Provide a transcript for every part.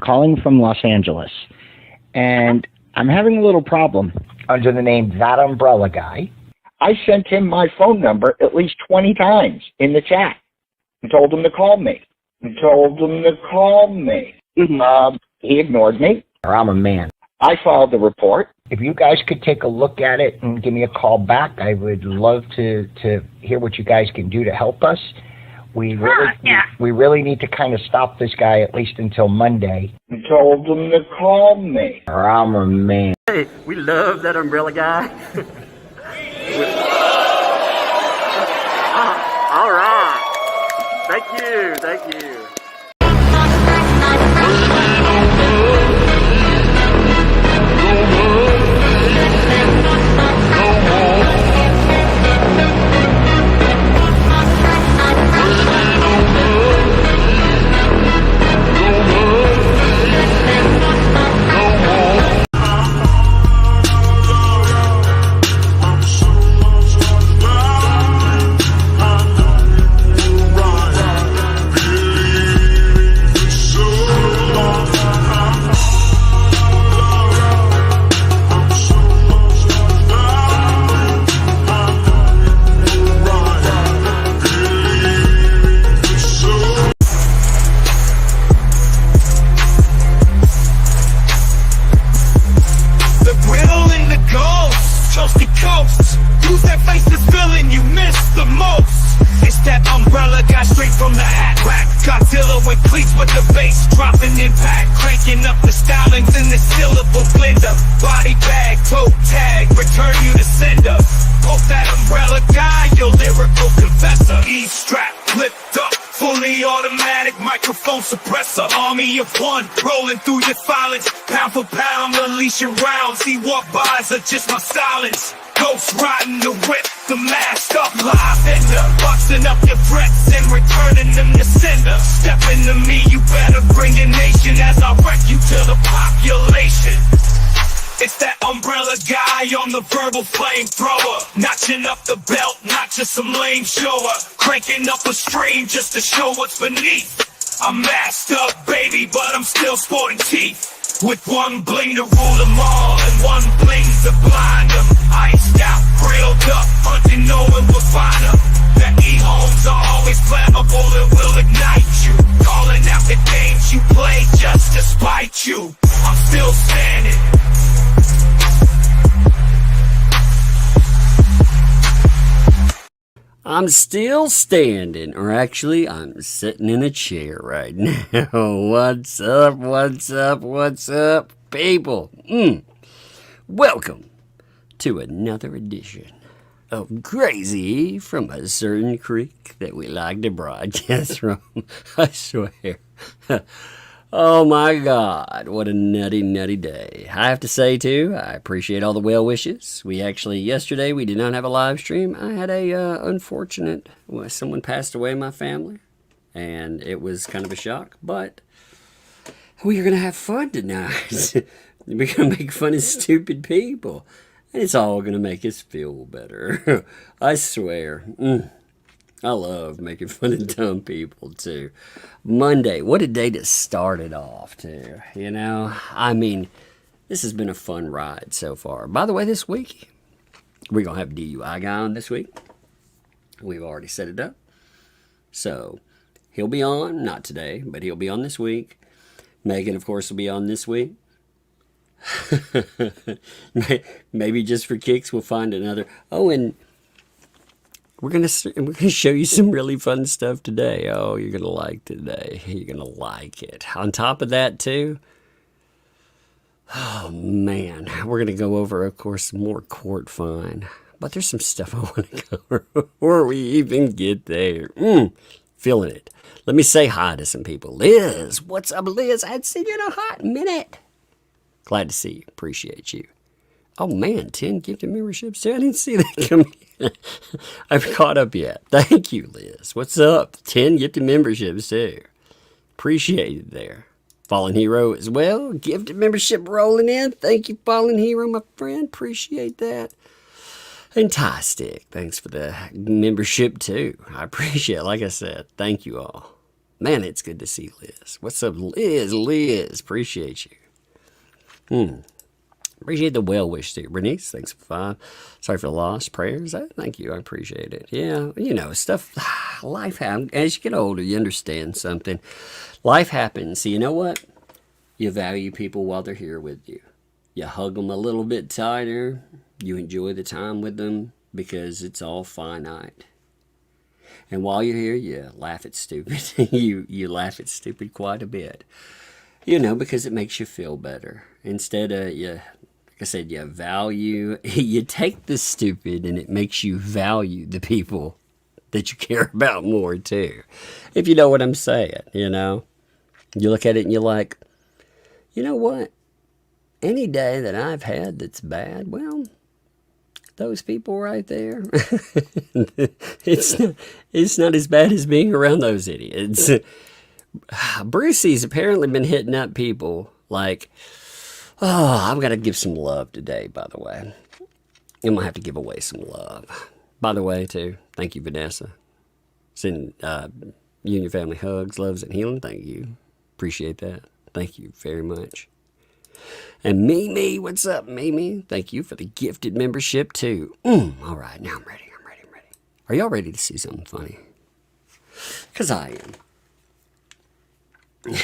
calling from Los Angeles, and I'm having a little problem under the name ThatUmbrellaGuy. I sent him my phone number at least 20 times in the chat and told him to call me. He ignored me. I'm a man. I filed the report. If you guys could take a look at it and give me a call back, I would love to hear what you guys can do to help us. We really need to kind of stop this guy at least until Monday. I told him to call me. I'm a man. Hey, we love that umbrella guy. All right. Thank you. Who's that face that's feeling you miss the most? It's that umbrella guy straight from the hat rack. Godzilla with cleats with the bass dropping impact. Cranking up the stylings in the syllable blender. Body bag, toe tag, return you to sender. Post that umbrella guy, your lyrical confessor. E-strap, flipped up, fully automatic microphone suppressor. Army of one, rolling through your silence. Pound for pound, unleash your rounds. See what buys are just my silence. Ghost riding the whip, the masked up live ender. Busting up your threats and returning them to sender. Step into me, you better bring your nation as I wreck you to the population. It's that umbrella guy on the verbal flamethrower. Notching up the belt, not just some lame shower. Cranking up a stream just to show what's beneath. I'm masked up, baby, but I'm still sporting teeth. With one bling to rule them all and one bling to blind them. Iced out, grilled up, hunting, knowing we'll find them. The E-homes are always flammable, it will ignite you. Calling out the games you play just to spite you. I'm still standing. I'm still standing, or actually, I'm sitting in a chair right now. What's up, people? Welcome to another edition of Crazy from a Certain Creek that we like to broadcast from. I swear. Oh my God, what a nutty day. I have to say, too, I appreciate all the well wishes. Yesterday, we did not have a live stream. I had someone passed away in my family, and it was kind of a shock, but we are going to have fun tonight. We're going to make fun of stupid people, and it's all going to make us feel better. I swear. I love making fun of dumb people, too. Monday, what a day to start it off, too. You know, I mean, this has been a fun ride so far. By the way, this week, we're going to have a DUI guy on this week. We've already set it up. So, he'll be on, not today, but he'll be on this week. Megan, of course, will be on this week. Maybe just for kicks, we'll find another. Oh, and we're gonna show you some really fun stuff today. Oh, you're gonna like today. You're gonna like it. On top of that, too. Oh man, we're gonna go over, of course, some more court fine. But there's some stuff I want to cover before we even get there. Feeling it. Let me say hi to some people. Liz, what's up, Liz? I hadn't seen you in a hot minute. Glad to see you. Appreciate you. Oh man, 10 gifted memberships too. I didn't see that coming in. I've caught up yet. Thank you, Liz. What's up? 10 gifted memberships too. Appreciate it there. Fallen Hero as well. Gifted membership rolling in. Thank you, Fallen Hero, my friend. Appreciate that. And Tie Stick, thanks for the membership too. I appreciate it. Like I said, thank you all. Man, it's good to see Liz. What's up, Liz? Liz, appreciate you. Appreciate the well wish too. Bernice, thanks for 5. Sorry for the loss. Prayers. Thank you. I appreciate it. Yeah, stuff. Life happens. As you get older, you understand something. Life happens. So you know what? You value people while they're here with you. You hug them a little bit tighter. You enjoy the time with them because it's all finite. And while you're here, you laugh at stupid. you laugh at stupid quite a bit. Because it makes you feel better. Instead of like I said, you value, you take the stupid and it makes you value the people that you care about more too. If you know what I'm saying, You look at it and you're like, you know what? Any day that I've had that's bad, well, those people right there, it's not as bad as being around those idiots. Brucey's apparently been hitting up people like, oh, I've got to give some love today, by the way. I'm going to have to give away some love. By the way, too, thank you, Vanessa. Send you and your family hugs, loves, and healing. Thank you. Appreciate that. Thank you very much. And Mimi, what's up, Mimi? Thank you for the gifted membership, too. All right, now I'm ready. Are y'all ready to see something funny? Because I am.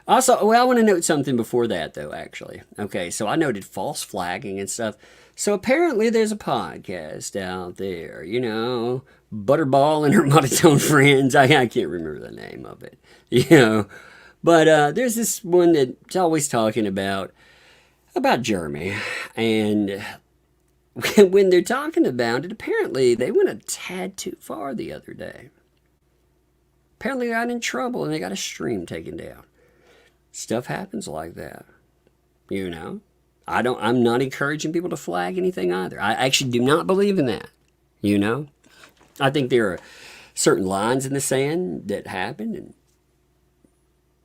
Also, I want to note something before that, though, actually. Okay, so I noted false flagging and stuff. So apparently there's a podcast out there, Butterball and her monotone friends. I can't remember the name of it, But there's this one that's always talking about Jeremy. And when they're talking about it, apparently they went a tad too far the other day. Apparently they got in trouble and they got a stream taken down. Stuff happens like that, I'm not encouraging people to flag anything either. I actually do not believe in that, I think there are certain lines in the sand that happen,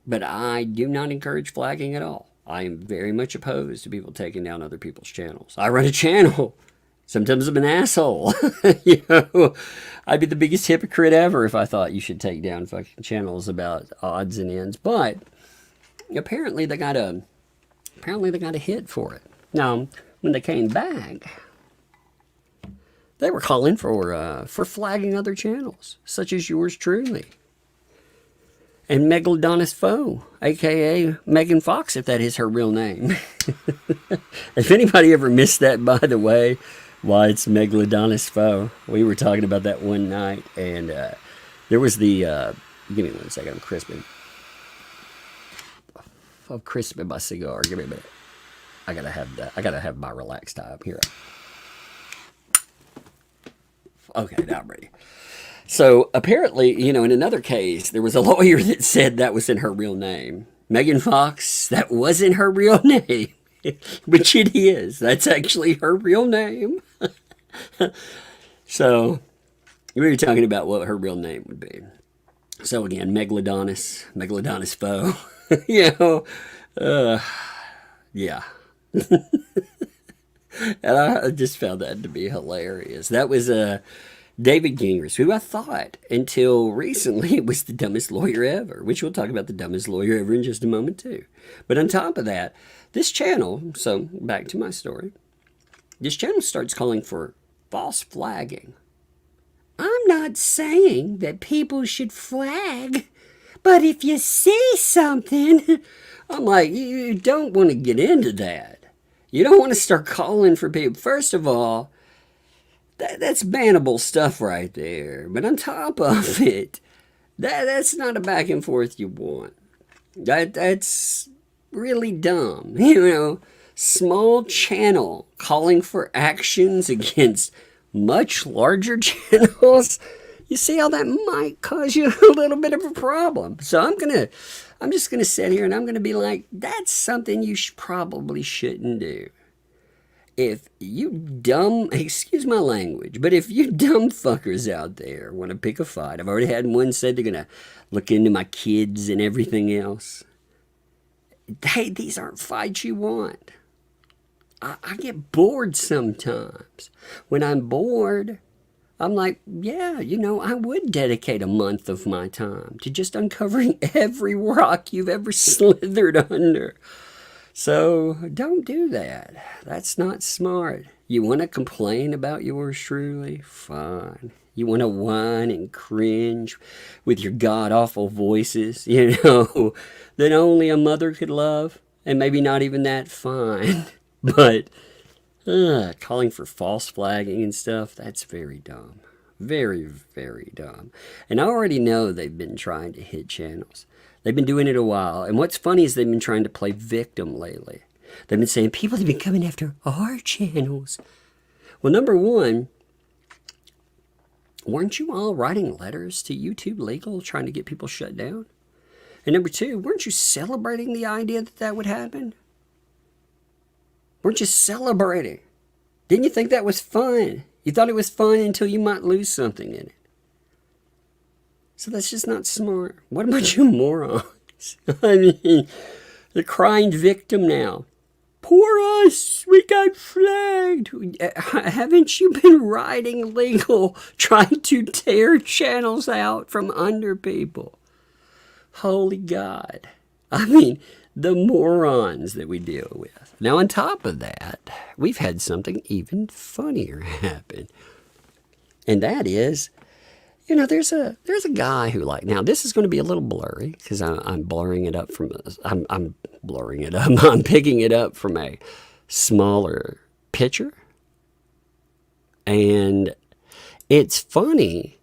but I do not encourage flagging at all. I am very much opposed to people taking down other people's channels. I run a channel. Sometimes I'm an asshole. I'd be the biggest hypocrite ever if I thought you should take down fucking channels about odds and ends, but apparently they got a hit for it. Now, when they came back, they were calling for flagging other channels, such as yours truly. And Megalodonus Foe, a.k.a. Megan Fox, if that is her real name. If anybody ever missed that, by the way, why it's Megalodonus Foe. We were talking about that one night, and there was the... give me 1 second, I'm crisping. I'm crisping my cigar. Give me a minute. I gotta have my relaxed time here. Okay, now I'm ready. So apparently, in another case, there was a lawyer that said that was in her real name. Megan Fox, that wasn't her real name. Which it is. That's actually her real name. So we were talking about what her real name would be. So again, Megalodonus Foe. Yeah. And I just found that to be hilarious. That was David Gingrich, who I thought until recently was the dumbest lawyer ever, which we'll talk about the dumbest lawyer ever in just a moment too. But on top of that, this channel, so back to my story, this channel starts calling for false flagging. I'm not saying that people should flag, but if you see something, I'm like, you don't want to get into that. You don't want to start calling for people. First of all, that's bannable stuff right there. But on top of it, that's not a back and forth you want. That's really dumb. Small channel calling for actions against much larger channels. You see how that might cause you a little bit of a problem. So I'm just gonna sit here and I'm gonna be like, that's something you probably shouldn't do. If you excuse my language, but if you dumb fuckers out there want to pick a fight, I've already had one said they're gonna look into my kids and everything else. Hey, these aren't fights you want. I get bored sometimes. When I'm bored, I'm like, yeah, I would dedicate a month of my time to just uncovering every rock you've ever slithered under. So don't do that. That's not smart. You want to complain about yours truly? Fine. You want to whine and cringe with your god-awful voices, that only a mother could love? And maybe not even that fine. But calling for false flagging and stuff, that's very dumb. Very, very dumb. And I already know they've been trying to hit channels. They've been doing it a while. And what's funny is they've been trying to play victim lately. They've been saying, people have been coming after our channels. Well, number one, weren't you all writing letters to YouTube Legal trying to get people shut down? And number two, weren't you celebrating the idea that that would happen? Weren't you celebrating? Didn't you think that was fun? You thought it was fun until you might lose something in it. So that's just not smart. What about you morons? I mean, the crying victim now. Poor us, we got flagged. Haven't you been writing legal, trying to tear channels out from under people? Holy God. I mean, the morons that we deal with. Now, on top of that, we've had something even funnier happen. And that is, there's a guy who now this is going to be a little blurry because I'm blurring it up I'm blurring it up. I'm picking it up from a smaller picture. And it's funny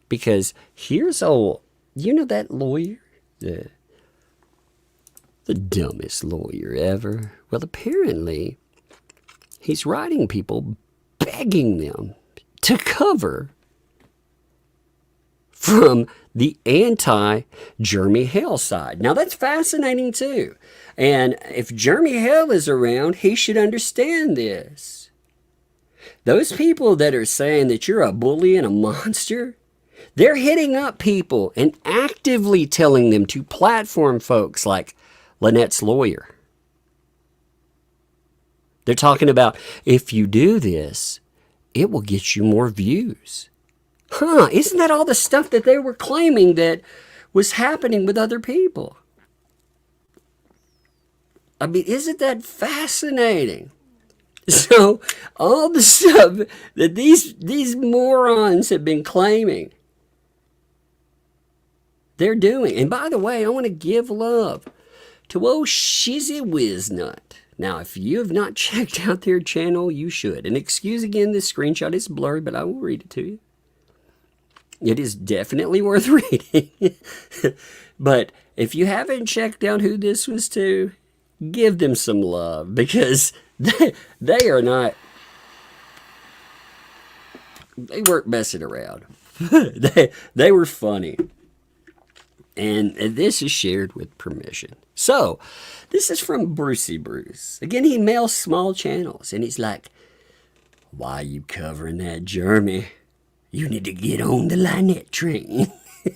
because here's that lawyer, the dumbest lawyer ever. Well, apparently he's writing people begging them to cover from the anti-Jeremy Hale side. Now, that's fascinating, too. And if Jeremy Hale is around, he should understand this. Those people that are saying that you're a bully and a monster, they're hitting up people and actively telling them to platform folks like Lynette's lawyer. They're talking about, if you do this, it will get you more views. Isn't that all the stuff that they were claiming that was happening with other people? I mean, isn't that fascinating? So, all the stuff that these morons have been claiming, they're doing. And by the way, I want to give love to old Shizzy Wiznut. Now, if you have not checked out their channel, you should. And excuse again, this screenshot is blurry, but I will read it to you. It is definitely worth reading. But if you haven't checked out who this was to, give them some love because they are not, they weren't messing around. they were funny. And this is shared with permission. So, this is from Brucey Bruce. Again, he mails small channels, and he's like, why you covering that Jeremy? You need to get on the Lynette train.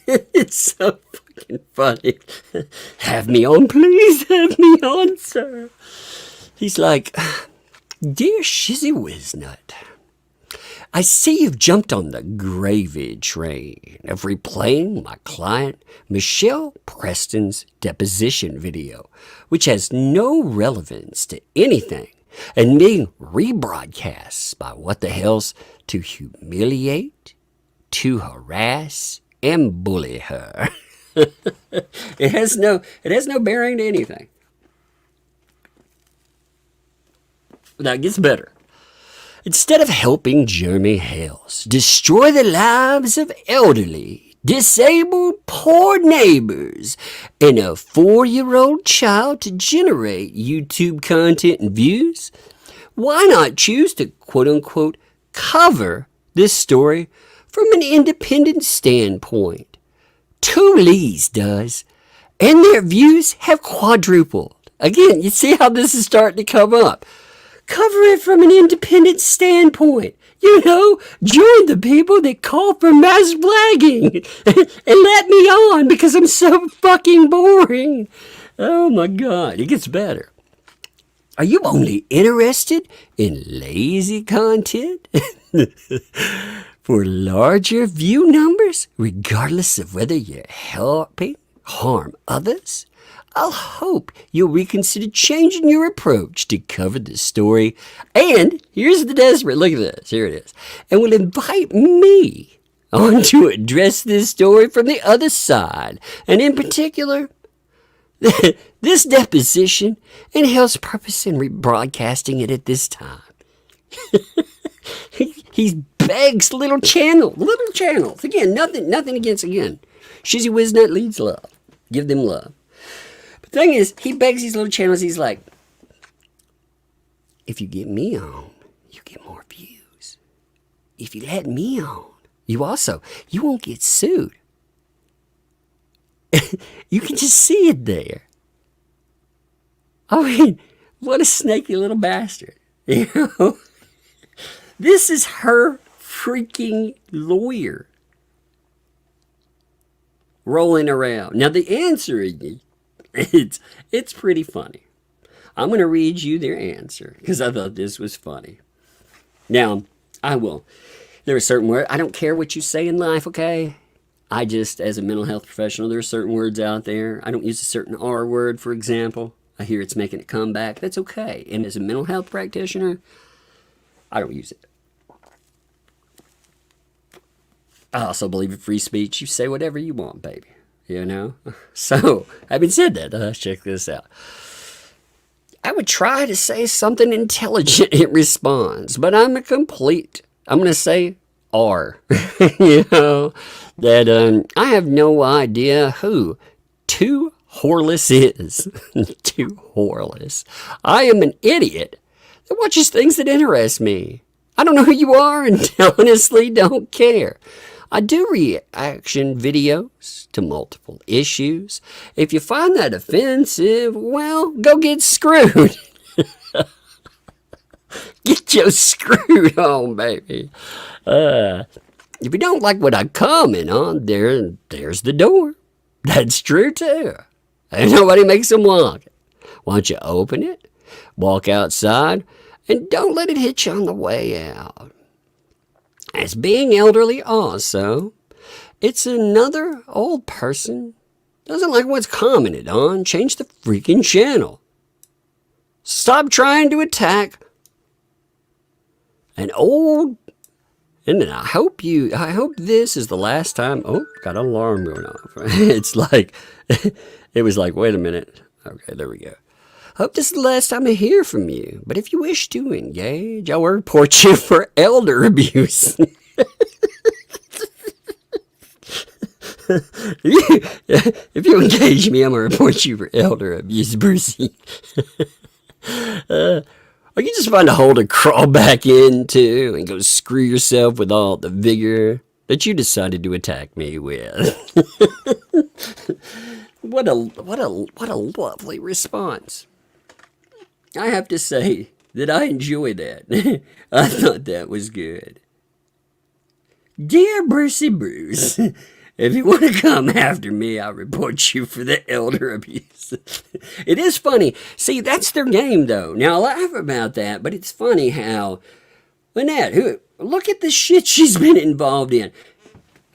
It's so fucking funny. Have me on, please. Have me on, sir. He's like, dear Shizzy Wiznut, I see you've jumped on the gravy train of replaying my client Michelle Preston's deposition video, which has no relevance to anything and being rebroadcast by What the Hales to humiliate, to harass, and bully her. It has no bearing to anything. That gets better. Instead of helping Jeremy Hales destroy the lives of elderly, disabled, poor neighbors, and a 4-year-old child to generate YouTube content and views, why not choose to quote-unquote cover this story from an independent standpoint? Two Lees does, and their views have quadrupled. Again, you see how this is starting to come up. Cover it from an independent standpoint. Join the people that call for mass flagging and let me on because I'm so fucking boring. Oh my God, it gets better. Are you only interested in lazy content? For larger view numbers, regardless of whether you're helping harm others, I'll hope you'll reconsider changing your approach to cover the story. And here's the desperate, look at this, here it is. And will invite me on to address this story from the other side. And in particular, this deposition and Hale's purpose in rebroadcasting it at this time. He begs little channels. Again, nothing against, again. Shizzy Wiznut leads love. Give them love. But the thing is, he begs these little channels. He's like, if you get me on, you get more views. If you let me on, you won't get sued. You can just see it there. I mean, what a snaky little bastard. You know? This is her freaking lawyer rolling around. Now, the answer is, it's pretty funny. I'm going to read you their answer because I thought this was funny. Now, I will. There are certain words. I don't care what you say in life, okay? I just, as a mental health professional, there are certain words out there. I don't use a certain R word, for example. I hear it's making a comeback. That's okay. And as a mental health practitioner, I don't use it. I also believe in free speech. You say whatever you want, baby. You know? So, having said that, let's check this out. I would try to say something intelligent in response, but I'm going to say R. You know? That I have no idea who Too Horeless is. Too Horeless. I am an idiot that watches things that interest me. I don't know who you are and honestly don't care. I do reaction videos to multiple issues. If you find that offensive, well, go get screwed. Get your screwed on, baby. If you don't like what I comment on, there's the door. That's true, too. And nobody makes them lock it. Why don't you open it, walk outside, and don't let it hit you on the way out. As being elderly also, it's another old person doesn't like what's commented on. Change the freaking channel. Stop trying to attack an old... And then I hope this is the last time... Oh, got an alarm going off. It's like... It was like, wait a minute. Okay, there we go. Hope this is the last time I hear from you. But if you wish to engage, I'll report you for elder abuse. If you engage me, I'm going to report you for elder abuse, Brucey. Or you just find a hole to crawl back into and go screw yourself with all the vigor that you decided to attack me with. What a lovely response. I have to say that I enjoy that. I thought that was good. Dear Brucey Bruce, if you want to come after me, I'll report you for the elder abuse. It is funny. See, that's their game, though. Now, I laugh about that, but it's funny how Lynette, look at the shit she's been involved in.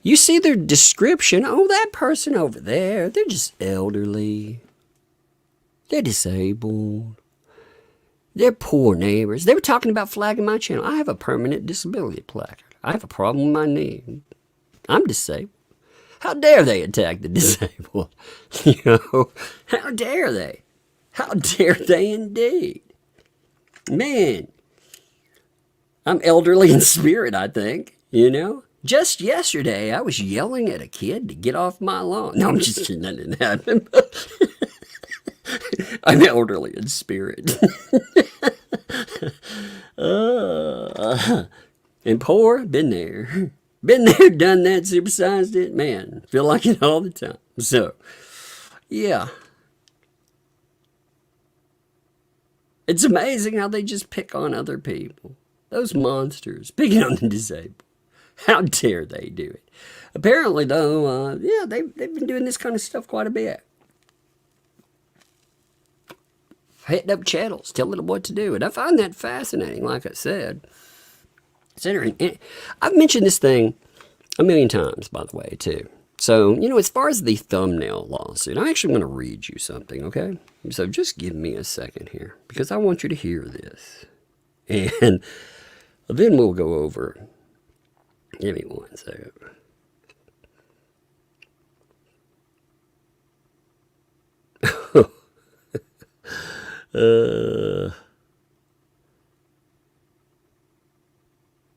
You see their description. Oh, that person over there, they're just elderly. They're disabled. They're poor neighbors. They were talking about flagging my channel. I have a permanent disability placard. I have a problem with my knee. I'm disabled. How dare they attack the disabled? You know, how dare they? How dare they indeed? Man, I'm elderly in spirit, I think, you know. Just yesterday, I was yelling at a kid to get off my lawn. No, I'm just kidding. That didn't happen. I'm elderly in spirit. And poor, been there. Been there, done that, supersized it. Man, feel like it all the time. So, yeah. It's amazing how they just pick on other people. Those monsters, picking on the disabled. How dare they do it? Apparently, though, they've been doing this kind of stuff quite a bit. Hitting up channels, telling them what to do. And I find that fascinating, like I said. Considering I've mentioned this thing a million times, by the way, too. So, as far as the thumbnail lawsuit, I'm actually going to read you something, okay? So just give me a second here, because I want you to hear this. And then we'll go over. Give me one second.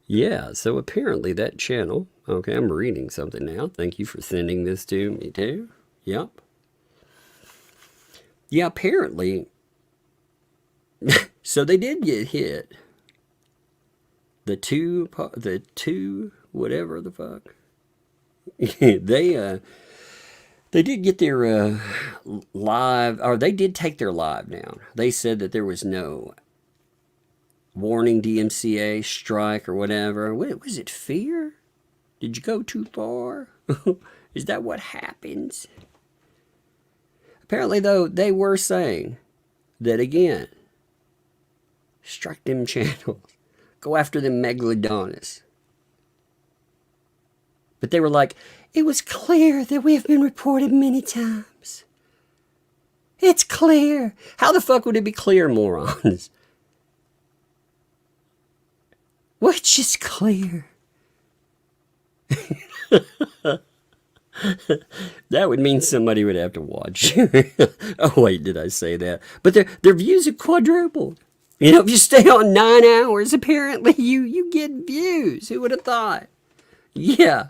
Yeah, so apparently that channel, okay, I'm reading something now. Thank you for sending this to me too. Yep. Yeah, apparently, so they did get hit. The two, whatever the fuck. They did get their live, or they did take their live down. They said that there was no warning, DMCA, strike, or whatever. What was it, fear? Did you go too far? Is that what happens? Apparently, though, they were saying that, again, strike them channels. Go after them megalodonus. But they were like, it was clear that we have been reported many times. It's clear. How the fuck would it be clear, morons? Which is clear. That would mean somebody would have to watch. Oh, wait, did I say that? But their views have quadrupled. If you stay on 9 hours, apparently you get views. Who would have thought? Yeah.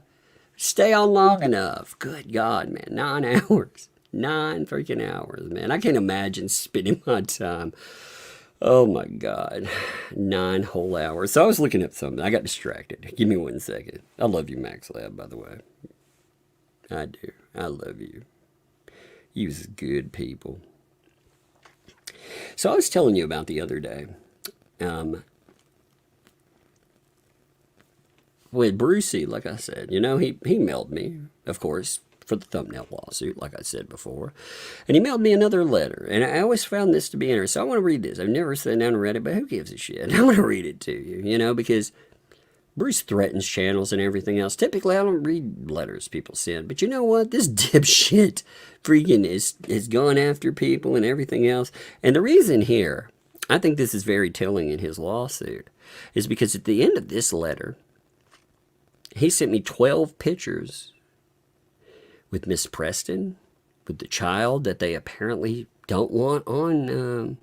Stay on long enough. Good God, man. 9 hours. 9 freaking hours, man. I can't imagine spending my time. Oh, my God. 9 whole hours. So I was looking up something. I got distracted. Give me 1 second. I love you, Max Lab, by the way. I do. I love you. You's good people. So I was telling you about the other day. With Brucey, like I said, he mailed me, of course, for the thumbnail lawsuit, like I said before. And he mailed me another letter. And I always found this to be interesting. So I want to read this. I've never sat down and read it, but who gives a shit? I want to read it to you, because Bruce threatens channels and everything else. Typically, I don't read letters people send. But you know what? This dipshit freaking is going after people and everything else. And the reason here, I think this is very telling in his lawsuit, is because at the end of this letter, he sent me 12 pictures with Miss Preston, with the child that they apparently don't want on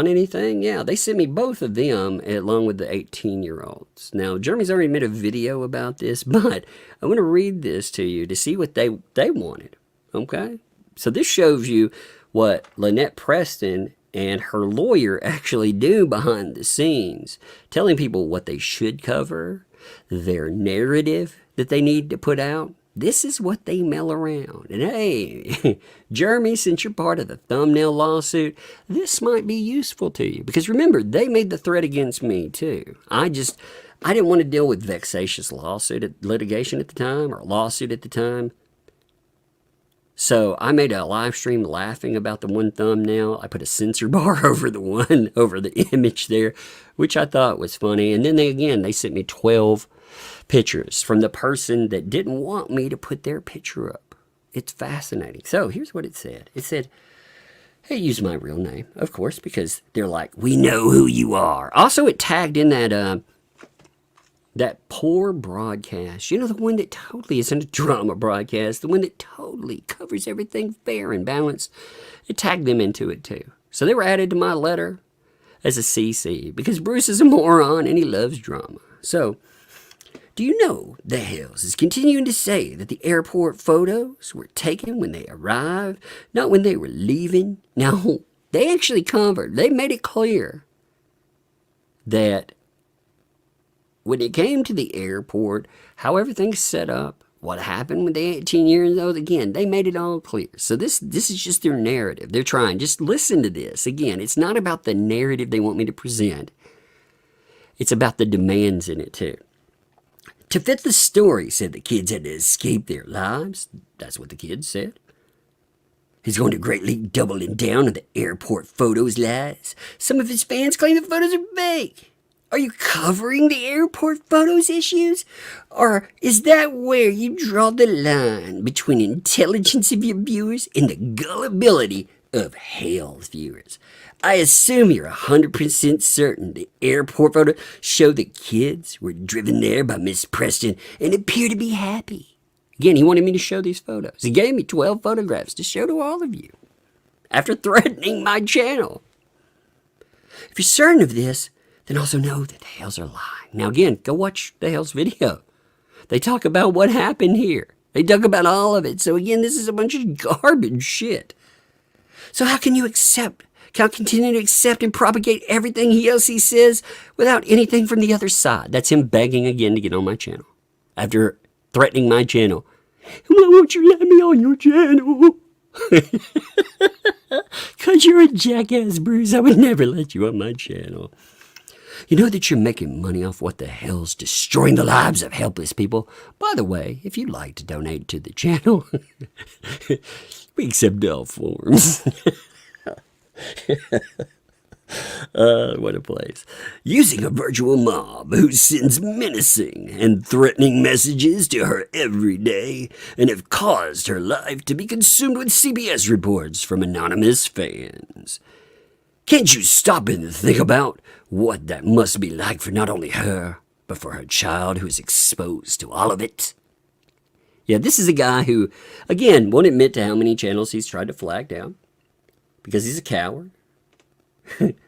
anything. Yeah, they sent me both of them along with the 18-year-olds. Now, Jeremy's already made a video about this, but I'm going to read this to you to see what they wanted, okay? So this shows you what Lynette Preston and her lawyer actually do behind the scenes, telling people what they should cover, their narrative that they need to put out. This is what they mail around. And hey, Jeremy, since you're part of the thumbnail lawsuit, this might be useful to you. Because remember, they made the threat against me too. I didn't want to deal with vexatious litigation at the time, or lawsuit at the time. So I made a live stream laughing about the one thumbnail. I put a censor bar over the image there, which I thought was funny. And then they sent me 12 pictures from the person that didn't want me to put their picture up. It's fascinating. So here's what it said. It said, hey, use my real name, of course, because they're like, we know who you are. Also, it tagged in that poor broadcast. The one that totally isn't a drama broadcast. The one that totally covers everything fair and balanced. It tagged them into it too. So they were added to my letter as a CC because Bruce is a moron and he loves drama. So, do you know the Hales is continuing to say that the airport photos were taken when they arrived, not when they were leaving? No, they actually covered. They made it clear that when it came to the airport, how everything's set up, what happened with the 18 years old, again, they made it all clear. So this is just their narrative. They're trying. Just listen to this. Again, it's not about the narrative they want me to present. It's about the demands in it too. To fit the story, said the kids had to escape their lives. That's what the kids said. He's going to greatly doubling down on the airport photos lies. Some of his fans claim the photos are fake. Are you covering the airport photos issues? Or is that where you draw the line between intelligence of your viewers and the gullibility of Hale's viewers? I assume you're 100% certain the airport photos show the kids were driven there by Miss Preston and appear to be happy. Again, he wanted me to show these photos. He gave me 12 photographs to show to all of you after threatening my channel. If you're certain of this, then also know that the Hales are lying. Now again, go watch the Hales video. They talk about what happened here. They talk about all of it. So again, this is a bunch of garbage shit. So how can you continue to accept and propagate everything he says without anything from the other side? That's him begging again to get on my channel. After threatening my channel. Why won't you let me on your channel? Because you're a jackass, Bruce. I would never let you on my channel. You know that you're making money off what the hell's destroying the lives of helpless people? By the way, if you'd like to donate to the channel, we accept all forms. What a place. Using a virtual mob who sends menacing and threatening messages to her every day and have caused her life to be consumed with CBS reports from anonymous fans. Can't you stop and think about what that must be like for not only her, but for her child who is exposed to all of it? Yeah, this is a guy who, again, won't admit to how many channels he's tried to flag down because he's a coward.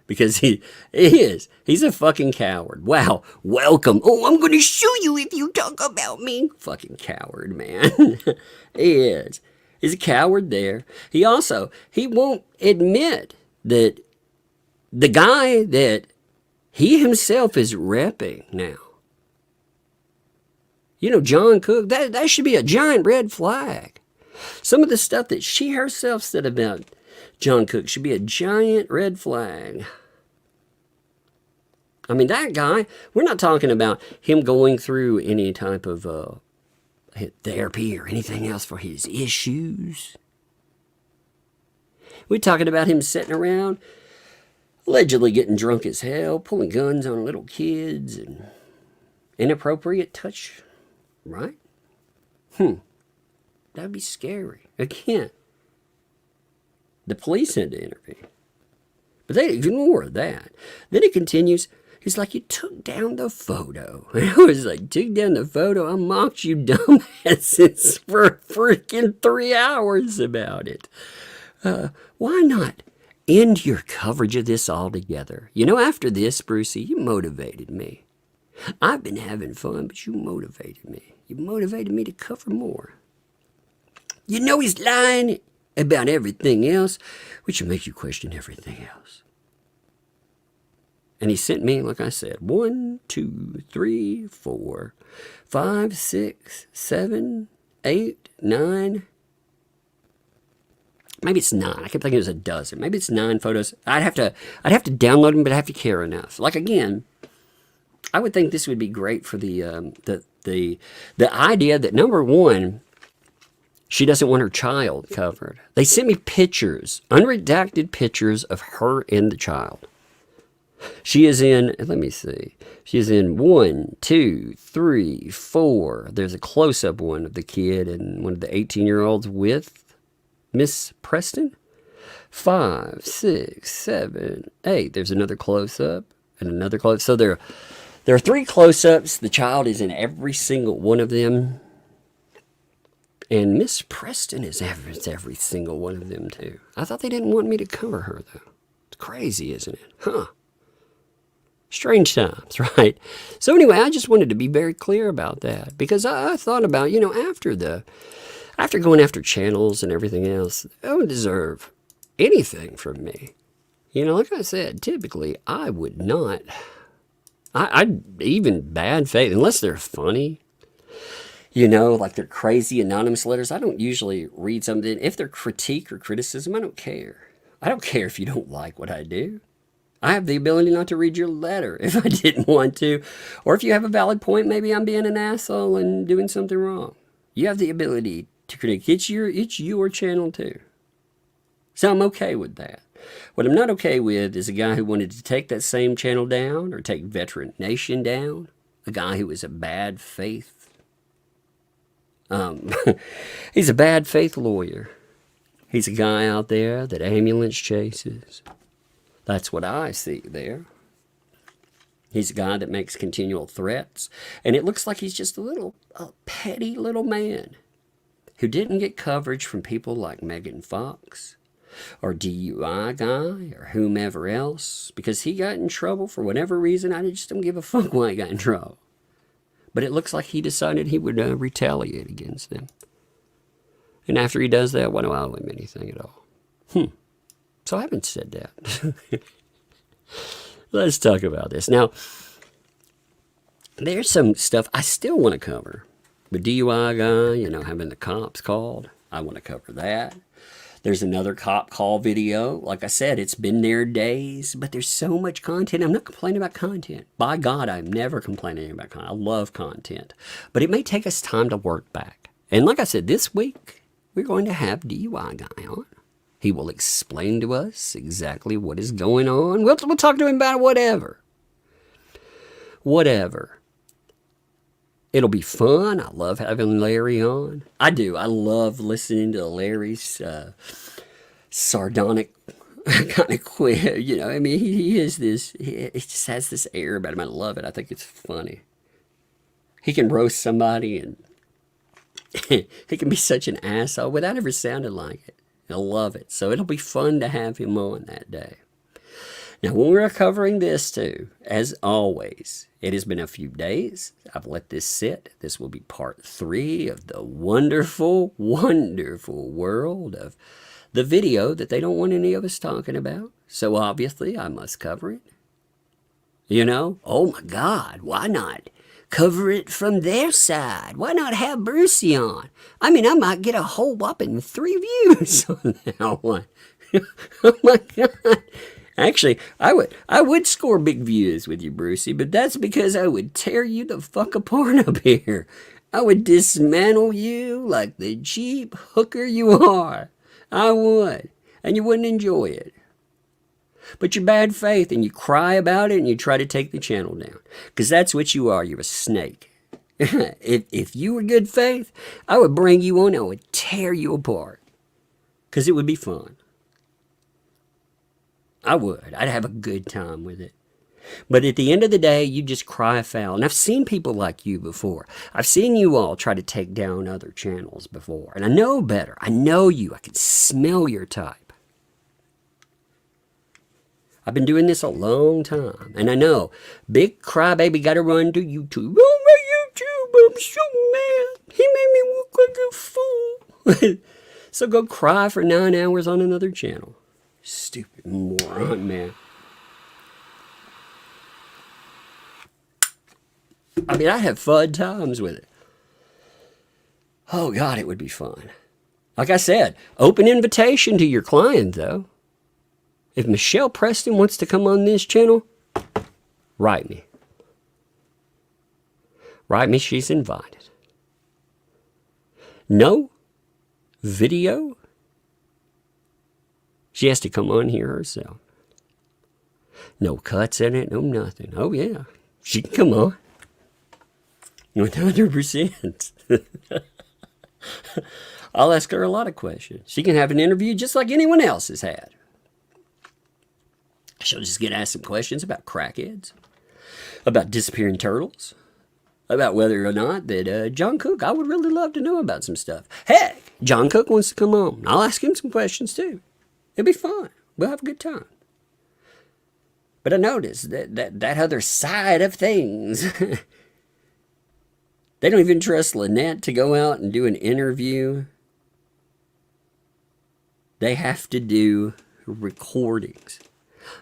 Because he is. He's a fucking coward. Wow. Welcome. Oh, I'm going to shoot you if you talk about me. Fucking coward, man. He is. He's a coward there. He won't admit that the guy that he himself is repping now. You know, John Cook, that should be a giant red flag. Some of the stuff that she herself said about John Cook should be a giant red flag. I mean, that guy, we're not talking about him going through any type of therapy or anything else for his issues. We're talking about him sitting around, allegedly getting drunk as hell, pulling guns on little kids, and inappropriate touch, right? That'd be scary. Again, the police had to intervene. But they ignore that. Then it continues. He's like, you took down the photo. And I was like, took down the photo? I mocked you dumbasses for freaking 3 hours about it. Why not end your coverage of this altogether? You know, after this, Brucey, you motivated me. I've been having fun, but you motivated me. You motivated me to cover more. You know he's lying about everything else, which will make you question everything else. And he sent me, like I said, 1, 2, 3, 4, 5, 6, 7, 8, 9. Maybe it's 9. I kept thinking it was a dozen. Maybe it's 9 photos. I'd have to download them, but I have to care enough. Like again, I would think this would be great for the idea that number one, she doesn't want her child covered. They sent me pictures, unredacted pictures of her and the child. She is in, let me see, she is in 1, 2, 3, 4. There's a close-up one of the kid and one of the 18-year-olds with Miss Preston. 5, 6, 7, 8. There's another close-up and another close. So there are 3 close-ups. The child is in every single one of them. And Miss Preston is every single one of them, too. I thought they didn't want me to cover her, though. It's crazy, isn't it? Huh. Strange times, right? So anyway, I just wanted to be very clear about that. Because I thought about, you know, after going after channels and everything else, they don't deserve anything from me. You know, like I said, typically, I would not. I'd even bad faith, unless they're funny. You know, like they're crazy anonymous letters. I don't usually read something. If they're critique or criticism, I don't care. I don't care if you don't like what I do. I have the ability not to read your letter if I didn't want to. Or if you have a valid point, maybe I'm being an asshole and doing something wrong. You have the ability to critique. It's your channel too. So I'm okay with that. What I'm not okay with is a guy who wanted to take that same channel down or take Veteran Nation down. A guy who was a bad faith. He's a bad faith lawyer. He's a guy out there that ambulance chases. That's what I see there. He's a guy that makes continual threats. And it looks like he's just a petty little man who didn't get coverage from people like Megan Fox or DUI guy or whomever else because he got in trouble for whatever reason. I just don't give a fuck why he got in trouble. But it looks like he decided he would retaliate against them. And after he does that, why do I owe him anything at all? So I haven't said that. Let's talk about this. Now, there's some stuff I still want to cover. The DUI guy, having the cops called. I want to cover that. There's another cop call video. Like I said, it's been there days, but there's so much content. I'm not complaining about content. By God, I'm never complaining about content. I love content. But it may take us time to work back. And like I said, this week, we're going to have DUI guy on. He will explain to us exactly what is going on. We'll talk to him about whatever. Whatever. It'll be fun. I love having Larry on. I do. I love listening to Larry's sardonic kind of quip. He is this, he just has this air about him. I love it. I think it's funny. He can roast somebody and he can be such an asshole without ever sounding like it. I love it. So it'll be fun to have him on that day. Now, when we're covering this too, as always, it has been a few days. I've let this sit. This will be part 3 of the wonderful, wonderful world of the video that they don't want any of us talking about. So obviously, I must cover it. Oh my God, why not cover it from their side? Why not have Brucey on? I might get a whole whopping 3 views on that one. Oh my God. Actually, I would score big views with you, Brucey, but that's because I would tear you the fuck apart up here. I would dismantle you like the cheap hooker you are. I would. And you wouldn't enjoy it. But you're bad faith and you cry about it and you try to take the channel down. Because that's what you are. You're a snake. If you were good faith, I would bring you on and I would tear you apart. Because it would be fun. I would. I'd have a good time with it. But at the end of the day, you just cry foul. And I've seen people like you before. I've seen you all try to take down other channels before. And I know better. I know you. I can smell your type. I've been doing this a long time. And I know, big crybaby gotta run to YouTube. Oh, my YouTube, I'm so mad. He made me look like a fool. So go cry for 9 hours on another channel. Stupid moron, man. I have fun times with it. Oh, God, it would be fun. Like I said, open invitation to your client, though. If Michelle Preston wants to come on this channel, write me. Write me, she's invited. No video. She has to come on here herself. No cuts in it, no nothing. Oh, yeah. She can come on. 100%. I'll ask her a lot of questions. She can have an interview just like anyone else has had. She'll just get asked some questions about crackheads, about disappearing turtles, about whether or not that John Cook, I would really love to know about some stuff. Heck, John Cook wants to come on. I'll ask him some questions too. It'll be fun. We'll have a good time. But I noticed that other side of things. They don't even trust Lynette to go out and do an interview. They have to do recordings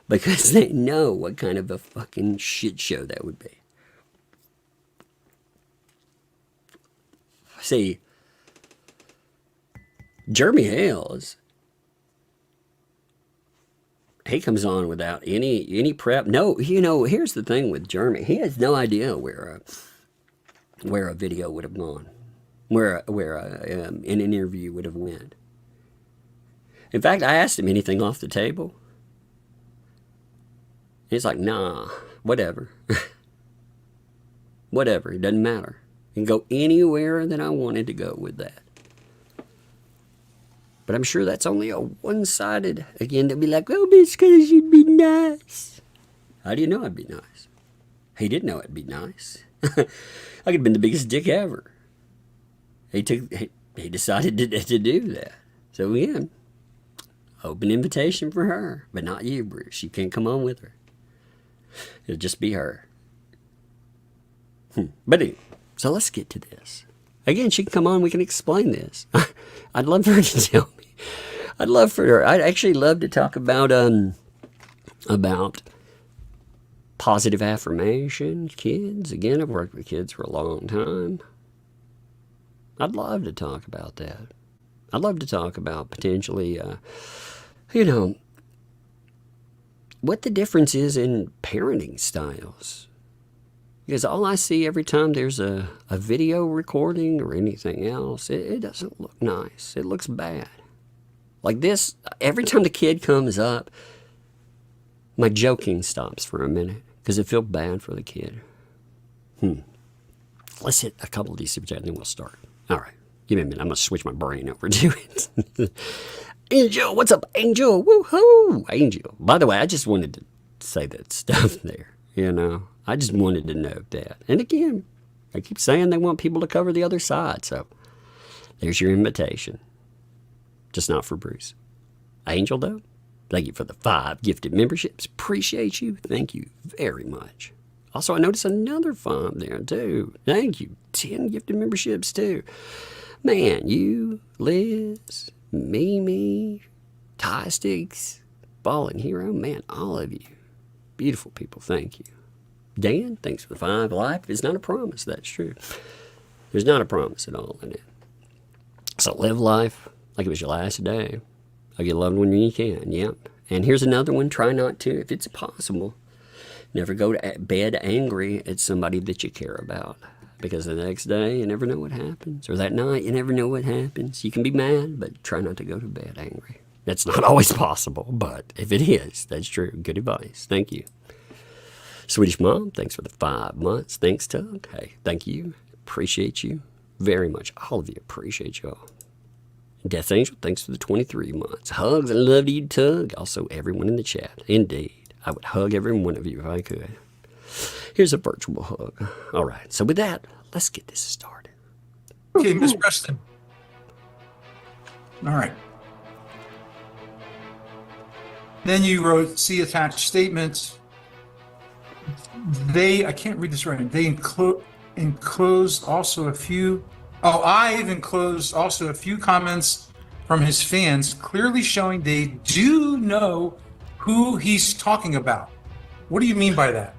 because they know what kind of a fucking shit show that would be. See, Jeremy Hales, he comes on without any prep. No, here's the thing with Jeremy. He has no idea where a video would have gone, where an interview would have went. In fact, I asked him anything off the table. He's like, nah, whatever. Whatever, it doesn't matter. I can go anywhere that I wanted to go with that. But I'm sure that's only a one-sided. Again, they'll be like, oh, it's because you'd be nice. How do you know I'd be nice? He didn't know I'd be nice. I could have been the biggest dick ever. He decided to do that. So again, open invitation for her, but not you, Bruce. You can't come on with her. It'll just be her. But anyway, so let's get to this. Again, she can come on. We can explain this. I'd love for her to tell me. I'd actually love to talk about positive affirmation, kids. Again, I've worked with kids for a long time. I'd love to talk about that. I'd love to talk about potentially, what the difference is in parenting styles. Because all I see every time there's a video recording or anything else, it doesn't look nice. It looks bad. Like this, every time the kid comes up, my joking stops for a minute because I feel bad for the kid. Let's hit a couple of these super chats and then we'll start. All right. Give me a minute. I'm going to switch my brain over to it. Angel, what's up, Angel? Woohoo, Angel. By the way, I just wanted to say that stuff there, I just wanted to note that. And again, I keep saying they want people to cover the other side, so there's your invitation. Just not for Bruce. Angel, though, thank you for the 5 gifted memberships. Appreciate you. Thank you very much. Also, I noticed another 5 there, too. Thank you. 10 gifted memberships, too. Man, you, Liz, Mimi, Tie Sticks, Ballin' Hero, man, all of you. Beautiful people, thank you. Dan, thanks for the 5. Life is not a promise, that's true. There's not a promise at all in it. So live life like it was your last day. Hug your loved one when you can, yep. And here's another one, try not to, if it's possible. Never go to bed angry at somebody that you care about. Because the next day, you never know what happens. Or that night, you never know what happens. You can be mad, but try not to go to bed angry. That's not always possible, but if it is, that's true. Good advice. Thank you. Swedish Mom, thanks for the 5 months. Thanks, Tug. Hey, thank you. Appreciate you very much. All of you, appreciate y'all. Death Angel, thanks for the 23 months. Hugs and love to you, Tug. Also, everyone in the chat. Indeed, I would hug every one of you if I could. Here's a virtual hug. All right, so with that, let's get this started. Okay, Miss Preston. All right. Then you wrote, see attached statements. I can't read this right. They enclosed also a few, I've enclosed also a few comments from his fans, clearly showing they do know who he's talking about. What do you mean by that?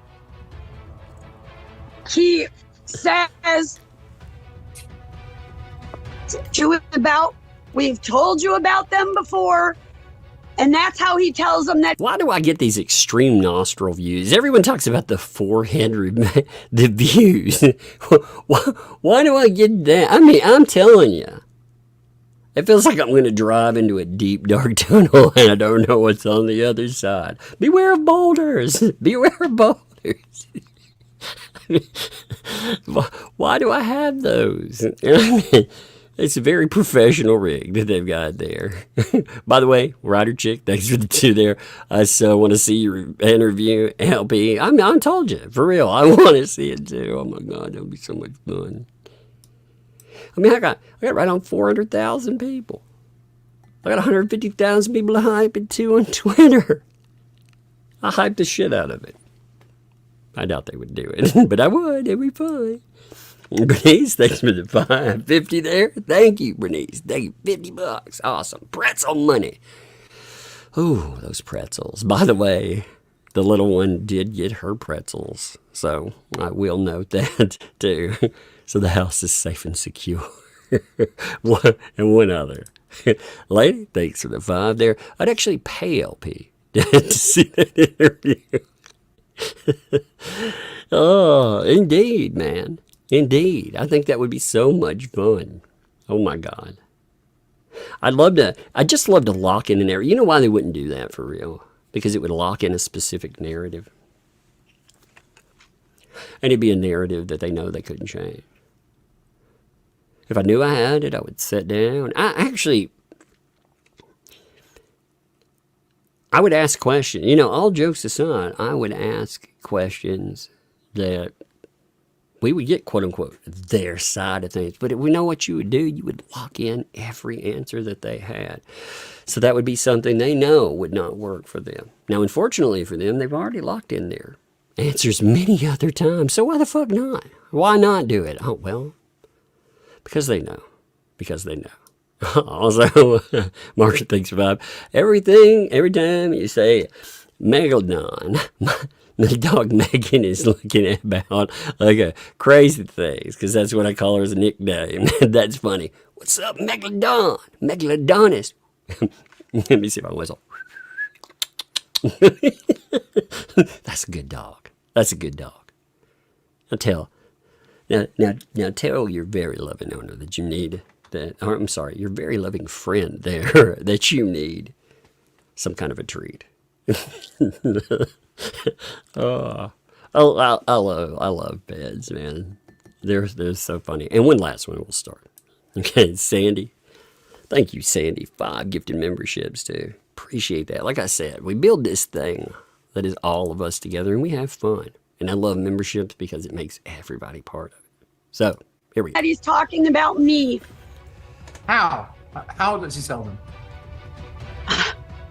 He says, we've told you about them before. And that's how he tells them that. Why do I get these extreme nostril views? Everyone talks about the forehead, the views. Why do I get that? I mean, I'm telling you. It feels like I'm going to drive into a deep, dark tunnel and I don't know what's on the other side. Beware of boulders. Beware of boulders. Why do I have those? It's a very professional rig that they've got there. By the way, Rider Chick, thanks for the 2 there. I so want to see your interview, LP. I told you, for real, I want to see it too. Oh my God, that'll be so much fun. I mean, I got right on 400,000 people. I got 150,000 people to hype it to on Twitter. I hyped the shit out of it. I doubt they would do it, but I would. It'd be fun. Bernice, thanks for the 550 there. Thank you, Bernice. Thank you, $50. Awesome. Pretzel money. Ooh, those pretzels. By the way, the little one did get her pretzels, so I will note that too. So the house is safe and secure. one other. Lady, thanks for the 5 there. I'd actually pay LP to see that interview. Oh, indeed, man. Indeed. I think that would be so much fun. Oh my God. I'd just love to lock in an area. You know why they wouldn't do that for real? Because it would lock in a specific narrative. And it'd be a narrative that they know they couldn't change. If I knew I had it, I would sit down. I would ask questions. You know, all jokes aside, I would ask questions that we would get, quote unquote, their side of things. But we know what you would do. You would lock in every answer that they had. So that would be something they know would not work for them. Now, unfortunately for them, they've already locked in their answers many other times. So why the fuck not? Why not do it? Oh, well, because they know. Because they know. Also, Margaret thinks about everything, every time you say Megalodon. The dog Megan is looking at about like a crazy things, because that's what I call her as a nickname. That's funny. What's up, Megalodon? Megalodonist. Let me see if I whistle. That's a good dog. That's a good dog. Now tell your very loving owner that you need that. Or, I'm sorry, your very loving friend there that you need some kind of a treat. I love beds, man. They're so funny. And one last one we'll start. Okay, Sandy. Thank you, Sandy. 5 gifted memberships too. Appreciate that. Like I said, we build this thing that is all of us together, and we have fun. And I love memberships because it makes everybody part of it. So here we go. He's talking about me. How? How does he tell them?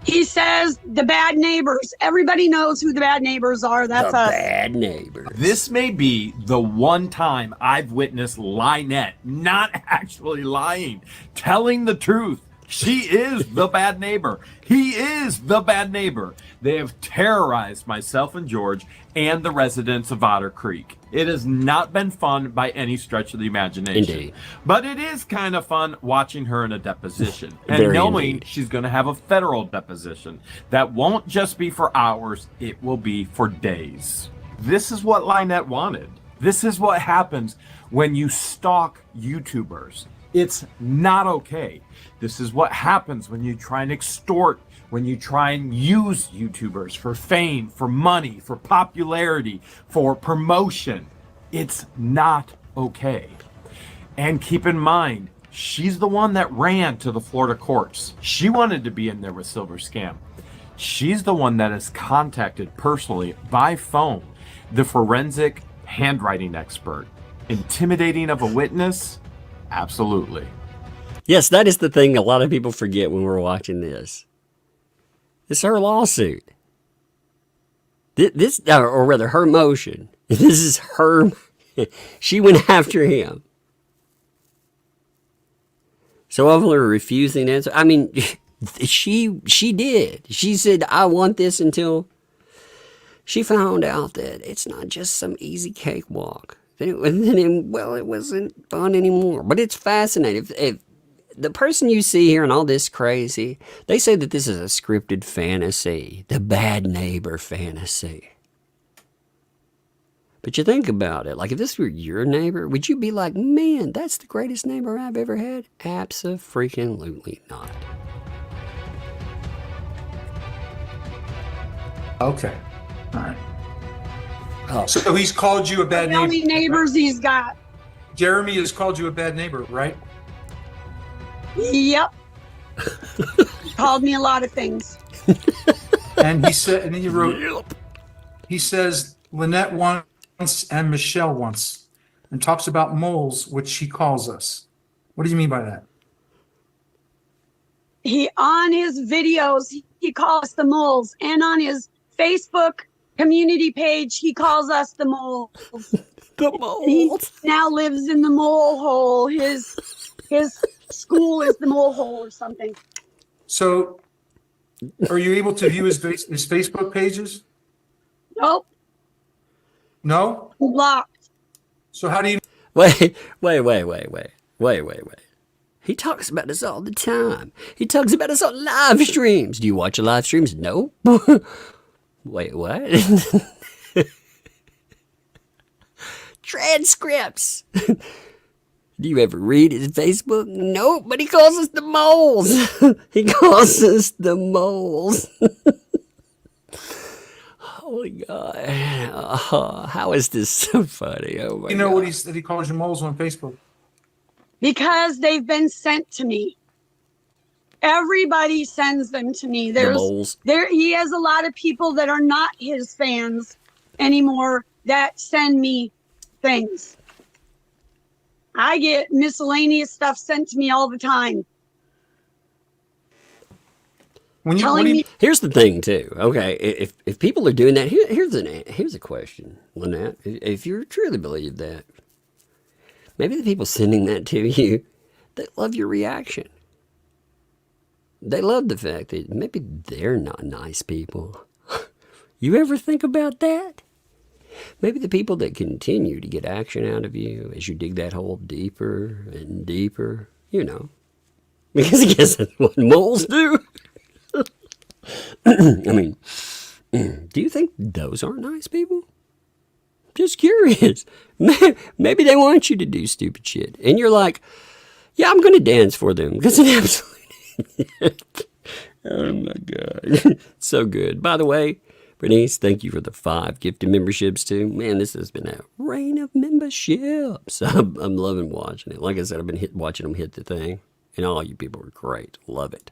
He says the bad neighbors. Everybody knows who the bad neighbors are. That's the us. Bad neighbor. This may be the one time I've witnessed Lynette not actually lying, telling the truth. She is the bad neighbor. He is the bad neighbor. They have terrorized myself and George and the residents of Otter Creek. It has not been fun by any stretch of the imagination. Indeed. But it is kind of fun watching her in a deposition and Very knowing indeed. she's going to have a federal deposition that won't just be for hours, it will be for days. This is what Lynette wanted. This is what happens when you stalk YouTubers. It's not okay. This is what happens when you try and extort, when you try and use YouTubers for fame, for money, for popularity, for promotion. It's not okay. And keep in mind, she's the one that ran to the Florida courts. She wanted to be in there with Silver Scam. She's the one that has contacted personally by phone the forensic handwriting expert. Intimidating of a witness? Absolutely. Yes, that is the thing a lot of people forget when we're watching this. It's her lawsuit. This, or rather, her motion. This is her. She went after him. So of her refusing to answer. I mean, she did. She said, I want this, until she found out that it's not just some easy cakewalk. Then it wasn't fun anymore. But it's fascinating. If the person you see here and all this crazy, they say that this is a scripted fantasy, the bad neighbor fantasy. But you think about it, like if this were your neighbor, would you be like, man, that's the greatest neighbor I've ever had? Abso-freaking-lutely not. Okay. All right. Oh. So he's called you a bad How neighbor. many neighbors he's got? Jeremy has called you a bad neighbor, right? Yep. He called me a lot of things. And he said, and then you wrote, he says Lynette once and Michelle once, and talks about moles, which he calls us. What do you mean by that? He, on his videos, he calls us the moles, and on his Facebook community page, he calls us the moles. The He moles. now lives in the mole hole. His school is the mole hole or something. So, are you able to view his Facebook pages? Nope, No. blocked. So how do you? Wait. He talks about us all the time. He talks about us on live streams. Do you watch the live streams? No. Wait, what? Transcripts. Do you ever read his Facebook? Nope, but he calls us the moles. He calls us the moles. Oh my God. How is this so funny? Oh my You know God. what he calls you moles on Facebook? Because they've been sent to me. Everybody sends them to me. The moles. He has a lot of people that are not his fans anymore that send me things. I get miscellaneous stuff sent to me all the time. Here's the thing too. Okay, if people are doing that, here's a question, Lynette. If you truly believe that, maybe the people sending that to you, they love your reaction. They love the fact that maybe they're not nice people. You ever think about that? Maybe the people that continue to get action out of you as you dig that hole deeper and deeper, you know, because I guess that's what moles do. I mean, do you think those aren't nice people? Just curious. Maybe they want you to do stupid shit. And you're like, yeah, I'm going to dance for them because it absolutely. Oh my God. So good. By the way, Bernice, thank you for the 5 gifted memberships too. Man, this has been a rain of memberships. I'm loving watching it. Like I said, I've been watching them hit the thing. And all you people are great. Love it.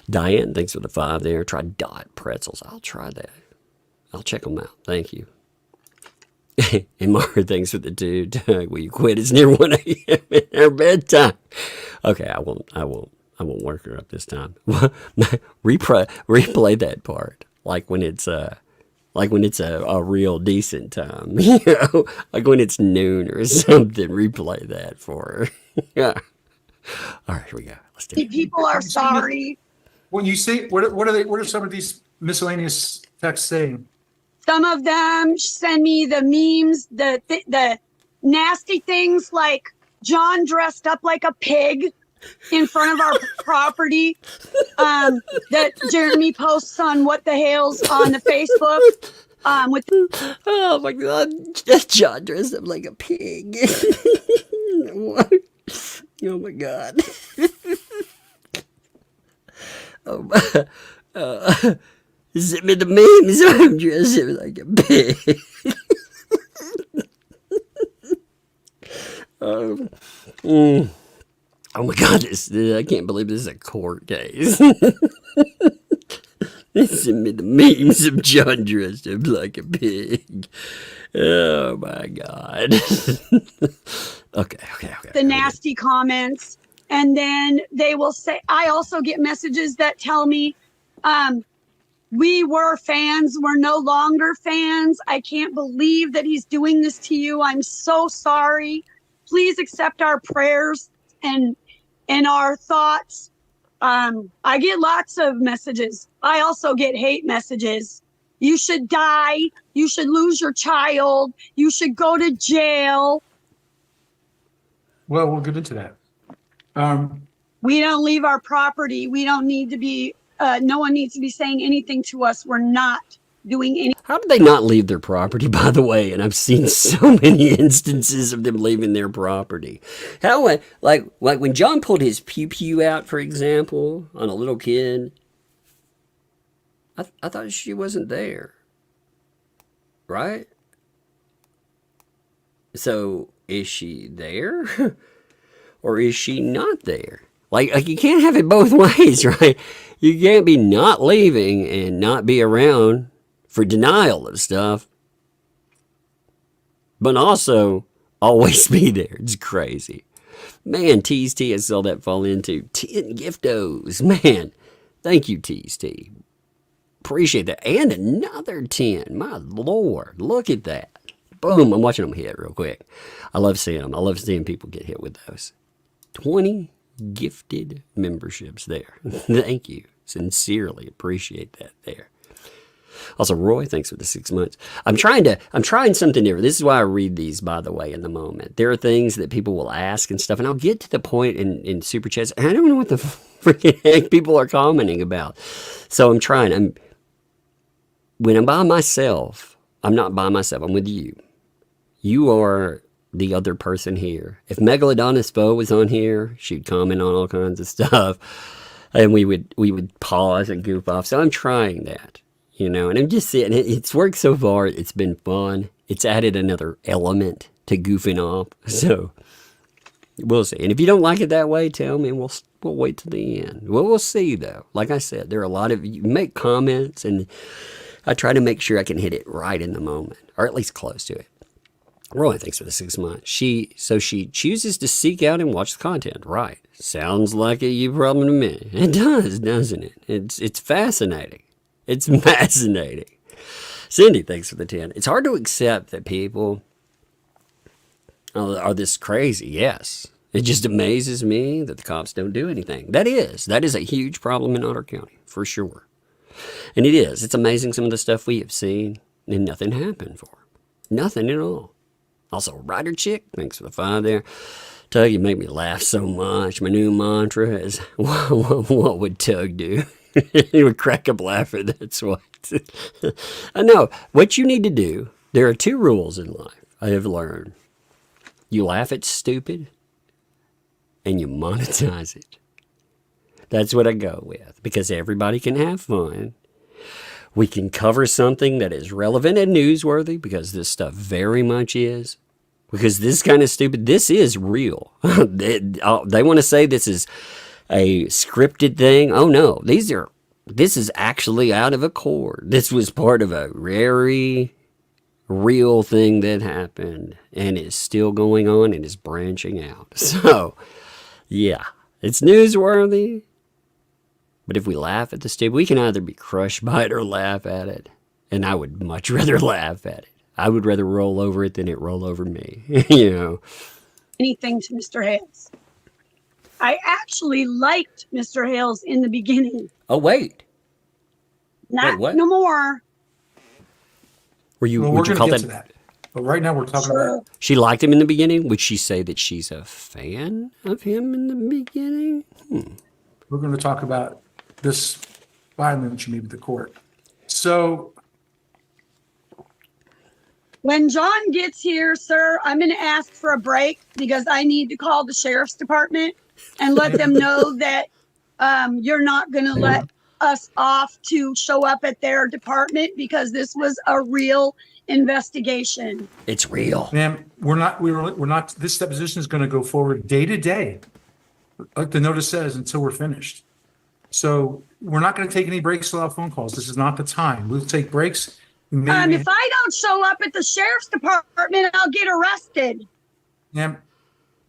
Diane, thanks for the 5 there. Try Dot Pretzels. I'll try that. I'll check them out. Thank you. And Mara, thanks for the 2. Doug, will you quit? It's near 1 a.m. in our bedtime. Okay, I won't work her up this time. Replay that part. Like when it's a real decent time. You know? Like when it's noon or something. Replay that for her. Yeah. All right, here we go. Let's do it. People are sorry. When you say, what are some of these miscellaneous texts saying? Some of them send me the memes, the nasty things like John dressed up like a pig in front of our property that Jeremy posts on What the Hale's on the Facebook. Oh my God, John dressed up like a pig. Oh my God. Send me the memes. I'm dressed like a pig. Oh my God, I can't believe this is a court case. Send me the memes of John dressed up like a pig. Oh my God. Okay. The nasty comments. And then they will say, I also get messages that tell me, we were fans. We're no longer fans. I can't believe that he's doing this to you. I'm so sorry. Please accept our prayers and our thoughts. I get lots of messages. I also get hate messages. You should die. You should lose your child. You should go to jail. Well, we'll get into that. We don't leave our property. We don't need to be, no one needs to be saying anything to us. We're not doing any. How did they not leave their property, by the way? And I've seen so many instances of them leaving their property. How, like when John pulled his pew-pew out, for example, on a little kid, I thought she wasn't there. Right? So, is she there? Or is she not there? Like you can't have it both ways, right? You can't be not leaving and not be around for denial of stuff, but also always be there. It's crazy. Man, Tease T, I saw that fall into 10 giftos. Man, thank you, Tease T. Appreciate that. And another 10. My Lord, look at that. Boom, I'm watching them hit real quick. I love seeing them. I love seeing people get hit with those. 20 gifted memberships there. Thank you. Sincerely appreciate that there. Also, Roy, thanks for the 6 months. I'm trying something different. This is why I read these, by the way, in the moment. There are things that people will ask and stuff, and I'll get to the point in Super Chats, and I don't know what the freaking heck people are commenting about. So I'm trying. When I'm by myself, I'm not by myself. I'm with you. You are the other person here. If Megalodonus Foe was on here, she'd comment on all kinds of stuff, and we would pause and goof off. So I'm trying that. you know, and I'm just saying, it's worked so far. It's been fun. It's added another element to goofing off. So we'll see. And if you don't like it that way, tell me, and we'll wait till the end. Well, we'll see, though. Like I said, there are a lot of you make comments, and I try to make sure I can hit it right in the moment, or at least close to it. Roy, thanks for the 6 months. She chooses to seek out and watch the content. Right. Sounds like a you problem to me. It does, doesn't it? It's fascinating. It's fascinating. Cindy, thanks for the 10. It's hard to accept that people are this crazy. Yes. It just amazes me that the cops don't do anything. That is a huge problem in Otter County, for sure. And it is. It's amazing some of the stuff we have seen, and nothing happened for them. Nothing at all. Also, Rider Chick, thanks for the 5 there. Tug, you make me laugh so much. My new mantra is, what would Tug do? He would crack up laughing, that's what. I know. What you need to do, there are 2 rules in life I have learned. You laugh at stupid, and you monetize it. That's what I go with, because everybody can have fun. We can cover something that is relevant and newsworthy, because this stuff very much is. Because this kind of stupid, this is real. They want to say this is a scripted thing. Oh no, this is actually out of accord. This was part of a very real thing that happened, and is still going on and is branching out. So, yeah, it's newsworthy. But if we laugh at the stupid, we can either be crushed by it or laugh at it. And I would much rather laugh at it. I would rather roll over it than it roll over me, you know. Anything to Mr. Hales. I actually liked Mr. Hales in the beginning. Oh, wait. Not what? no more. Were you, Well, would we're you going call to get that? to that. But right now we're talking about... She liked him in the beginning. Would she say that she's a fan of him in the beginning? We're going to talk about this violence you made with the court. So... When John gets here, sir, I'm going to ask for a break because I need to call the sheriff's department and let them know that you're not going to let us off to show up at their department because this was a real investigation. It's real. Ma'am, we're not, this deposition is going to go forward day to day, like the notice says, until we're finished. So we're not going to take any breaks without phone calls. This is not the time. We'll take breaks. If I don't show up at the sheriff's department, I'll get arrested. Ma'am,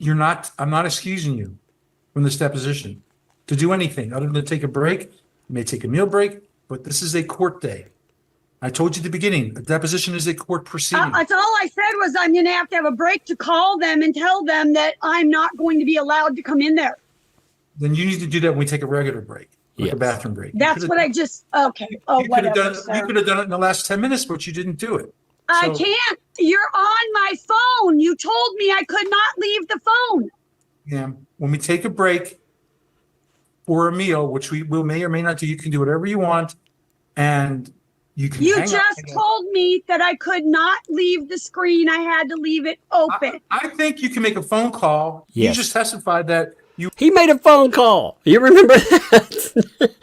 I'm not excusing you from this deposition to do anything other than take a break. You may take a meal break, but this is a court day. I told you at the beginning, a deposition is a court proceeding. That's all I said was I'm going to have a break to call them and tell them that I'm not going to be allowed to come in there. Then you need to do that when we take a regular break, like a bathroom break. That's what I just, okay. Oh, whatever. You could have done it in the last 10 minutes, but you didn't do it. I can't. You're on my phone. You told me I could not leave the phone. Yeah. When we take a break for a meal, which we will may or may not do, you can do whatever you want. And you can You just told me that I could not leave the screen. I had to leave it open. I think you can make a phone call. Yes. You just testified that He made a phone call. You remember that?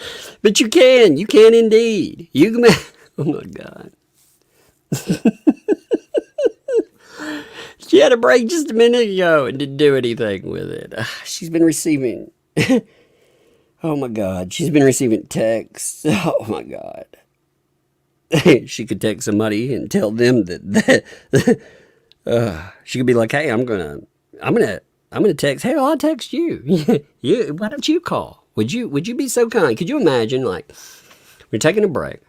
But you can indeed. You can make, oh my God. She had a break just a minute ago and didn't do anything with it. She's been receiving, oh my God, she's been receiving texts. Oh my God. She could text somebody and tell them that she could be like, hey, I'm gonna text. Hey, I'll text you. Why don't you call? Would you be so kind? Could you imagine, like, we're taking a break.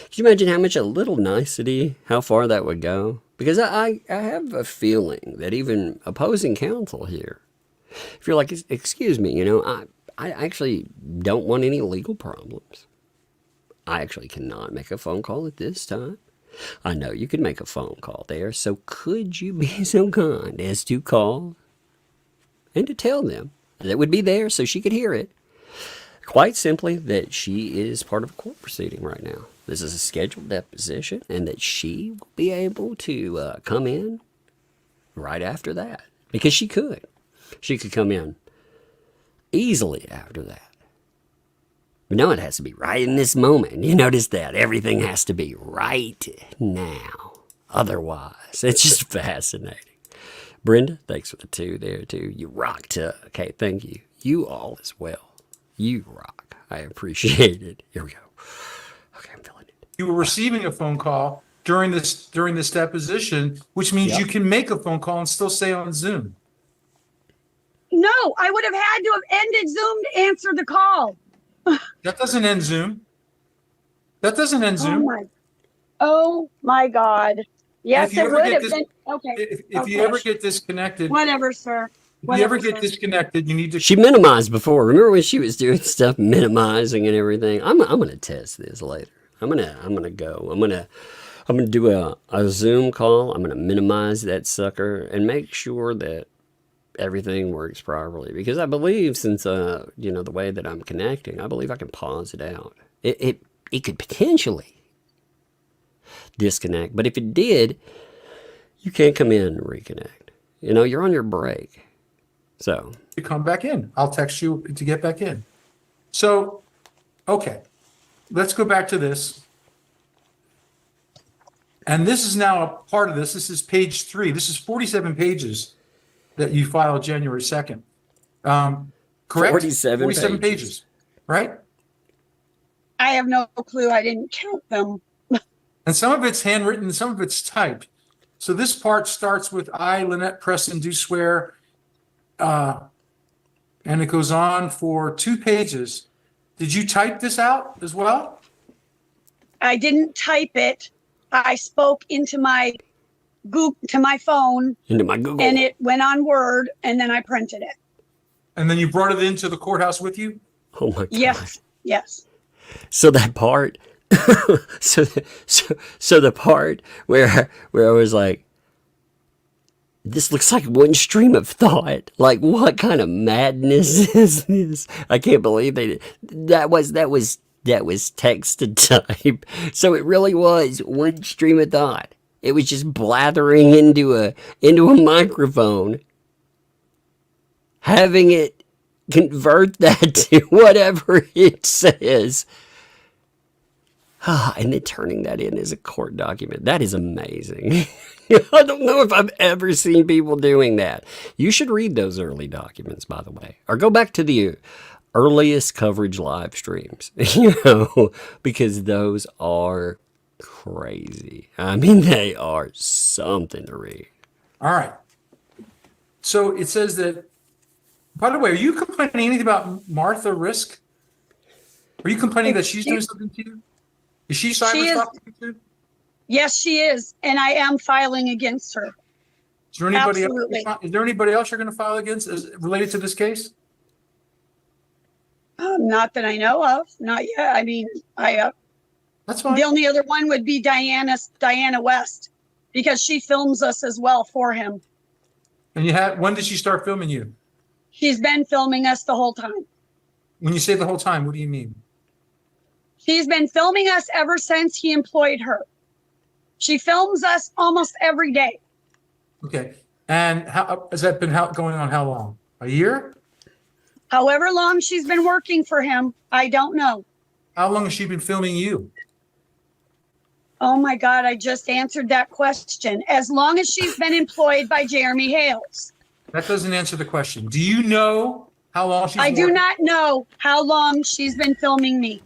Could you imagine how much a little nicety, how far that would go? Because I have a feeling that even opposing counsel here, if you're like, excuse me, I actually don't want any legal problems. I actually cannot make a phone call at this time. I know you could make a phone call there, so could you be so kind as to call and to tell them that would be there so she could hear it? Quite simply, that she is part of a court proceeding right now. This is a scheduled deposition, and that she will be able to come in right after that. Because she could. She could come in easily after that. But no, it has to be right in this moment. You notice that? Everything has to be right now. Otherwise, it's just fascinating. Brenda, thanks for the 2 there, too. You rock, too. Okay, thank you. You all as well. You rock. I appreciate it. Here we go. Okay, I'm feeling it. You were receiving a phone call during this deposition, which means you can make a phone call and still stay on Zoom. No, I would have had to have ended Zoom to answer the call. That doesn't end Zoom. That doesn't end Zoom. Oh my God. Yes, it would have been. Okay. If you ever get disconnected. Whatever, sir. If you ever get disconnected, you need to. She minimized before. Remember when she was doing stuff, minimizing and everything? I'm gonna test this later. I'm gonna do a Zoom call. I'm gonna minimize that sucker and make sure that everything works properly, because I believe, since the way that I'm connecting, I believe I can pause it out. It could potentially disconnect, but if it did, you can't come in and reconnect. You're on your break. So you come back in. I'll text you to get back in. So, okay, let's go back to this. And this is now a part of this. This is page 3. This is 47 pages that you filed January 2nd. Correct? 47 pages, right? I have no clue. I didn't count them. And some of it's handwritten, and some of it's typed. So this part starts with I, Lynette Preston, do swear, and it goes on for 2 pages. Did you type this out as well? I didn't type it. I spoke into my phone. Into my Google. And it went on Word, and then I printed it. And then you brought it into the courthouse with you? Oh my God. Yes. So that part, so the part where I was like, this looks like one stream of thought. Like, what kind of madness is this? I can't believe they did. That was text to type. So it really was one stream of thought. It was just blathering into a microphone, having it convert that to whatever it says, and then turning that in as a court document. That is amazing. I don't know if I've ever seen people doing that. You should read those early documents, by the way, or go back to the earliest coverage live streams, because those are crazy. I mean, they are something to read. All right. So it says that, by the way, are you complaining anything about Martha Risk? Are you complaining that she's doing something to you? Is she cyber stalking you too? Yes, she is. And I am filing against her. Is there anybody else you're going to file against related to this case? Not that I know of. Not yet. I mean, that's fine. The only other one would be Diana West, because she films us as well for him. And when did she start filming you? She's been filming us the whole time. When you say the whole time, what do you mean? She's been filming us ever since he employed her. She films us almost every day. Okay. And how has that been going on? How long? A year? However long she's been working for him, I don't know. How long has she been filming you? Oh my God, I just answered that question. As long as she's been employed by Jeremy Hales. That doesn't answer the question. Do you know how long she's I do not know how long she's been filming me.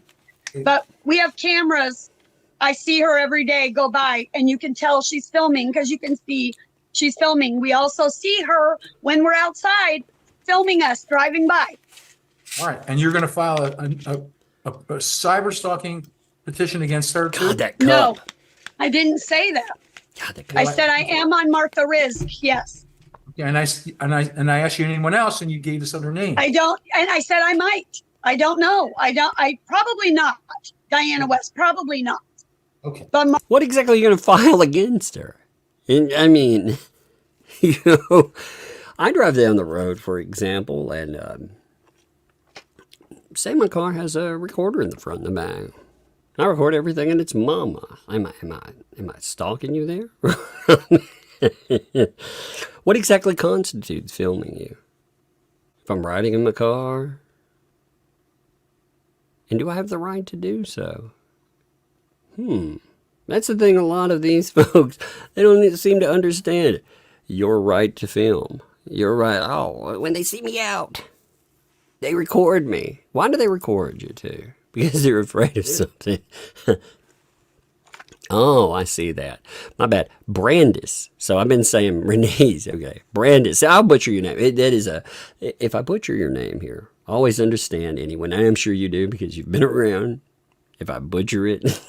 But we have cameras. I see her every day go by, and you can tell she's filming because you can see she's filming. We also see her when we're outside filming us driving by. All right. And you're going to file a cyber stalking petition against her too? God, that no, I didn't say that. God, that I said I am on Martha Risk. Yes. Yeah, and I asked you anyone else, and you gave this other name. I don't, and I said I might. I don't know. I probably not. Diana West, probably not. Okay. But what exactly are you going to file against her? I mean, I drive down the road, for example, and say my car has a recorder in the front and the back. I record everything, and it's mama. Am I stalking you there? What exactly constitutes filming you? If I'm riding in my car, And do I have the right to do so? That's the thing a lot of these folks, they don't seem to understand. Your right to film. Your right. Oh, when they see me out, they record me. Why do they record you too? Because they're afraid of something. Oh, I see that. My bad. Brandis. So I've been saying Renee's. Okay. Brandis. I'll butcher your name. That is if I butcher your name here, always understand anyone. I am sure you do because you've been around. If I butcher it,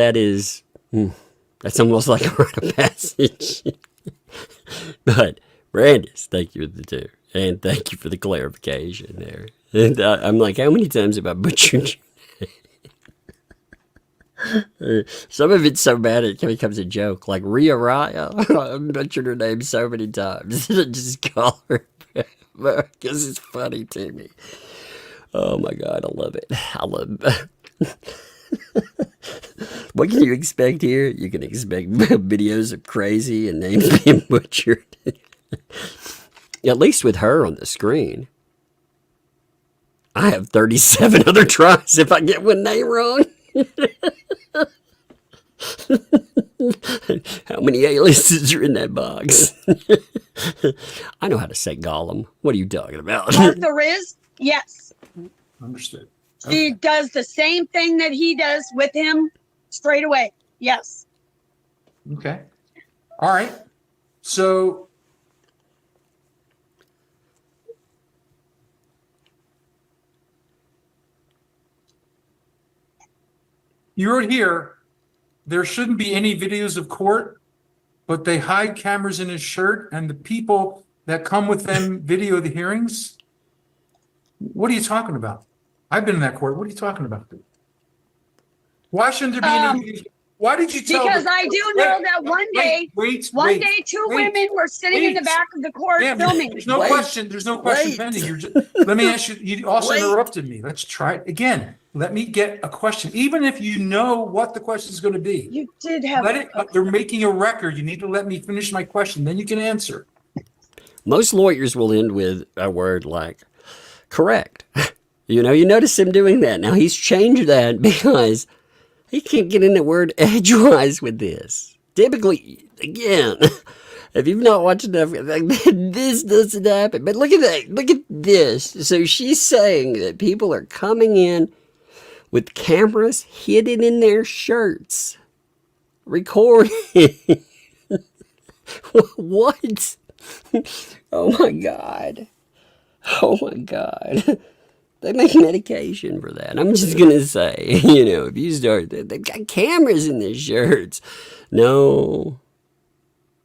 that's almost like a rite of passage. But Brandis, thank you for the two. And thank you for the clarification there. And I'm like, how many times have I butchered you? Some of it's so bad it becomes a joke. Like Rhea Raya. I butchered her name so many times. I just call her because it's funny to me. Oh my God, I love it. I love it. What can you expect here? You can expect videos of crazy and names being butchered. At least with her on the screen. I have 37 other tries if I get one name wrong. How many aliases are in that box? I know how to say Gollum. What are you talking about? Arthur is? Yes. Understood. She does the same thing that he does with him straight away. Yes. Okay. All right. So you wrote here, there shouldn't be any videos of court, but they hide cameras in his shirt and the people that come with them video the hearings. What are you talking about? I've been in that court. What are you talking about? Why shouldn't there be any videos? Why did you tell Because I do know that one day two women were sitting in the back of the court filming. There's no question. There's no question pending. Let me ask you. You also interrupted me. Let's try it again. Let me get a question. Even if you know what the question is going to be. You did have. They're making a record. You need to let me finish my question. Then you can answer. Most lawyers will end with a word like correct. You notice him doing that. Now he's changed that because he can't get in the word edgewise with this. Typically, again, if you've not watched enough, this doesn't happen. But look at that. Look at this. So she's saying that people are coming in with cameras hidden in their shirts, recording. What? Oh my God. Oh my God. They make medication for that. I'm just going to say, if you start, they've got cameras in their shirts. No.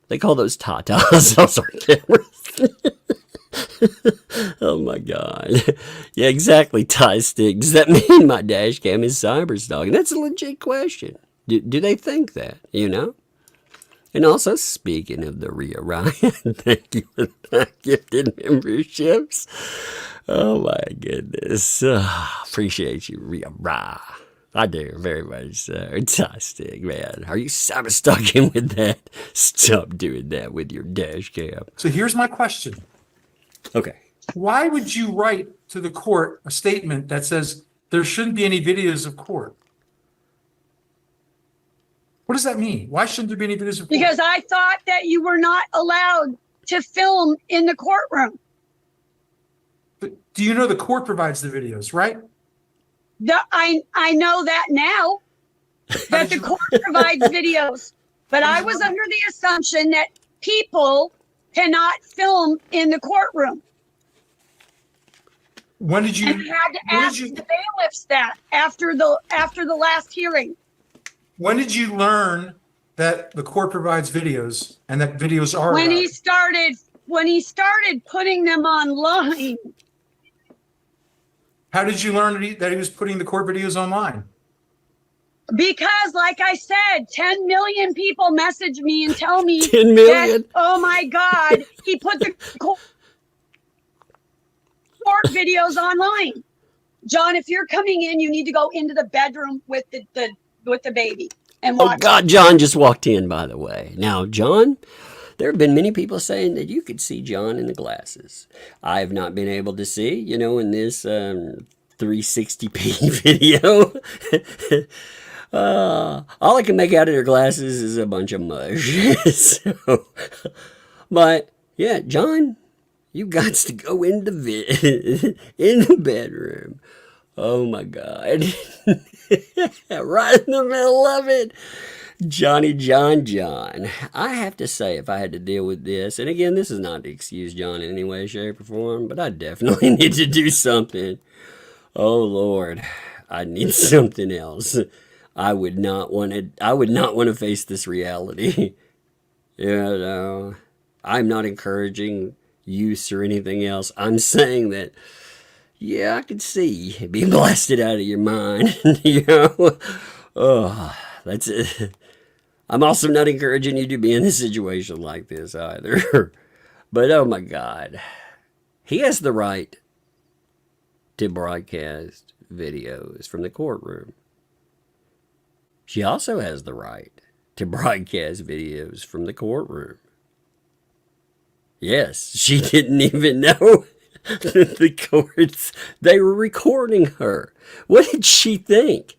They call those tatas. Those are cameras. Oh my God. Yeah, exactly. Tie stick. Does that mean my dash cam is cyber stalking? That's a legit question. Do they think that, And also, speaking of the Rhea Ryan, thank you for the gifted memberships. Oh my goodness. Appreciate you, Rhea Ryan. I do, very much so. Fantastic, man. Are you cyber stalking with that? Stop doing that with your dash cam. So here's my question. Okay. Why would you write to the court a statement that says there shouldn't be any videos of court? What does that mean? Why shouldn't there be any videos of court? Because I thought that you were not allowed to film in the courtroom. But do you know the court provides the videos, right? I know that now, that the court provides videos. But I was under the assumption that people cannot film in the courtroom. When did you? And had to ask the bailiffs that after the last hearing. When did you learn that the court provides videos and that videos are when allowed? when he started putting them online. How did you learn that he was putting the court videos online? Because, like I said, 10 million people message me and tell me 10 million. That, oh my God, he put the court videos online. John, if you're coming in, you need to go into the bedroom with the baby and watch. Oh God, John just walked in, by the way. Now, John, There have been many people saying that you could see John in the glasses. I have not been able to see, in this 360p video. All I can make out of their glasses is a bunch of mush. But yeah, John, you got to go in the bedroom. Oh my God. Right in the middle of it. Johnny John. I have to say, if I had to deal with this, and again, this is not to excuse John in any way, shape, or form, but I definitely need to do something. Oh Lord, I need something else. I would not want to face this reality. I'm not encouraging use or anything else. I'm saying that, yeah, I could see being blasted out of your mind. Oh, that's it. I'm also not encouraging you to be in a situation like this either. But oh my God, he has the right to broadcast videos from the courtroom. She also has the right to broadcast videos from the courtroom. Yes, she didn't even know that the courts, they were recording her. What did she think?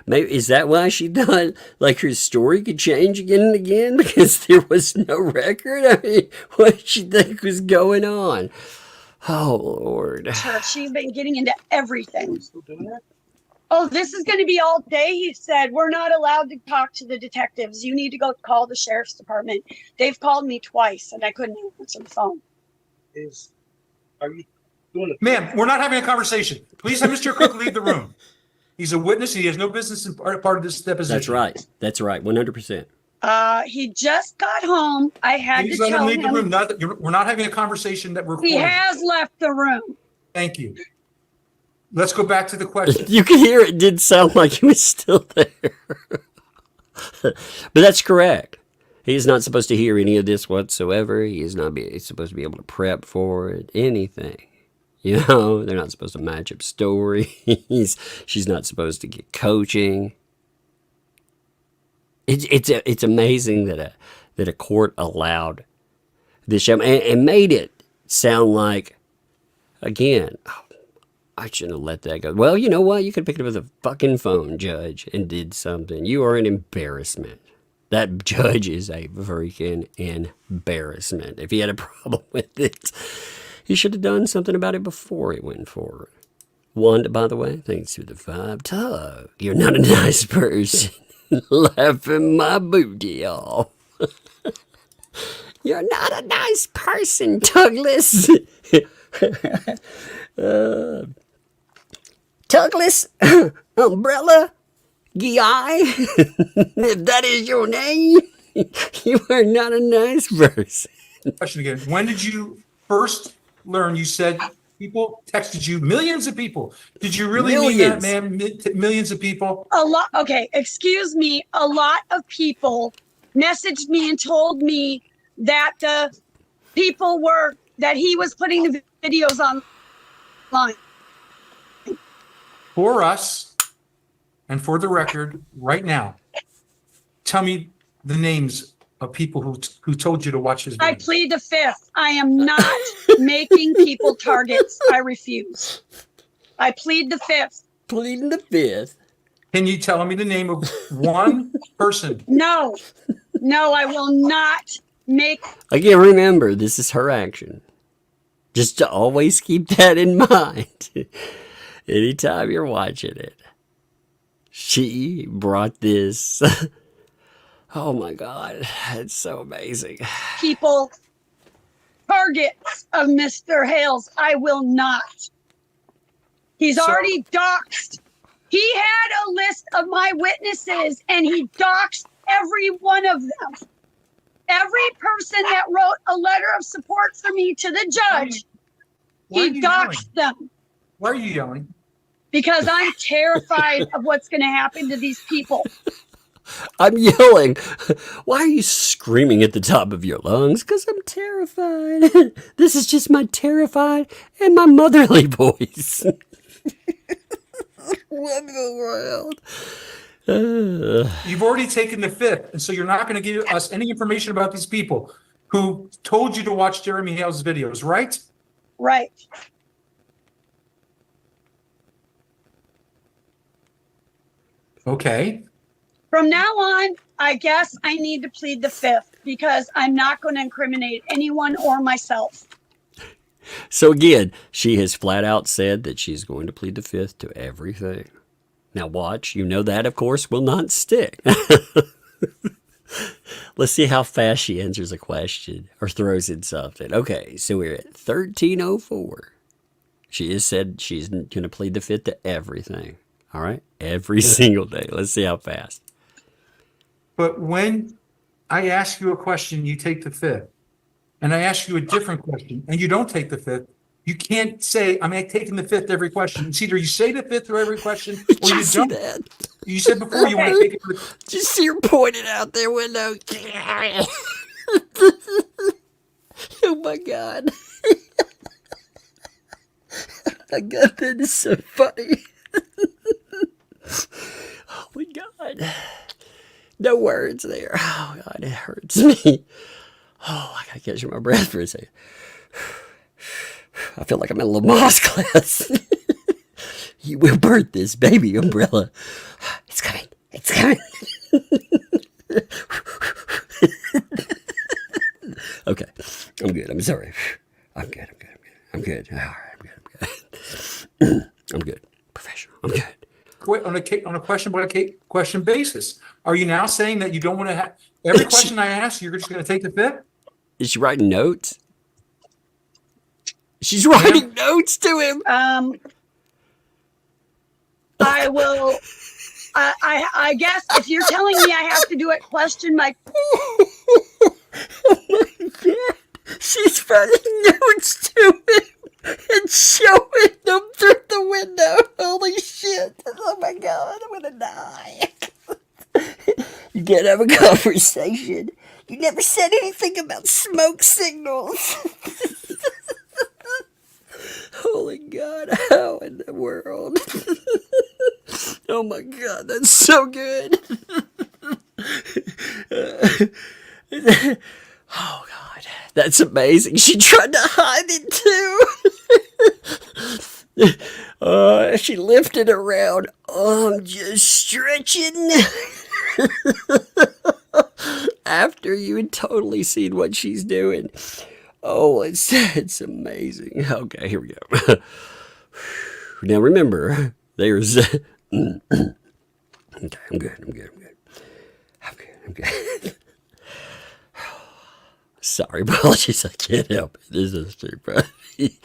Maybe, is that why she thought like her story could change again and again because there was no record? I mean, what did she think was going on? Oh, Lord. She's been getting into everything. Oh, this is going to be all day, he said. We're not allowed to talk to the detectives. You need to go call the sheriff's department. They've called me twice, and I couldn't answer the phone. Are you doing it? Ma'am, we're not having a conversation. Please have Mr. Cook leave the room. He's a witness. He has no business in part of this deposition. That's right. 100%. He just got home. I had Please to let tell him leave the him. room. We're not having a conversation that we're He recording. has left the room. Thank you. Let's go back to the question. You can hear it did sound like he was still there. But that's correct. He's not supposed to hear any of this whatsoever. He's supposed to be able to prep for it, anything. They're not supposed to match up stories. She's not supposed to get coaching. It's amazing that a court allowed this show and made it sound like, again, I shouldn't have let that go. Well, you know what? You could pick it up with a fucking phone, Judge, and did something. You are an embarrassment. That judge is a freaking embarrassment. If he had a problem with it, he should have done something about it before he went forward. Wanda, by the way, thanks for the 5. Tug, you're not a nice person. Laughing my booty off. You're not a nice person, Douglas. Douglas Umbrella Guy, if that is your name, you are not a nice person. Question again. When did you first learn? You said people texted you, millions of people. Did you really mean that, ma'am? Millions of people? A lot. Okay, excuse me. A lot of people messaged me and told me that the people that he was putting the videos online. For us, and for the record, right now, tell me the names of people who told you to watch his videos. I plead the 5th. I am not making people targets. I refuse. I plead the 5th. Pleading the 5th. Can you tell me the name of one person? No, I will not make. Again, remember, this is her action. Just to always keep that in mind. Anytime you're watching it. She brought this. Oh my God. It's so amazing. People targets of Mr. Hale's. I will not. He's already doxed. He had a list of my witnesses and he doxed every one of them. Every person that wrote a letter of support for me to the judge, he doxed them. Why are you yelling? Because I'm terrified of what's going to happen to these people. I'm yelling. Why are you screaming at the top of your lungs? Because I'm terrified. This is just my terrified and my motherly voice. What in the world? You've already taken the 5th, and so you're not going to give us any information about these people who told you to watch Jeremy Hale's videos, right? Right. Okay. From now on, I guess I need to plead the 5th because I'm not going to incriminate anyone or myself. So again, she has flat out said that she's going to plead the 5th to everything. Now watch, you know that, of course, will not stick. Let's see how fast she answers a question or throws in something. Okay, so we're at 13:04. She has said she's going to plead the 5th to everything. All right? Every single day. Let's see how fast. But when I ask you a question, you take the 5th. And I ask you a different question, and you don't take the 5th. You can't say, I'm taking the 5th every question. It's either you say the 5th for every question, or you don't. That? You said before you want to take it for the... Did you see her pointing out their window? Oh my God. I got that. Is so funny. Oh my God. No words there. Oh God, it hurts me. Oh, I gotta catch my breath for a second. I feel like I'm in a Lamaze class. You will birth this baby umbrella. It's coming. It's coming. Okay. I'm good. I'm sorry. I'm good. I'm good. All right. I'm good. I'm good. Professional. I'm good. On a question by question basis. Are you now saying that you don't want to have every question I ask, you're just going to take the 5th? Is she writing notes? She's writing notes to him. I will. I guess if you're telling me I have to do it question by. Oh my God. She's writing notes to him and showing them through the window. Holy shit. Oh my God. I'm going to die. You can't have a conversation. You never said anything about smoke signals. Holy God, how in the world? Oh my God, that's so good. Oh God, that's amazing. She tried to hide it too. She lifted around. Oh, I'm just stretching. After you had totally seen what she's doing. Oh, it's amazing. Okay, here we go. Now remember, there's... Okay, I'm good. Sorry, apologies, I can't help it. This is too funny.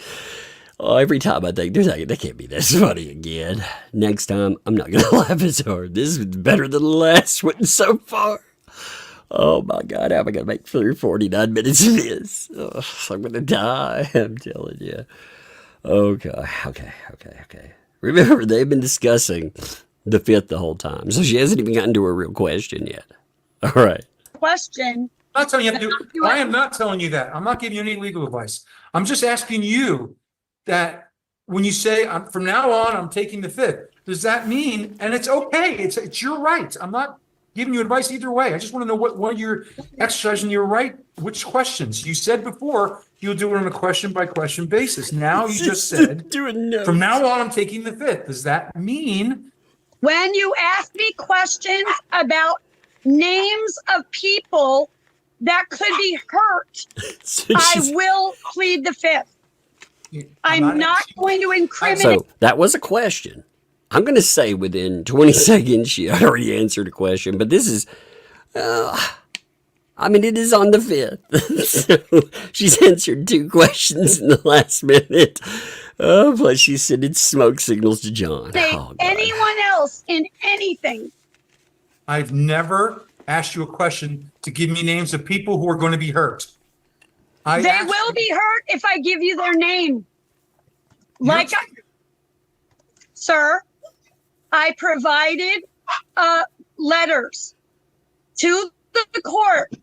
Oh, every time I think, that can't be this funny again. Next time, I'm not going to laugh as hard. This is better than the last one so far. Oh my God, how am I going to make through 49 minutes of this? Oh, I'm going to die, I'm telling you. Okay. Remember, they've been discussing the 5th the whole time, so she hasn't even gotten to a real question yet. All right. Question. I'm not telling you to do, I am not telling you that. I'm not giving you any legal advice. I'm just asking you that when you say, from now on, I'm taking the 5th, does that mean, and it's okay, it's your right. I'm not giving you advice either way. I just want to know what you're exercising your right, which questions. You said before you'll do it on a question by question basis. Now you just said, from now on, I'm taking the 5th. Does that mean? When you ask me questions about names of people that could be hurt, I will plead the 5th. I'm not going to incriminate. So that was a question. I'm going to say within 20 seconds she already answered a question, but this is, it is on the 5th. So she's answered 2 questions in the last minute. Plus she sending smoke signals to John. Anyone else in anything. I've never asked you a question to give me names of people who are going to be hurt. They will be hurt if I give you their name. Sir, I provided letters to the court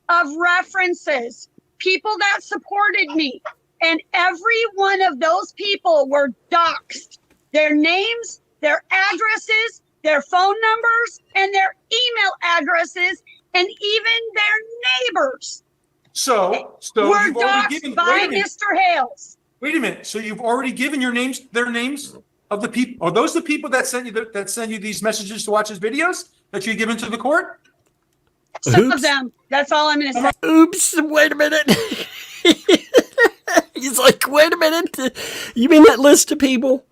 of references, people that supported me, and every one of those people were doxxed. Their names, their addresses, their phone numbers and their email addresses and even their neighbors So were you've already doxed given. by Mr. Hales. Wait a minute. So you've already given their names of the people. Are those the people that send you these messages to watch his videos that you've given to the court? Some of them. That's all I'm going to say. Oops, wait a minute. He's like, wait a minute. You mean that list of people?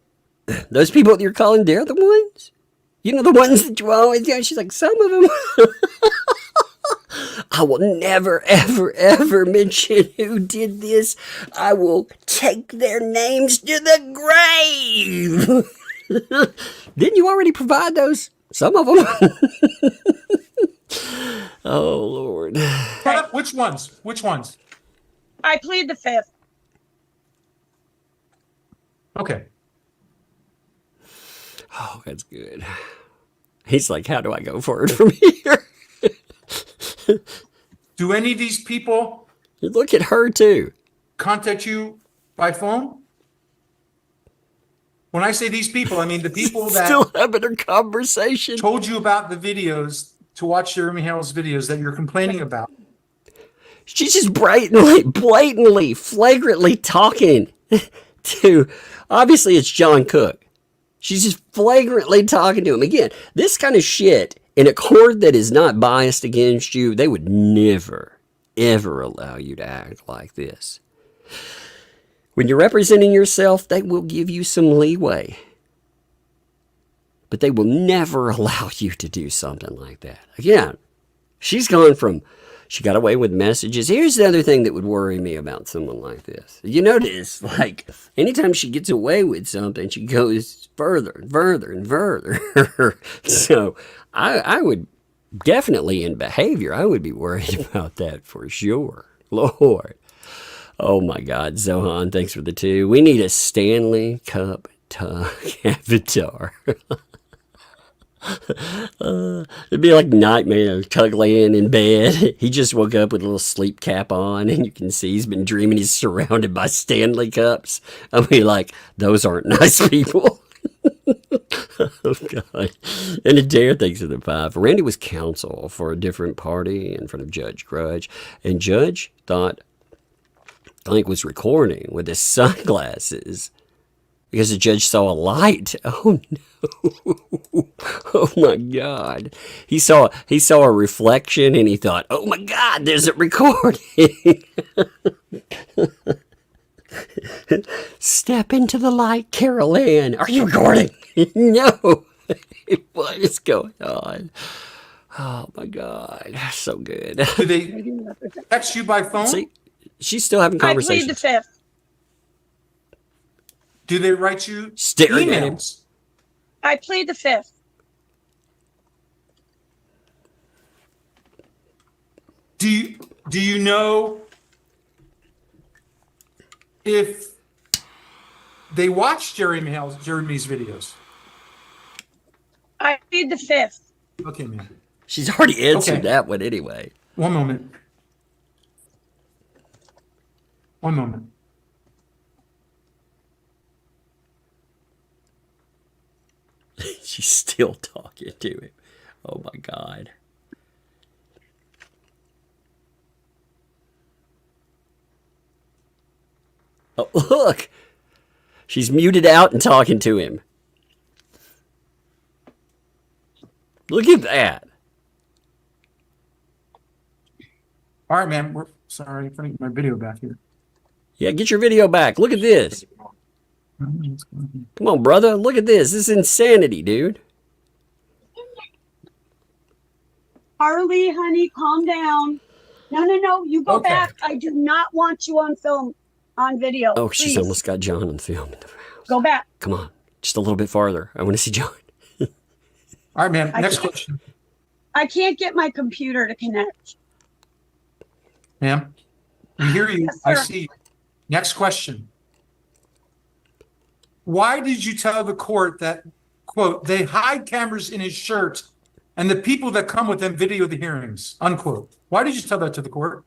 Those people that you're calling, they're the ones? You know, the ones that you always, she's like, some of them. I will never, ever, ever mention who did this. I will take their names to the grave. Didn't you already provide those? Some of them. Oh, Lord. Which ones? I plead the fifth. Okay. Oh, that's good. He's like, how do I go forward from here? Do any of these people Look at her, too. contact you by phone? When I say these people, I mean the people that Still having a conversation. told you about the videos to watch Jeremy Hale's videos that you're complaining about. She's just blatantly, flagrantly talking to, obviously it's John Cook. She's just flagrantly talking to him. Again, this kind of shit in a court that is not biased against you, they would never, ever allow you to act like this. When you're representing yourself, they will give you some leeway. But they will never allow you to do something like that. Again, she's gone from, she got away with messages. Here's the other thing that would worry me about someone like this. You notice, like, anytime she gets away with something, she goes further and further and further. So I would definitely, in behavior, I would be worried about that for sure. Lord. Oh my God, Zohan, thanks for the 2. We need a Stanley Cup Tug avatar. It'd be like Nightmare, Tug laying in bed. He just woke up with a little sleep cap on, and you can see he's been dreaming he's surrounded by Stanley Cups. I'll be like, those aren't nice people. Oh, God. And Adair thanks for the 5. Randy was counsel for a different party in front of Judge Grudge, and Judge thought, I think, was recording with his sunglasses because the judge saw a light. Oh no. Oh my God. He saw a reflection and he thought, oh my God, there's a recording. Step into the light, Carol Ann. Are you recording? No. What is going on? Oh my God. So good. Do they text you by phone? See? She's still having conversations. I plead the fifth. Do they write you Staring at him. emails? I plead the fifth. Do you know if they watch Jeremy's videos? I plead the fifth. Okay, man. She's already answered Okay. that one anyway. One moment. She's still talking to him. Oh my God. Oh, look. She's muted out and talking to him. Look at that. All right, man. Sorry, I'm trying to get my video back here. Yeah, get your video back. Look at this. Come on, brother. Look at this. This is insanity, dude. Harley, honey, calm down. No. You go Okay. back. I do not want you on film, on video. Oh, she's Please. almost got John on film. Go back. Come on. Just a little bit farther. I want to see John. All right, man. I Next can't- question. I can't get my computer to connect. Ma'am, we hear you. Yes, I sir. see. Next question. Why did you tell the court that, quote, they hide cameras in his shirt and the people that come with them video the hearings, unquote? Why did you tell that to the court?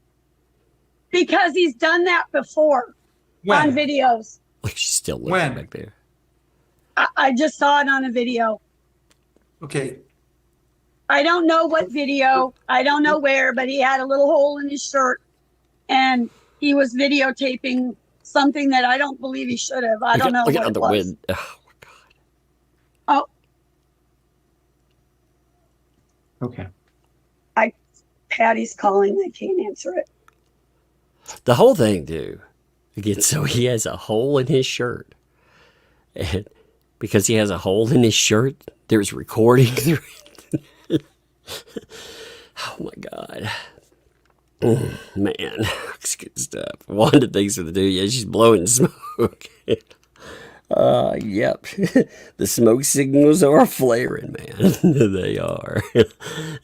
Because he's done that before on When? videos. Like she's still looking When? back there. I just saw it on a video. Okay. I don't know what video, I don't know where, but he had a little hole in his shirt and he was videotaping something that I don't believe he should have. I don't know Look what at it the was. wind. Oh, my God. Oh, Okay. Patty's calling. I can't answer it. The whole thing, dude. Again, so he has a hole in his shirt. And because he has a hole in his shirt, there's recording through it. Oh, my God. Man, it's good stuff. Wanda thinks of the dude. Yeah, she's blowing smoke. Yep. The smoke signals are flaring, man. They are.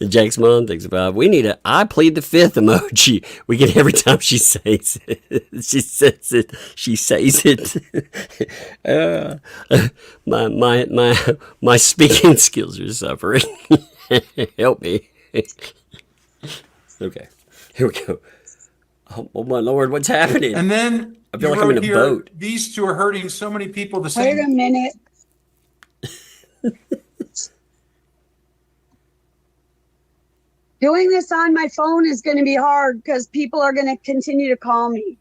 Jack's mom thinks about, we need I plead the fifth emoji we get every time she says it. She says it. She says it. My speaking skills are suffering. Help me. Okay. Here we go. Oh my Lord, what's happening? And then I feel like I'm in a boat. These two are hurting so many people the Wait same. a minute. Doing this on my phone is going to be hard because people are going to continue to call me.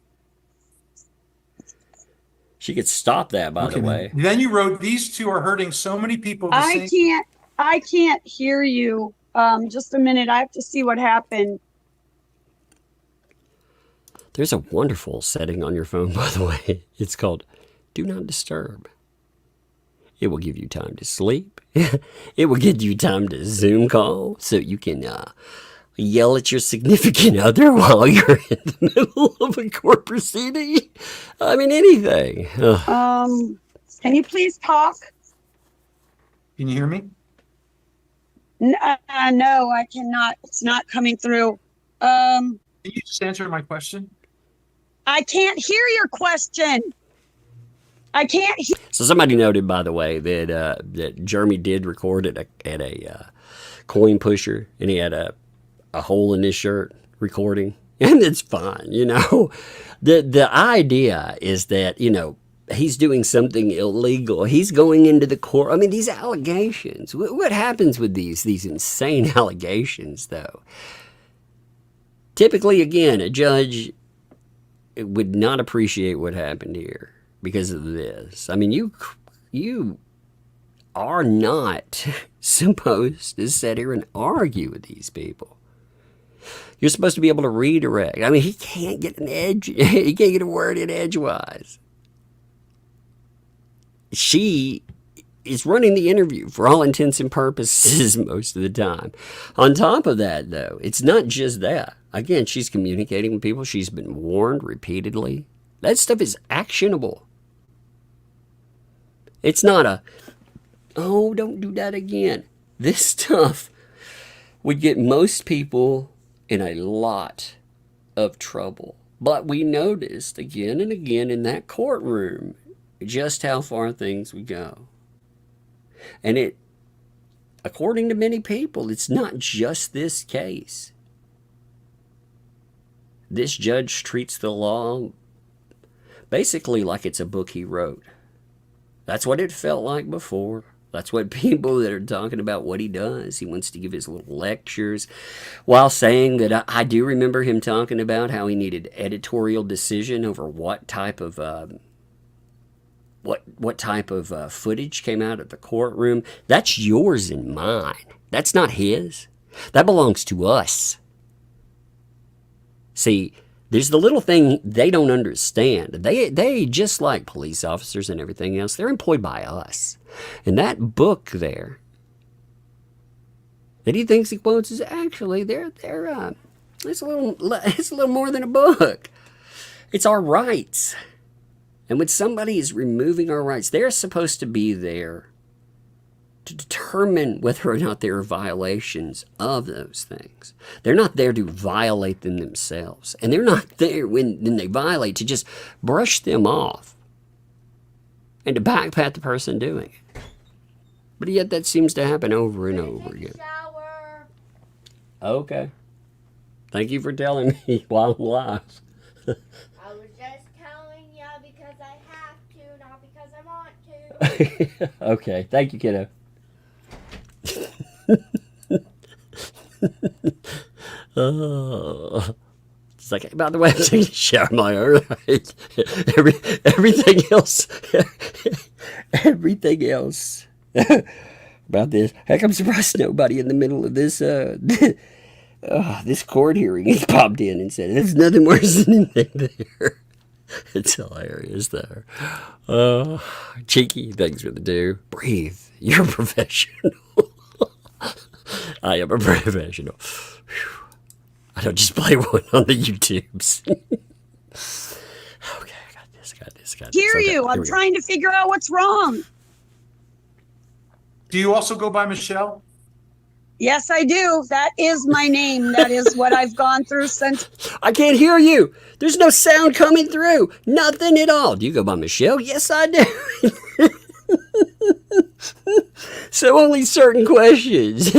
She could stop that, by the way. Then you wrote, these two are hurting so many people the same. I can't hear you. Just a minute. I have to see what happened. There's a wonderful setting on your phone, by the way. It's called Do Not Disturb. It will give you time to sleep. It will give you time to Zoom call so you can yell at your significant other while you're in the middle of a court proceeding. I mean, anything. Can you please talk? Can you hear me? No, I cannot. It's not coming through. Can you just answer my question? I can't hear your question. I can't hear. So somebody noted, by the way, that Jeremy did record at a coin pusher, and he had a hole in his shirt recording, and it's fine, you know. The idea is that, you know, he's doing something illegal. He's going into the court. I mean, these allegations. What happens with these insane allegations, though? Typically, again, a judge would not appreciate what happened here because of this. I mean, you are not supposed to sit here and argue with these people. You're supposed to be able to redirect. I mean, he can't get an edge. He can't get a word in edgewise. She is running the interview for all intents and purposes most of the time. On top of that, though, it's not just that. Again, she's communicating with people. She's been warned repeatedly. That stuff is actionable. It's not oh, don't do that again. This stuff would get most people in a lot of trouble. But we noticed again and again in that courtroom just how far things would go. And it, according to many people, it's not just this case. This judge treats the law basically like it's a book he wrote. That's what it felt like before. That's what people that are talking about what he does. He wants to give his little lectures while saying that I do remember him talking about how he needed editorial decision over what type of what type of footage came out of the courtroom. That's yours and mine. That's not his. That belongs to us. See, there's the little thing they don't understand. They just like police officers and everything else, they're employed by us. And that book there that he thinks he quotes is actually it's a little more than a book. It's our rights. And when somebody is removing our rights, they're supposed to be there to determine whether or not there are violations of those things. They're not there to violate them themselves. And they're not there when they violate to just brush them off and to backpat the person doing it. But yet that seems to happen over and over again. Shower. Okay. Thank you for telling me while I'm live. I was just telling you because I have to, not because I want to. Okay. Thank you, kiddo. Oh. It's like, by the way, I'm taking a shower. I'm like, all right. Everything else, everything else about this. Heck, I'm surprised nobody in the middle of this this court hearing has popped in and said, there's nothing worse than anything there. It's hilarious there. Cheeky, thanks for the do. Breathe. You're a professional. I am a professional. Whew. I don't just play one on the YouTubes. Okay, I got this. Hear Okay, you. I'm trying to figure out what's wrong. Do you also go by Michelle? Yes, I do. That is my name. That is what I've gone through since. I can't hear you. There's no sound coming through. Nothing at all. Do you go by Michelle? Yes, I do. So only certain questions.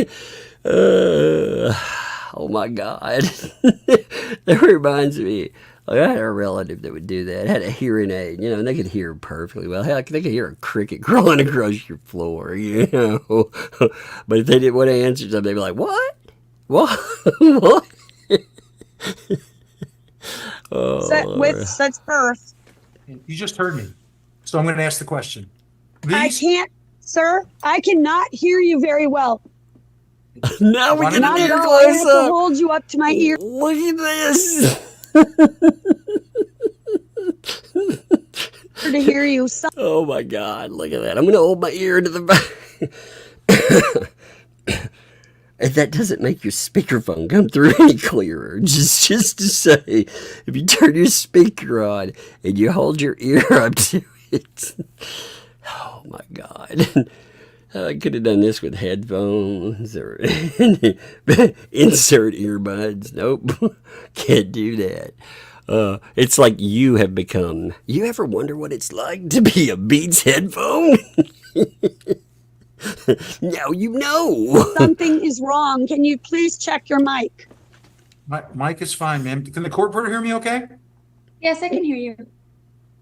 Oh my God. That reminds me. I had a relative that would do that. Had a hearing aid, and they could hear perfectly well. Heck, they could hear a cricket crawling across your floor, But if they didn't want to answer something, they'd be like, "What? What? What?" With such birth. You just heard me. So I'm going to ask the question. I can't, sir. I cannot hear you very well. Now we get Not an at ear all. I have close to up. hold you up to my ear. Look at this. To hear you. Oh my God, look at that. I'm going to hold my ear to the back. And that doesn't make your speakerphone come through any clearer. Just to say, if you turn your speaker on and you hold your ear up to it. Oh my God. I could have done this with headphones or insert earbuds. Nope. Can't do that. It's like you have become. You ever wonder what it's like to be a Beats headphone? Now you know. Something is wrong. Can you please check your mic? My mic is fine, ma'am. Can the court reporter hear me okay? Yes, I can hear you.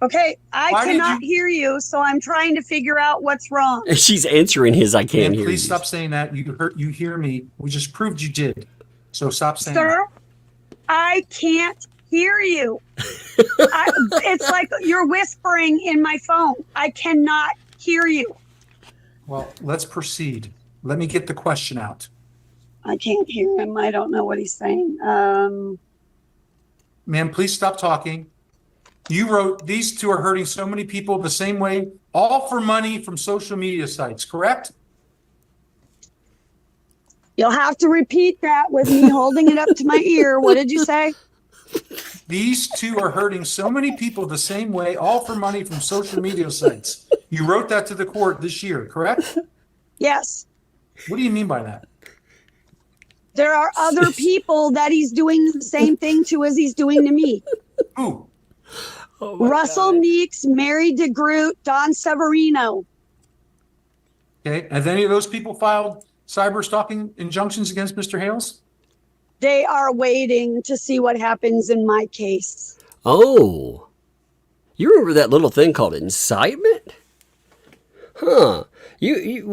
Okay, I Why did cannot hear you, so I'm trying to figure out what's wrong. She's answering his I can't Ma'am, hear please you. stop saying that. You hear me. We just proved you did. So stop saying Sir, I can't hear you. It's like you're whispering in my phone. I cannot hear you. that. Well, let's proceed. Let me get the question out. I can't hear him. I don't know what he's saying. Ma'am, please stop talking. You wrote, these two are hurting so many people the same way, all for money from social media sites, correct? You'll have to repeat that with me holding it up to my ear. What did you say? These two are hurting so many people the same way, all for money from social media sites. You wrote that to the court this year, correct? Yes. What do you mean by that? There are other people that he's doing the same thing to as he's doing to me. Who? Oh Russell Meeks, Mary DeGroot, Don Severino. Okay. Have any of those people filed cyber stalking injunctions against Mr. Hales? They are waiting to see what happens in my case. Oh. You remember that little thing called incitement? Huh.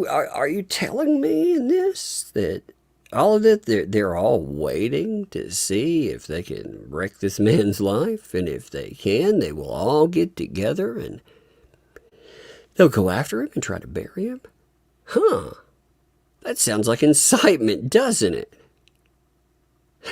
Are you telling me in this that all of it, they're all waiting to see if they can wreck this man's life, and if they can, they will all get together and they'll go after him and try to bury him? Huh. That sounds like incitement, doesn't it?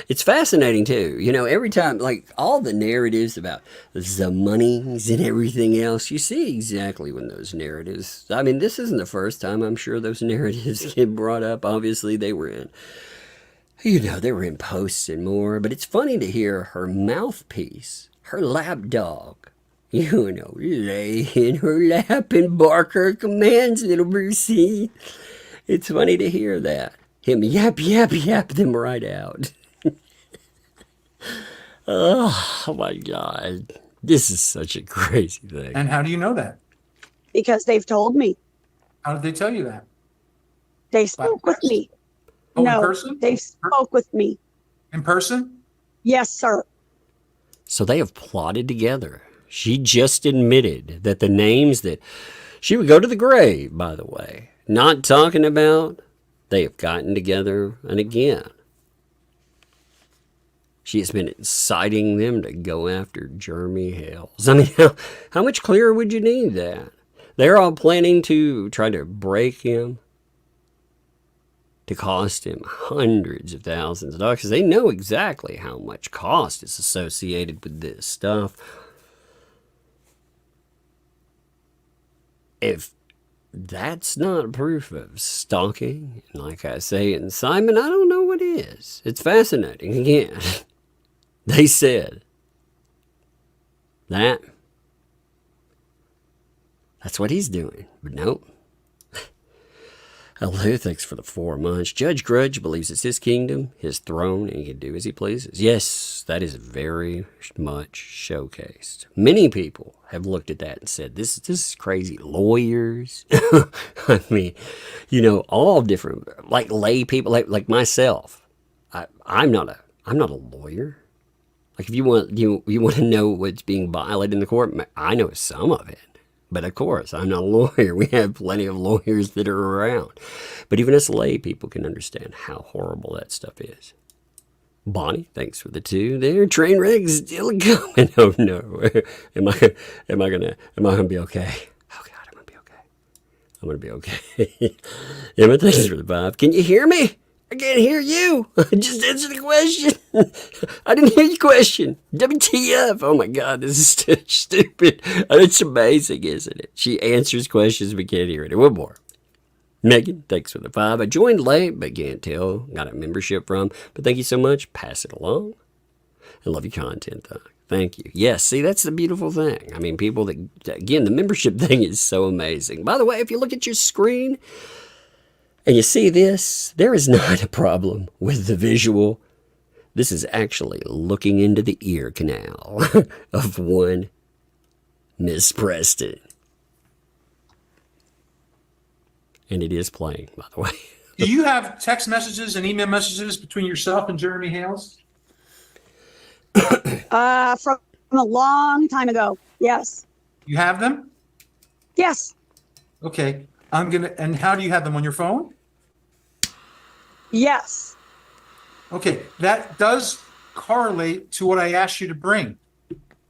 It's fascinating too. Every time, like all the narratives about the monies and everything else, you see exactly when those narratives, I mean, this isn't the first time I'm sure those narratives get brought up. Obviously they were in, they were in posts and more, but it's funny to hear her mouthpiece, her lapdog, lay in her lap and bark her commands, little Brucey. It's funny to hear that. Him yap, yap, yap them right out. Oh my God. This is such a crazy thing. And how do you know that? Because they've told me. How did they tell you that? They spoke with me. Oh, No, in person? they spoke with me. In person? Yes, sir. So they have plotted together. She just admitted that the names that she would go to the grave, by the way, not talking about, they have gotten together and again. She has been inciting them to go after Jeremy Hales. I mean, how much clearer would you need that? They're all planning to try to break him, to cost him hundreds of thousands of dollars, because they know exactly how much cost is associated with this stuff. If that's not proof of stalking, like I say in Simon, I don't know what is. It's fascinating. Again, they said that's what he's doing, but nope. Hello, thanks for the 4 months. Judge Grudge believes it's his kingdom, his throne, and he can do as he pleases. Yes, that is very much showcased. Many people have looked at that and said, this is crazy. Lawyers. I mean, all different, like lay people, like myself. I'm not a lawyer. Like if you want to know what's being violated in the court, I know some of it. But of course, I'm not a lawyer. We have plenty of lawyers that are around. But even us lay people can understand how horrible that stuff is. Bonnie, thanks for the 2 there. Train wreck's still coming. Oh no. Am I gonna be okay? Oh God, I'm gonna be okay. I'm gonna be okay. Emma, thanks for the 5. Can you hear me? I can't hear you. Just answer the question. I didn't hear your question. WTF? Oh my God, this is stupid. It's amazing, isn't it? She answers questions, but can't hear it. One more. Megan, thanks for the 5. I joined late, but can't tell. Got a membership from. But thank you so much. Pass it along. I love your content, though. Thank you. Yes, see, that's the beautiful thing. I mean, people that, again, the membership thing is so amazing. By the way, if you look at your screen, and you see this, there is not a problem with the visual. This is actually looking into the ear canal of one Miss Preston. And it is playing, by the way. Do you have text messages and email messages between yourself and Jeremy Hales? From a long time ago. Yes. You have them? Yes. Okay. And how do you have them on your phone? Yes. Okay, that does correlate to what I asked you to bring.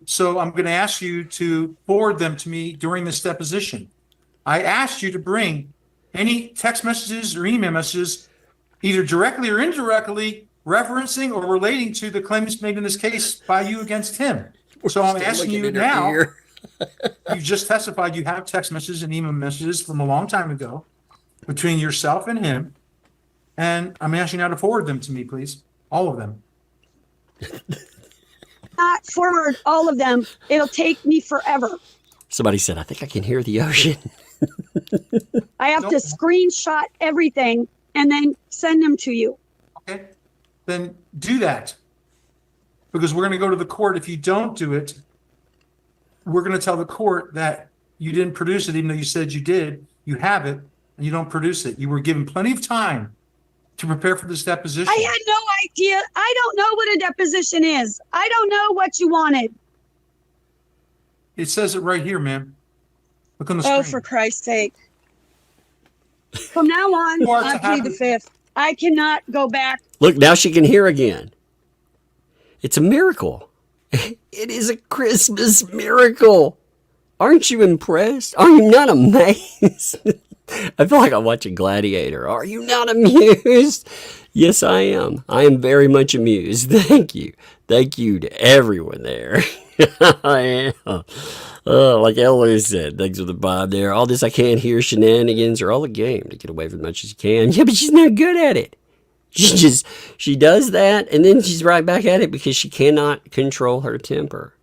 So I'm going to ask you to forward them to me during this deposition. I asked you to bring any text messages or email messages, either directly or indirectly, referencing or relating to the claims made in this case by you against him. So I'm asking you now, you just testified you have text messages and email messages from a long time ago between yourself and him. And I'm asking you now to forward them to me, please. All of them. Not forward all of them. It'll take me forever. Somebody said, I think I can hear the ocean. I have to screenshot everything and then send them to you. Okay. Then do that. Because we're going to go to the court. If you don't do it, we're going to tell the court that you didn't produce it, even though you said you did. You have it, and you don't produce it. You were given plenty of time to prepare for this deposition. I had no idea. I don't know what a deposition is. I don't know what you wanted. It says it right here, ma'am. Look on the screen. Oh, for Christ's sake. From now on, I plead the 5th. I cannot go back. Look, now she can hear again. It's a miracle. It is a Christmas miracle. Aren't you impressed? Are you not amazed? I feel like I'm watching Gladiator. Are you not amused? Yes, I am. I am very much amused. Thank you. Thank you to everyone there. I am. Like Ellie said, thanks for the vibe there. All this I can't hear shenanigans are all a game to get away from as much as you can. Yeah, but she's not good at it. She does that, and then she's right back at it because she cannot control her temper.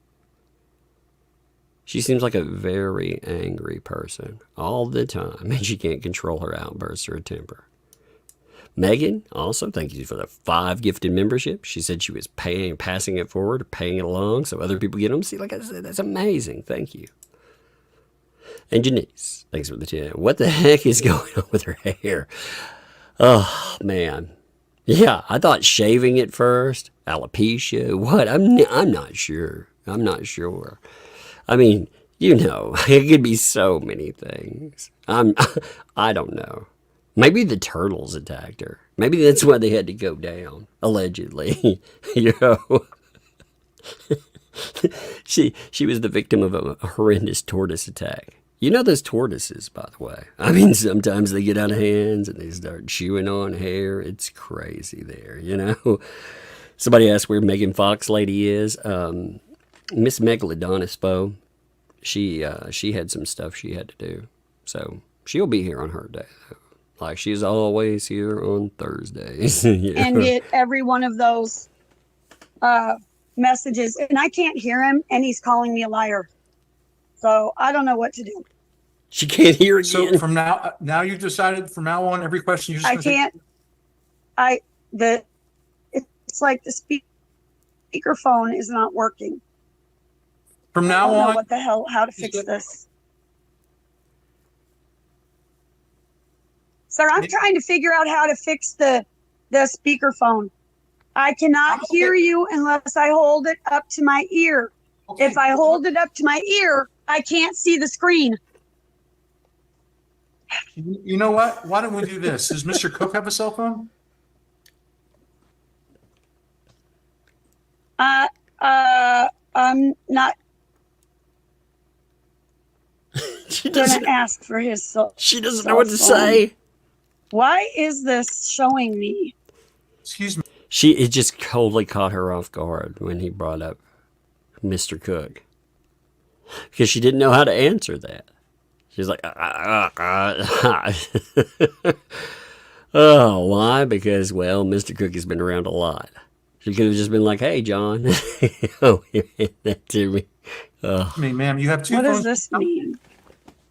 She seems like a very angry person all the time, and she can't control her outbursts or her temper. Megan, also, thank you for the 5 gifted membership. She said she was passing it forward, or paying it along so other people get them. See, like I said, that's amazing. Thank you. And Janice, thanks for the 10. What the heck is going on with her hair? Oh, man. Yeah, I thought shaving it first, alopecia, what? I'm not sure. I'm not sure. I mean, it could be so many things. I don't know. Maybe the turtles attacked her. Maybe that's why they had to go down, allegedly. You know, she was the victim of a horrendous tortoise attack. You know those tortoises, by the way. I mean, sometimes they get out of hands and they start chewing on hair. It's crazy there, you know. Somebody asked where Megan Fox lady is. Miss Megalodon. She had some stuff she had to do, so she'll be here on her day. Like she's always here on Thursdays. Yeah. And get every one of those messages. And I can't hear him, and he's calling me a liar. So I don't know what to do. She can't hear again. So from now you've decided from now on, every question you're just I can't. It's like the speakerphone is not working. From I now don't know on, what the hell, how to fix this. Sir, I'm trying to figure out how to fix the speakerphone. I cannot hear you unless I hold it up to my ear. Okay. If I hold it up to my ear, I can't see the screen. You know what? Why don't we do this? Does Mr. Cook have a cell phone? I'm not She going doesn't. to ask for his She doesn't cell know what to phone. say. Why is this showing me? Excuse me. It just totally caught her off guard when he brought up Mr. Cook, because she didn't know how to answer that. She's like, oh, why? Because, well, Mr. Cook has been around a lot. She could have just been like, hey, John. Oh, he meant that to me. Oh. I mean, ma'am, you have two What phones. does this mean?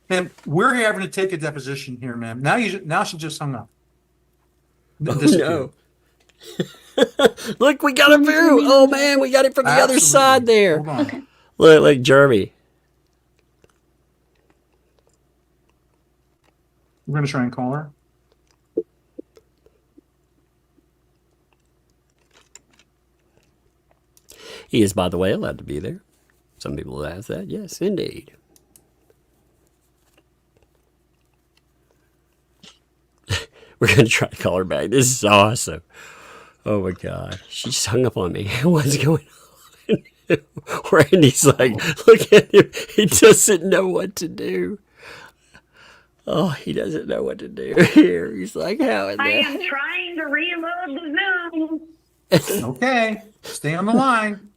Ma'am, we're having to take a deposition here, ma'am. Now she just hung up. Oh, no. Look, we got a view. Oh, man, we got it from the other side there. Hold on. Okay. Look, like Jeremy. We're going to try and call her. He is, by the way, allowed to be there. Some people will ask that. Yes, indeed. We're going to try to call her back. This is awesome. Oh, my God. She just hung up on me. What's going on? Randy's like, look at him. He doesn't know what to do. Oh, he doesn't know what to do here. He's like, how in I there? am trying to reload the Zoom. Okay. Stay on the line.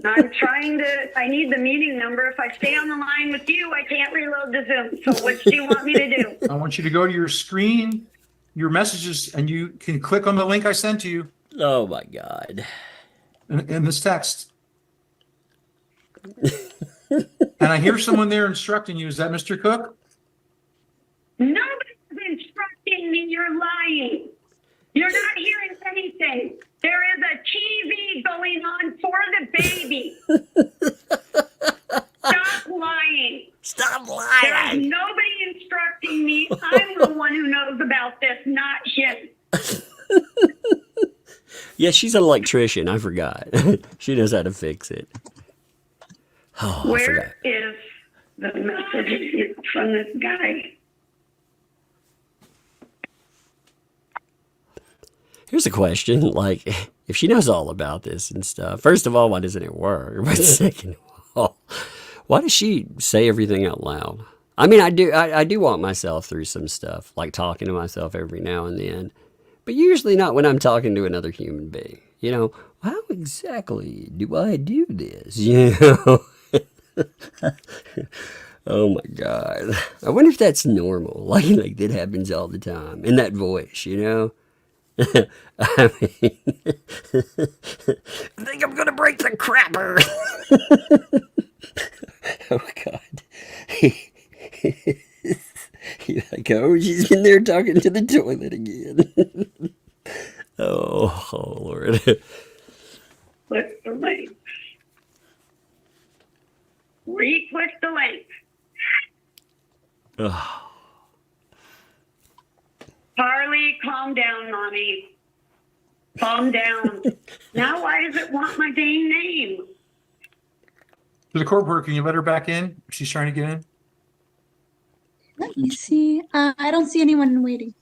I need the meeting number. If I stay on the line with you, I can't reload the Zoom. So what do you want me to do? I want you to go to your screen, your messages, and you can click on the link I sent to you Oh, my God. in this text. And I hear someone there instructing you. Is that Mr. Cook? Nobody's instructing me. You're lying. You're not hearing anything. There is a TV going on for the baby. Stop lying. Stop There lying. is nobody instructing me. I'm the one who knows about this, not him. Yeah, she's an electrician. I forgot. She knows how to fix it. Oh, I forgot. Where is the message from this guy? Here's a question. Like, if she knows all about this and stuff, first of all, why doesn't it work? But second of all, why does she say everything out loud? I mean, I do walk myself through some stuff, like talking to myself every now and then, but usually not when I'm talking to another human being. You know, how exactly do I do this? You know? Oh my God. I wonder if that's normal. Like that happens all the time. In that voice, you know? I mean, I think I'm gonna break the crapper. Oh God. He's like, oh, she's in there talking to the toilet again. Oh Lord. Click the link. Re-click the link. Oh. Harley, calm down, mommy. Calm down. Now why does it want my dang name? To the court reporter, can you let her back in? She's trying to get in. Let me see. I don't see anyone waiting.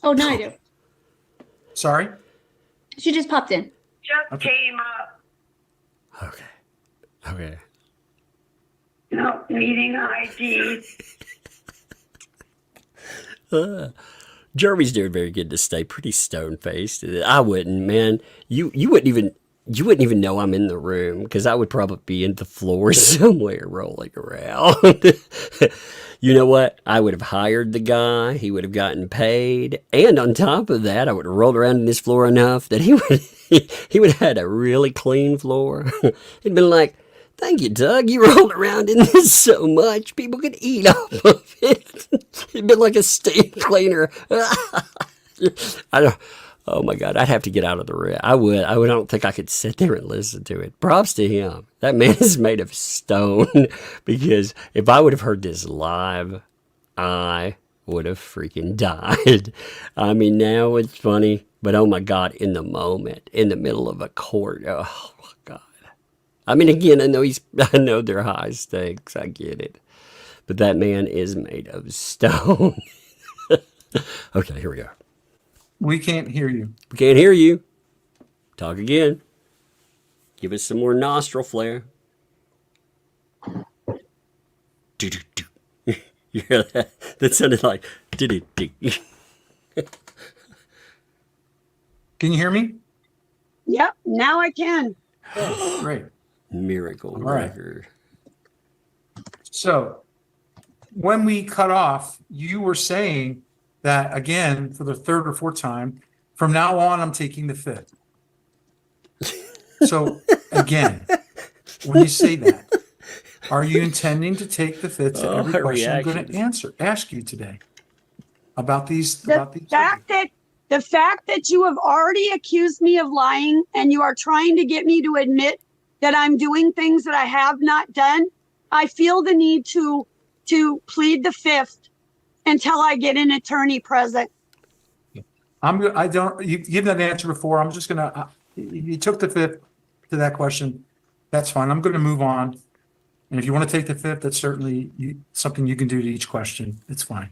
Oh, no, I do. Sorry? She just popped in. Just came up. Okay. No, meeting ID. Jeremy's doing very good to stay pretty stone faced. I wouldn't, man. You wouldn't even know I'm in the room because I would probably be in the floor somewhere rolling around. You know what? I would have hired the guy. He would have gotten paid, and on top of that, I would have rolled around in this floor enough that he would have had a really clean floor. He'd been like, "Thank you, Doug. You rolled around in this so much, people could eat off of it." It'd been like a steam cleaner. I don't. Oh my God, I'd have to get out of the room. I would. I don't think I could sit there and listen to it. Props to him. That man is made of stone. Because if I would have heard this live, I would have freaking died. I mean, now it's funny, but oh my God, in the moment, in the middle of a court, oh my God. I mean, again, I know they're high stakes. I get it. But that man is made of stone. Okay, here we go. We can't hear you. We can't hear you. Talk again. Give us some more nostril flare. Do-do-do. You hear that? That sounded like do-do-do. Can you hear me? Yep, now I can. Oh, great. Miracle record. So when we cut off, you were saying that, again, for the third or fourth time, from now on, I'm taking the fifth. So, again, when you say that, are you intending to take the fifth to every question I'm going to ask you today about these? The fact that you have already accused me of lying and you are trying to get me to admit that I'm doing things that I have not done, I feel the need to plead the fifth until I get an attorney present. You've given that answer before. I'm just gonna, you took the fifth to that question. That's fine. I'm gonna move on. And if you want to take the fifth, that's certainly something you can do to each question. It's fine.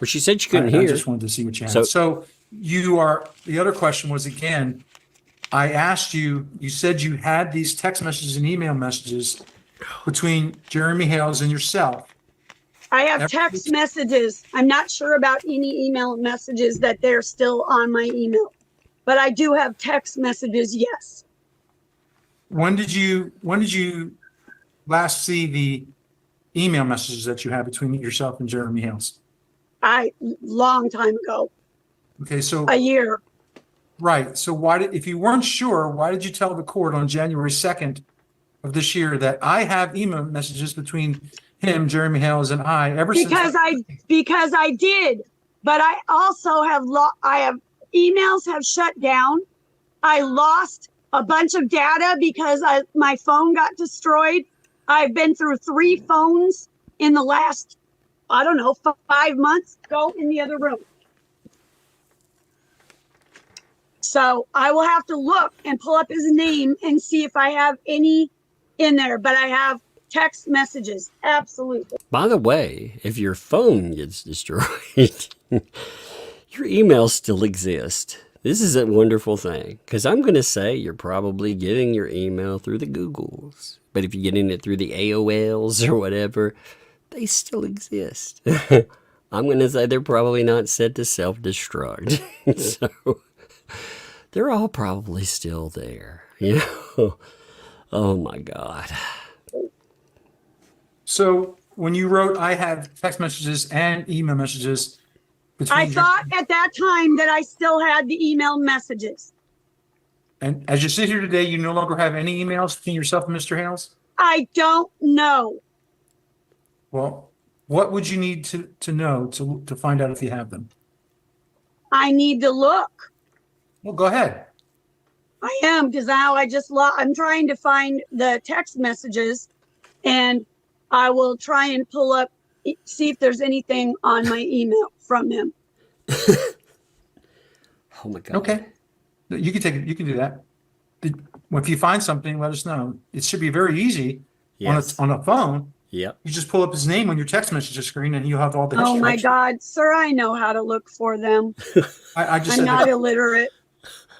Well, she said she couldn't hear. I just wanted to see what you had. So the other question was, again, I asked you, you said you had these text messages and email messages between Jeremy Hales and yourself. I have text messages. I'm not sure about any email messages that they're still on my email, but I do have text messages. Yes. When did you last see the email messages that you have between yourself and Jeremy Hales? Long time ago. Okay, so a year. Right. So if you weren't sure, why did you tell the court on January 2nd of this year that I have email messages between him, Jeremy Hales, and I because I did, but I also have emails have shut down. I lost a bunch of data because my phone got destroyed. I've been through 3 phones in the last, 5 months. Go in the other room. So I will have to look and pull up his name and see if I have any in there, but I have text messages. Absolutely. By the way, if your phone gets destroyed, your emails still exist. This is a wonderful thing because I'm going to say you're probably getting your email through the Googles. But if you're getting it through the AOLs or whatever, they still exist. I'm going to say they're probably not set to self-destruct. So they're all probably still there. You know? Oh my God. So when you wrote, I have text messages and email messages. I thought at that time that I still had the email messages. And as you sit here today, you no longer have any emails between yourself and Mr. Hales? I don't know. Well, what would you need to know to find out if you have them? I need to look. Well, go ahead. I am, because now I'm trying to find the text messages, and I will try and pull up, see if there's anything on my email from him. Oh my God. Okay. You can take it. You can do that. If you find something, let us know. It should be very easy on a phone. Yep. You just pull up his name on your text message screen, and you'll have all the history. Oh my God, sir, I know how to look for them. I just I'm said not that. illiterate.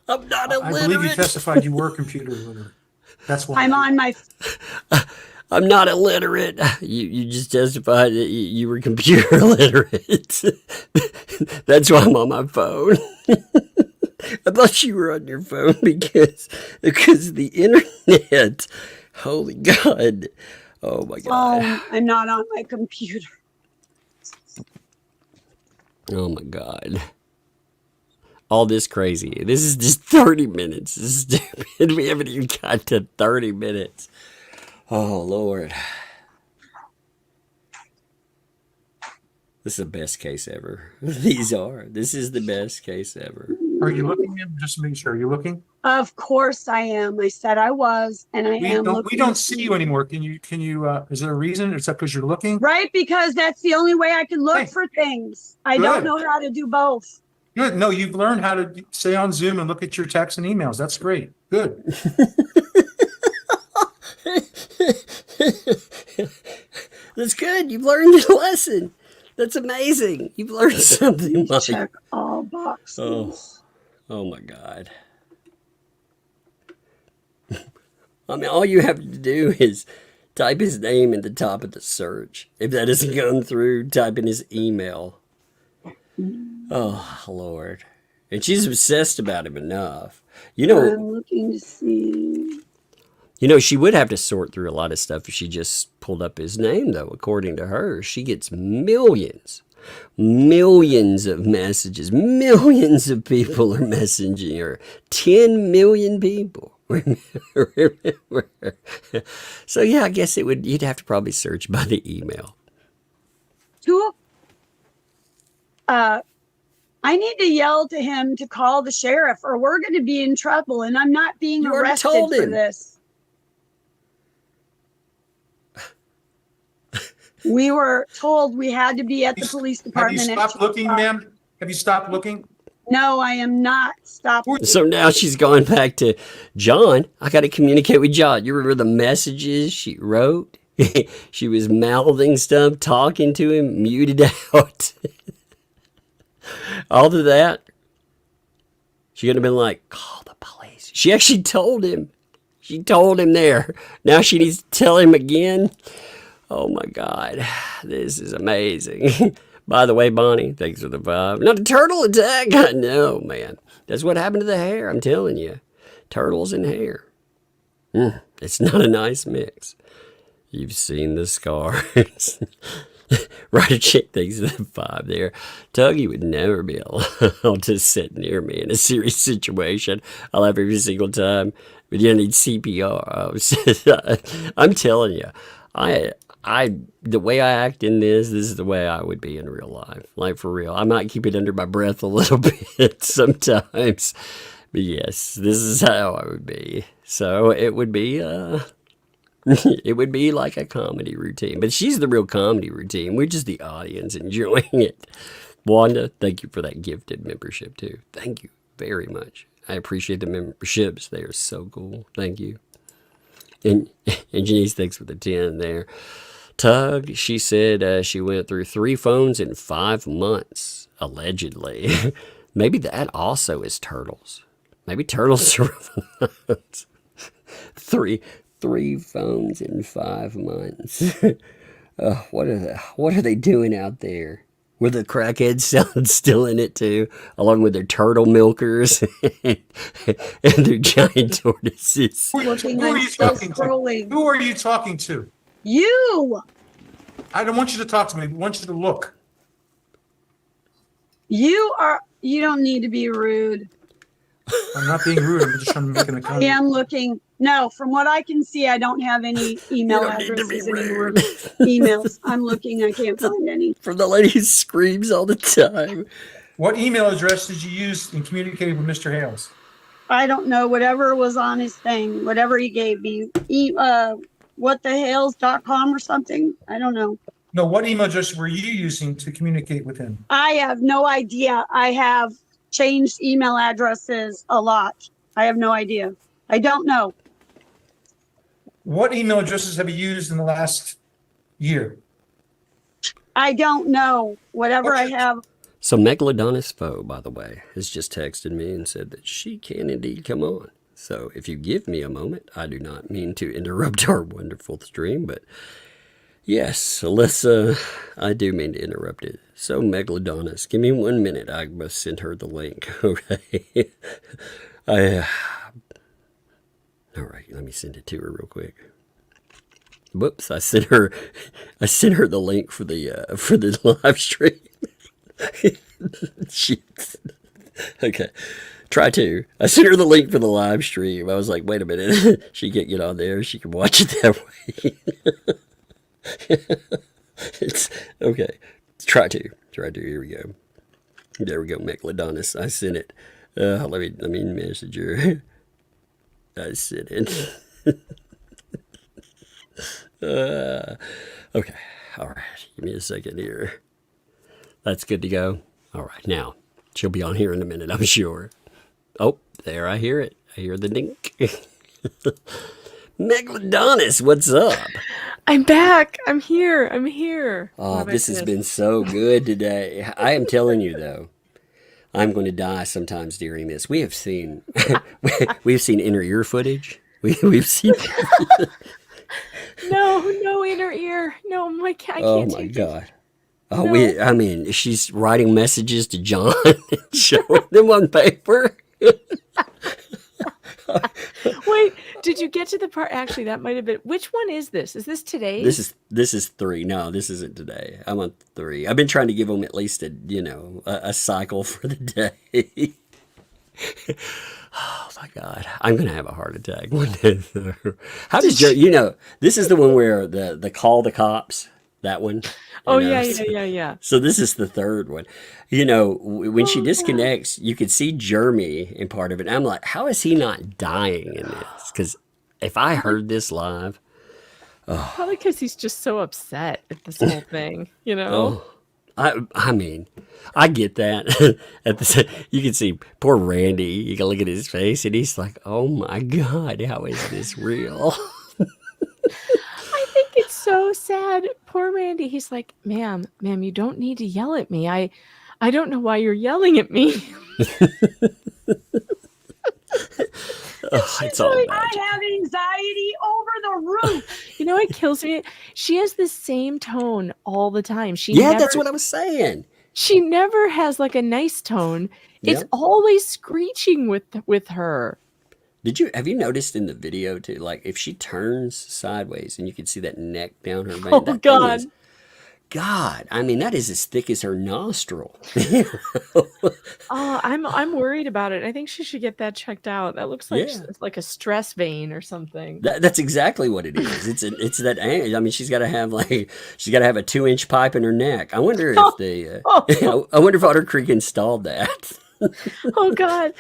I'm not I believe you testified you were computer illiterate. That's why. I'm on my. I'm not illiterate. You just testified that you were computer illiterate. That's why I'm on my phone. I thought you were on your phone because the internet. Holy God. Oh my God. I'm not on my computer. Oh my God. All this crazy. This is just 30 minutes. This is stupid. We haven't even got to 30 minutes. Oh, Lord. This is the best case ever. These are. This is the best case ever. Are you looking? Just making sure. Are you looking? Of course I am. I said I was, and I am looking. We don't see you anymore. Can you, is there a reason? Is that because you're looking? Right, because that's the only way I can look for things. I don't know how to do both. Good. No, you've learned how to stay on Zoom and look at your texts and emails. That's great. Good. That's good. You've learned a lesson. That's amazing. You've learned something. Check all boxes. Oh my God. I mean, all you have to do is type his name in the top of the search. If that doesn't come through, type in his email. Oh, Lord. And she's obsessed about him enough. You know, I'm looking to see. You know, she would have to sort through a lot of stuff if she just pulled up his name, though. According to her, she gets millions of messages. Millions of people are messaging her. 10 million people. Remember. So, yeah, I guess you'd have to probably search by the email. I need to yell to him to call the sheriff, or we're going to be in trouble, and I'm not being arrested for this. We were told we had to be at the police department. Have you stopped looking, ma'am? Have you stopped looking? No, I am not stopping. So now she's going back to John. I got to communicate with John. You remember the messages she wrote? She was mouthing stuff, talking to him, muted out. All of that. She could have been like, call the police. She actually told him. She told him there. Now she needs to tell him again. Oh my God. This is amazing. By the way, Bonnie, thanks for the vibe. Not a turtle attack. I know, man. That's what happened to the hair. I'm telling you. Turtles and hair. It's not a nice mix. You've seen the scars. Ryder Chick thinks the vibe there. Tuggy would never be allowed to sit near me in a serious situation. I laugh every single time. But you need CPR. I'm telling you, the way I act in this is the way I would be in real life. Like, for real. I might keep it under my breath a little bit sometimes. But yes, this is how I would be. So it would be, it would be like a comedy routine. But she's the real comedy routine. We're just the audience enjoying it. Wanda, thank you for that gifted membership too. Thank you very much. I appreciate the memberships. They are so cool. Thank you. And Janice, thanks for the 10 there. Tug, she said she went through 3 phones in 5 months, allegedly. Maybe that also is turtles. Maybe turtles are three phones in 5 months. What are they doing out there? Were the crackheads still in it too, along with their turtle milkers and their giant tortoises? Who are you talking to? Who are you talking to? You. I don't want you to talk to me. I want you to look. You don't need to be rude. I'm not being rude. I'm just trying to make an account. I am looking. No, from what I can see, I don't have any email addresses anymore. Emails. I'm looking. I can't find any. From the lady who screams all the time. What email address did you use in communicating with Mr. Hales? I don't know. Whatever was on his thing, whatever he gave me. Whatthehales.com or something. I don't know. No, what email address were you using to communicate with him? I have no idea. I have changed email addresses a lot. I have no idea. I don't know. What email addresses have you used in the last year? I don't know. Whatever I have. So Megalodonus Foe, by the way, has just texted me and said that she can indeed come on. So if you give me a moment, I do not mean to interrupt our wonderful stream, but yes, Alyssa, I do mean to interrupt it. So Megalodonus, give me 1 minute. I must send her the link. Okay. All right, let me send it to her real quick. Whoops, I sent her the link for the live stream. Shit. Okay. Try to. I sent her the link for the live stream. I was like, wait a minute. She can't get on there. She can watch it that way. It's okay. Try to. Here we go. There we go, Megalodonus. I sent it. Let me message her. I sent it. Okay. All right. Give me a second here. That's good to go. All right. Now, she'll be on here in a minute, I'm sure. Oh, there, I hear it. I hear the dink. Megalodonus, what's up? I'm back. I'm here. Oh, this has been so good today. I am telling you, though, I'm going to die sometimes during this. We have seen inner ear footage. We've seen. No inner ear. No, I can't. Oh my God. Oh, no. She's writing messages to John and showing them on paper. Wait, did you get to the part? Actually, that might have been. Which one is this? Is this today? This is 3. No, this isn't today. I'm on 3. I've been trying to give them at least a cycle for the day. Oh my God, I'm gonna have a heart attack one day. How did this is the one where the call the cops. That one. Oh, yeah. So this is the third one. When she disconnects, you could see Jeremy in part of it. And I'm like, how is he not dying in this? Because if I heard this live. Probably because he's just so upset at this whole thing, I mean, I get that. You can see poor Randy. You can look at his face and he's like, oh my God, how is this real? I think it's so sad. Poor Randy. He's like, ma'am, you don't need to yell at me. I don't know why you're yelling at me. It's all like, I have anxiety over the roof. It kills me. She has the same tone all the time. That's what I was saying. She never has like a nice tone. It's always screeching with her. Have you noticed in the video too, like if she turns sideways and you can see that neck down her vein? Oh God. God, I mean, that is as thick as her nostril. I'm worried about it. I think she should get that checked out. That looks like it's like a stress vein or something. That's exactly what it is. It's that. I mean, she's got to have a 2-inch pipe in her neck. I wonder if I wonder if Otter Creek installed that. Oh God,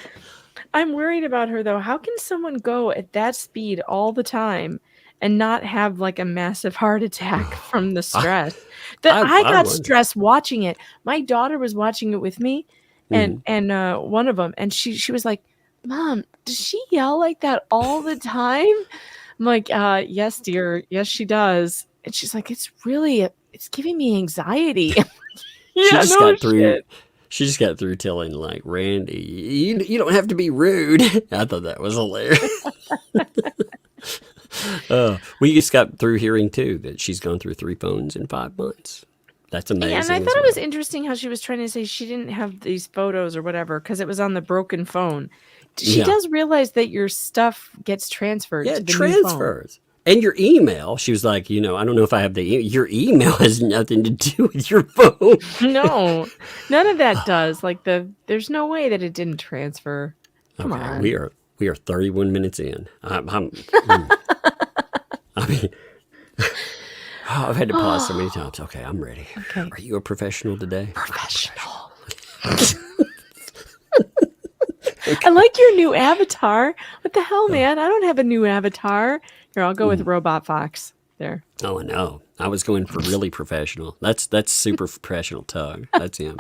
I'm worried about her though. How can someone go at that speed all the time and not have like a massive heart attack from the stress? I got stressed watching it. My daughter was watching it with me, and one of them, and she was like, "Mom, does she yell like that all the time?" I'm like, "Yes, dear. Yes, she does." And she's like, "It's giving me anxiety." She just got through telling like Randy, you don't have to be rude. I thought that was hilarious. We just got through hearing too that she's gone through 3 phones in 5 months. That's amazing. And I thought it was interesting how she was trying to say she didn't have these photos or whatever because it was on the broken phone. She does realize that your stuff gets transferred. Yeah, to the transfers. And your email, she was like, I don't know if I have your email has nothing to do with your phone. No, none of that does. Like there's no way that it didn't transfer. Come on. We are 31 minutes in. I've had to pause so many times. Okay, I'm ready. Okay. Are you a professional today? Professional. I like your new avatar. What the hell, man? I don't have a new avatar. Here, I'll go with Robot Fox. There. Oh, no. I was going for really professional. That's super professional Tug. That's him.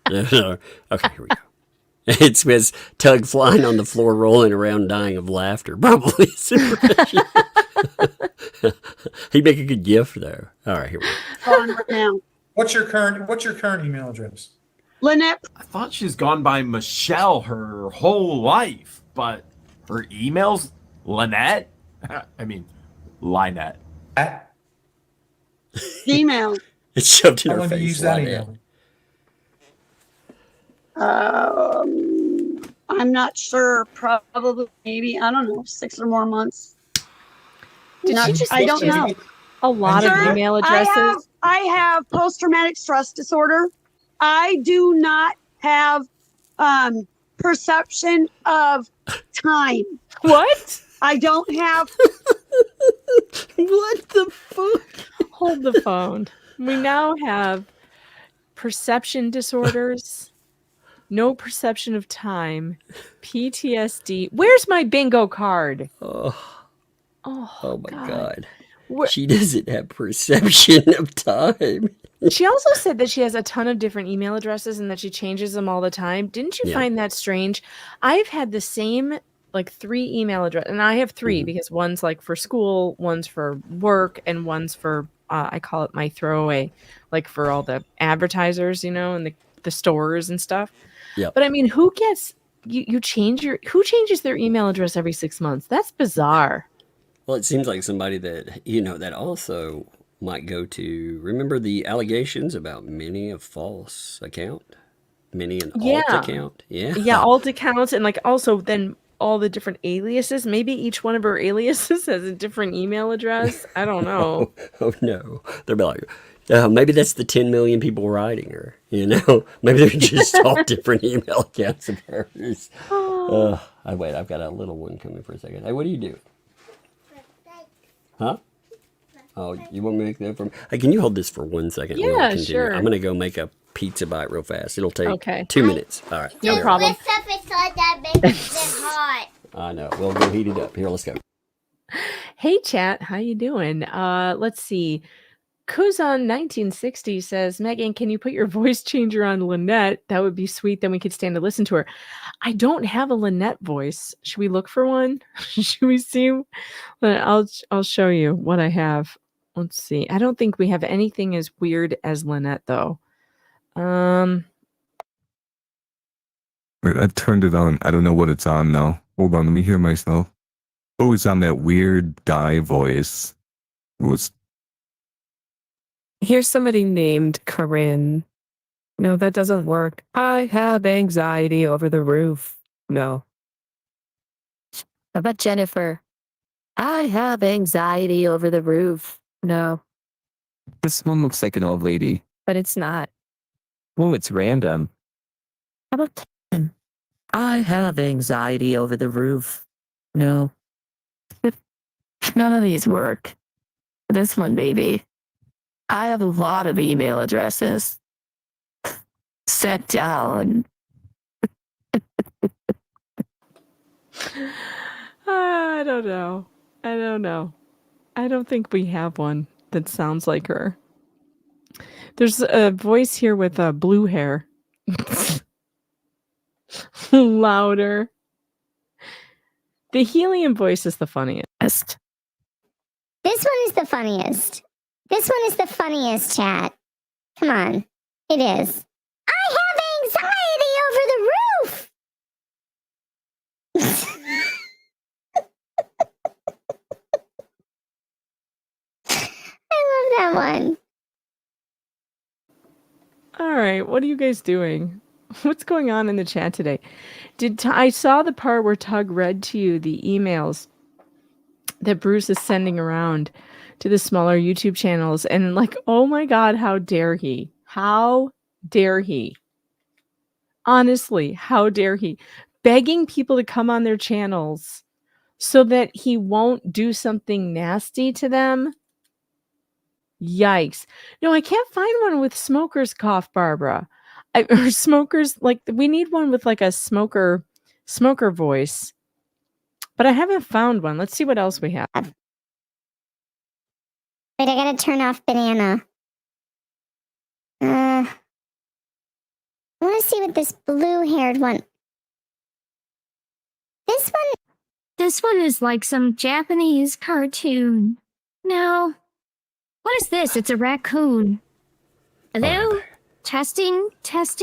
Okay, here we go. It says Tug flying on the floor, rolling around, dying of laughter. Probably his impression. He'd make a good gift, though. All right, here we go. On right now. What's your current email address? Lynette. I thought she's gone by Michelle her whole life, but her email's Lynette? I mean, Lynette. Email. It's shoved in How her long do you face. use that Lynette. email? I'm not sure. Probably, maybe, I don't know, 6 or more months. I don't know. A lot of Sir, email addresses. I have post-traumatic stress disorder. I do not have perception of time. What? I don't have. What the fuck? Hold the phone. We now have perception disorders, no perception of time, PTSD. Where's my bingo card? Oh my God. Where- She doesn't have perception of time. She also said that she has a ton of different email addresses and that she changes them all the time. Didn't you find that strange? I've had the same 3 email addresses, and I have 3 because one's for school, one's for work, and one's for I call it my throwaway, for all the advertisers, and the stores and stuff. Yeah. But I mean, who gets who changes their email address every 6 months? That's bizarre. Well, it seems like somebody that, that also might go to, remember the allegations about many a false account? Many an alt account? Yeah. Yeah, alt accounts, and also then all the different aliases. Maybe each one of her aliases has a different email address. I don't know. Oh no. They'll be like, maybe that's the 10 million people writing her, Maybe they're just all different email accounts of hers. Wait, I've got a little one coming for a second. Hey, what are you doing? Huh? Oh, you want me to make that from? Hey, can you hold this for 1 second? Yeah, sure. I'm going to go make a pizza bite real fast. It'll take 2 minutes. All right. No problem. This stuff is so that makes it hot. I know. We'll go heat it up. Here, let's go. Hey, chat. How you doing? Let's see. Kuzan 1960 says, Megan, can you put your voice changer on Lynette? That would be sweet. Then we could stand to listen to her. I don't have a Lynette voice. Should we look for one? Should we see? I'll show you what I have. Let's see. I don't think we have anything as weird as Lynette, though. Wait, I turned it on. I don't know what it's on now. Hold on, let me hear myself. Oh, it's on that weird guy voice. Here's somebody named Corinne. No, that doesn't work. I have anxiety over the roof. No. How about Jennifer? I have anxiety over the roof. No. This one looks like an old lady. But it's not. Oh, it's random. How about Tim? I have anxiety over the roof. No. None of these work. This one, baby. I have a lot of email addresses. Sit down. I don't know. I don't think we have one that sounds like her. There's a voice here with blue hair. Louder. The helium voice is the funniest. This one is the funniest. This one is the funniest, chat. Come on. It is. I have anxiety over the roof. I love that one. All right, what are you guys doing? What's going on in the chat today? I saw the part where Tug read to you the emails that Bruce is sending around to the smaller YouTube channels, and oh my God, how dare he? How dare he? Honestly, how dare he? Begging people to come on their channels so that he won't do something nasty to them. Yikes. No, I can't find one with smoker's cough, Barbara. Or smokers, we need one with a smoker voice. But I haven't found one. Let's see what else we have. Wait, I gotta turn off banana. I want to see what this blue-haired one. This one is like some Japanese cartoon. No. What is this? It's a raccoon. Hello? Testing? What's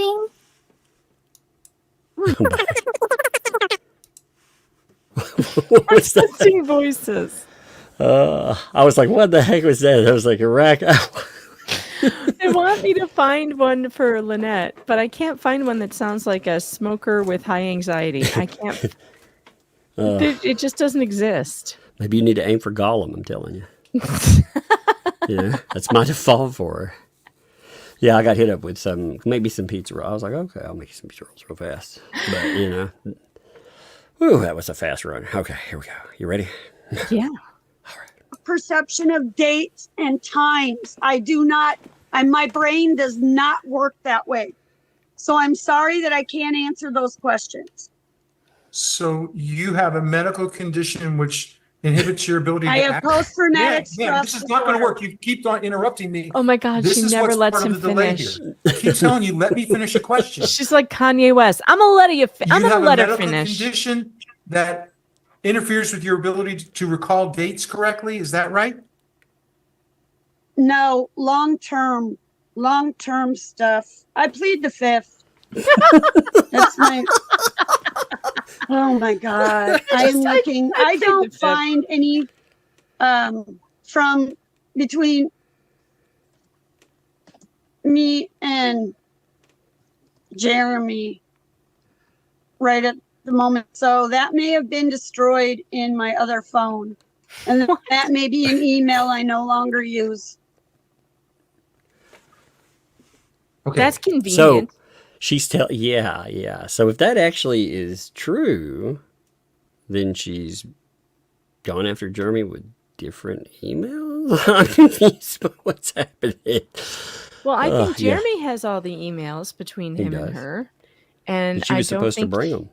that? Testing voices. I was like, what the heck was that? I was like, a rack. They want me to find one for Lynette, but I can't find one that sounds like a smoker with high anxiety. I can't. It just doesn't exist. Maybe you need to aim for Gollum, I'm telling you. Yeah, that's my default for her. Yeah, I got hit up with maybe some pizza rolls. I was like, okay, I'll make you some pizza rolls real fast. But, whew, that was a fast run. Okay, here we go. You ready? Yeah. Perception of dates and times. My brain does not work that way. So I'm sorry that I can't answer those questions. So you have a medical condition which inhibits your ability to I have act? post-traumatic Yeah, stress this is not going to disorder. work. You keep on interrupting me. Oh my God, This she is never what's lets part him of the delay finish. here. I keep telling you, let me finish a question. She's like Kanye West. I'm gonna let you. I'm You gonna have a let her medical finish. condition that interferes with your ability to recall dates correctly. Is that right? No, long-term stuff. I plead the fifth. That's my. Oh my God! I'm looking. I don't find any from between me and Jeremy right at the moment. So that may have been destroyed in my other phone, and that may be an email I no longer use. Okay. That's convenient. So she's yeah. So if that actually is true, then she's gone after Jeremy with different emails. I'm confused by what's happening. Well, I think Jeremy has all the emails between him and her, and she was supposed to bring them.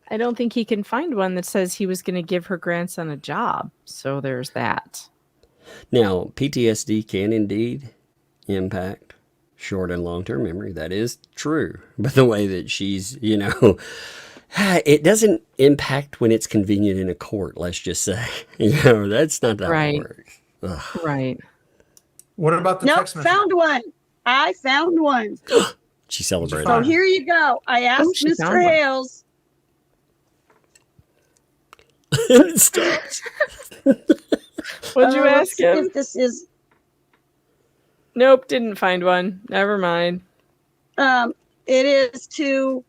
I don't think he can find one that says he was going to give her grandson a job. So there's that. Now, PTSD can indeed impact short and long-term memory. That is true. But the way that she's, it doesn't impact when it's convenient in a court, let's just say. That's not how it works. Ugh. Right. What about the text message? Found one. I found one. She celebrated. So here you go. I asked Mr. Hales. It stops. What'd you ask him? If this is Nope, didn't find one. Never mind. it is to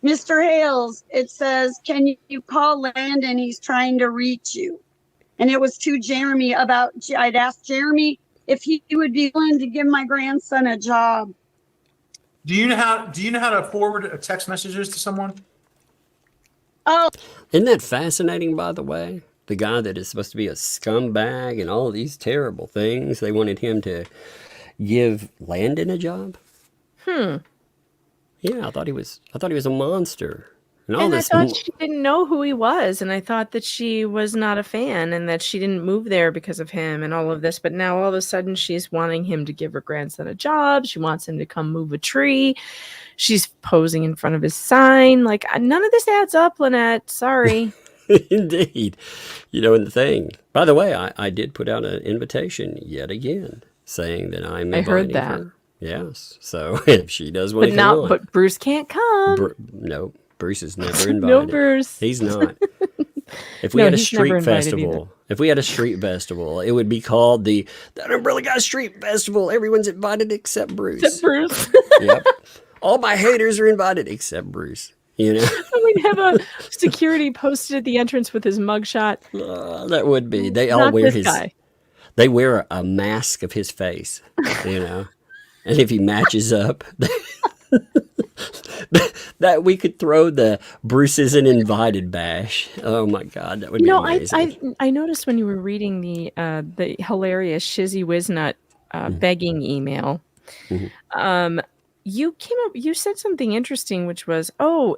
Mr. Hales. It says, can you call Landon? He's trying to reach you. And it was to Jeremy I'd asked Jeremy if he would be willing to give my grandson a job. Do you know how to forward a text messages to someone? Oh. Isn't that fascinating, by the way? The guy that is supposed to be a scumbag and all these terrible things, they wanted him to give Landon a job? Yeah, I thought he was a monster. And I thought she didn't know who he was, and I thought that she was not a fan and that she didn't move there because of him and all of this. But now all of a sudden she's wanting him to give her grandson a job. She wants him to come move a tree. She's posing in front of his sign. Like, none of this adds up, Lynette. Sorry. Indeed. And the thing, by the way, I did put out an invitation yet again saying that I'm inviting heard that. her. Yes. So if she does want to come on. But Bruce can't come. No. Bruce is never invited. No, Bruce. He's not. If we had a street festival, it would be called the That Umbrella Guy Street Festival. Everyone's invited except Bruce. Yep. All my haters are invited except Bruce. And we'd have a security posted at the entrance with his mugshot. That would be. They all wear his guy. They wear a mask of his face, and if he matches up. That we could throw the Bruce isn't invited bash. Oh my God, that would be amazing. I noticed when you were reading the hilarious Shizzy Wiznut begging email, you said something interesting, which was,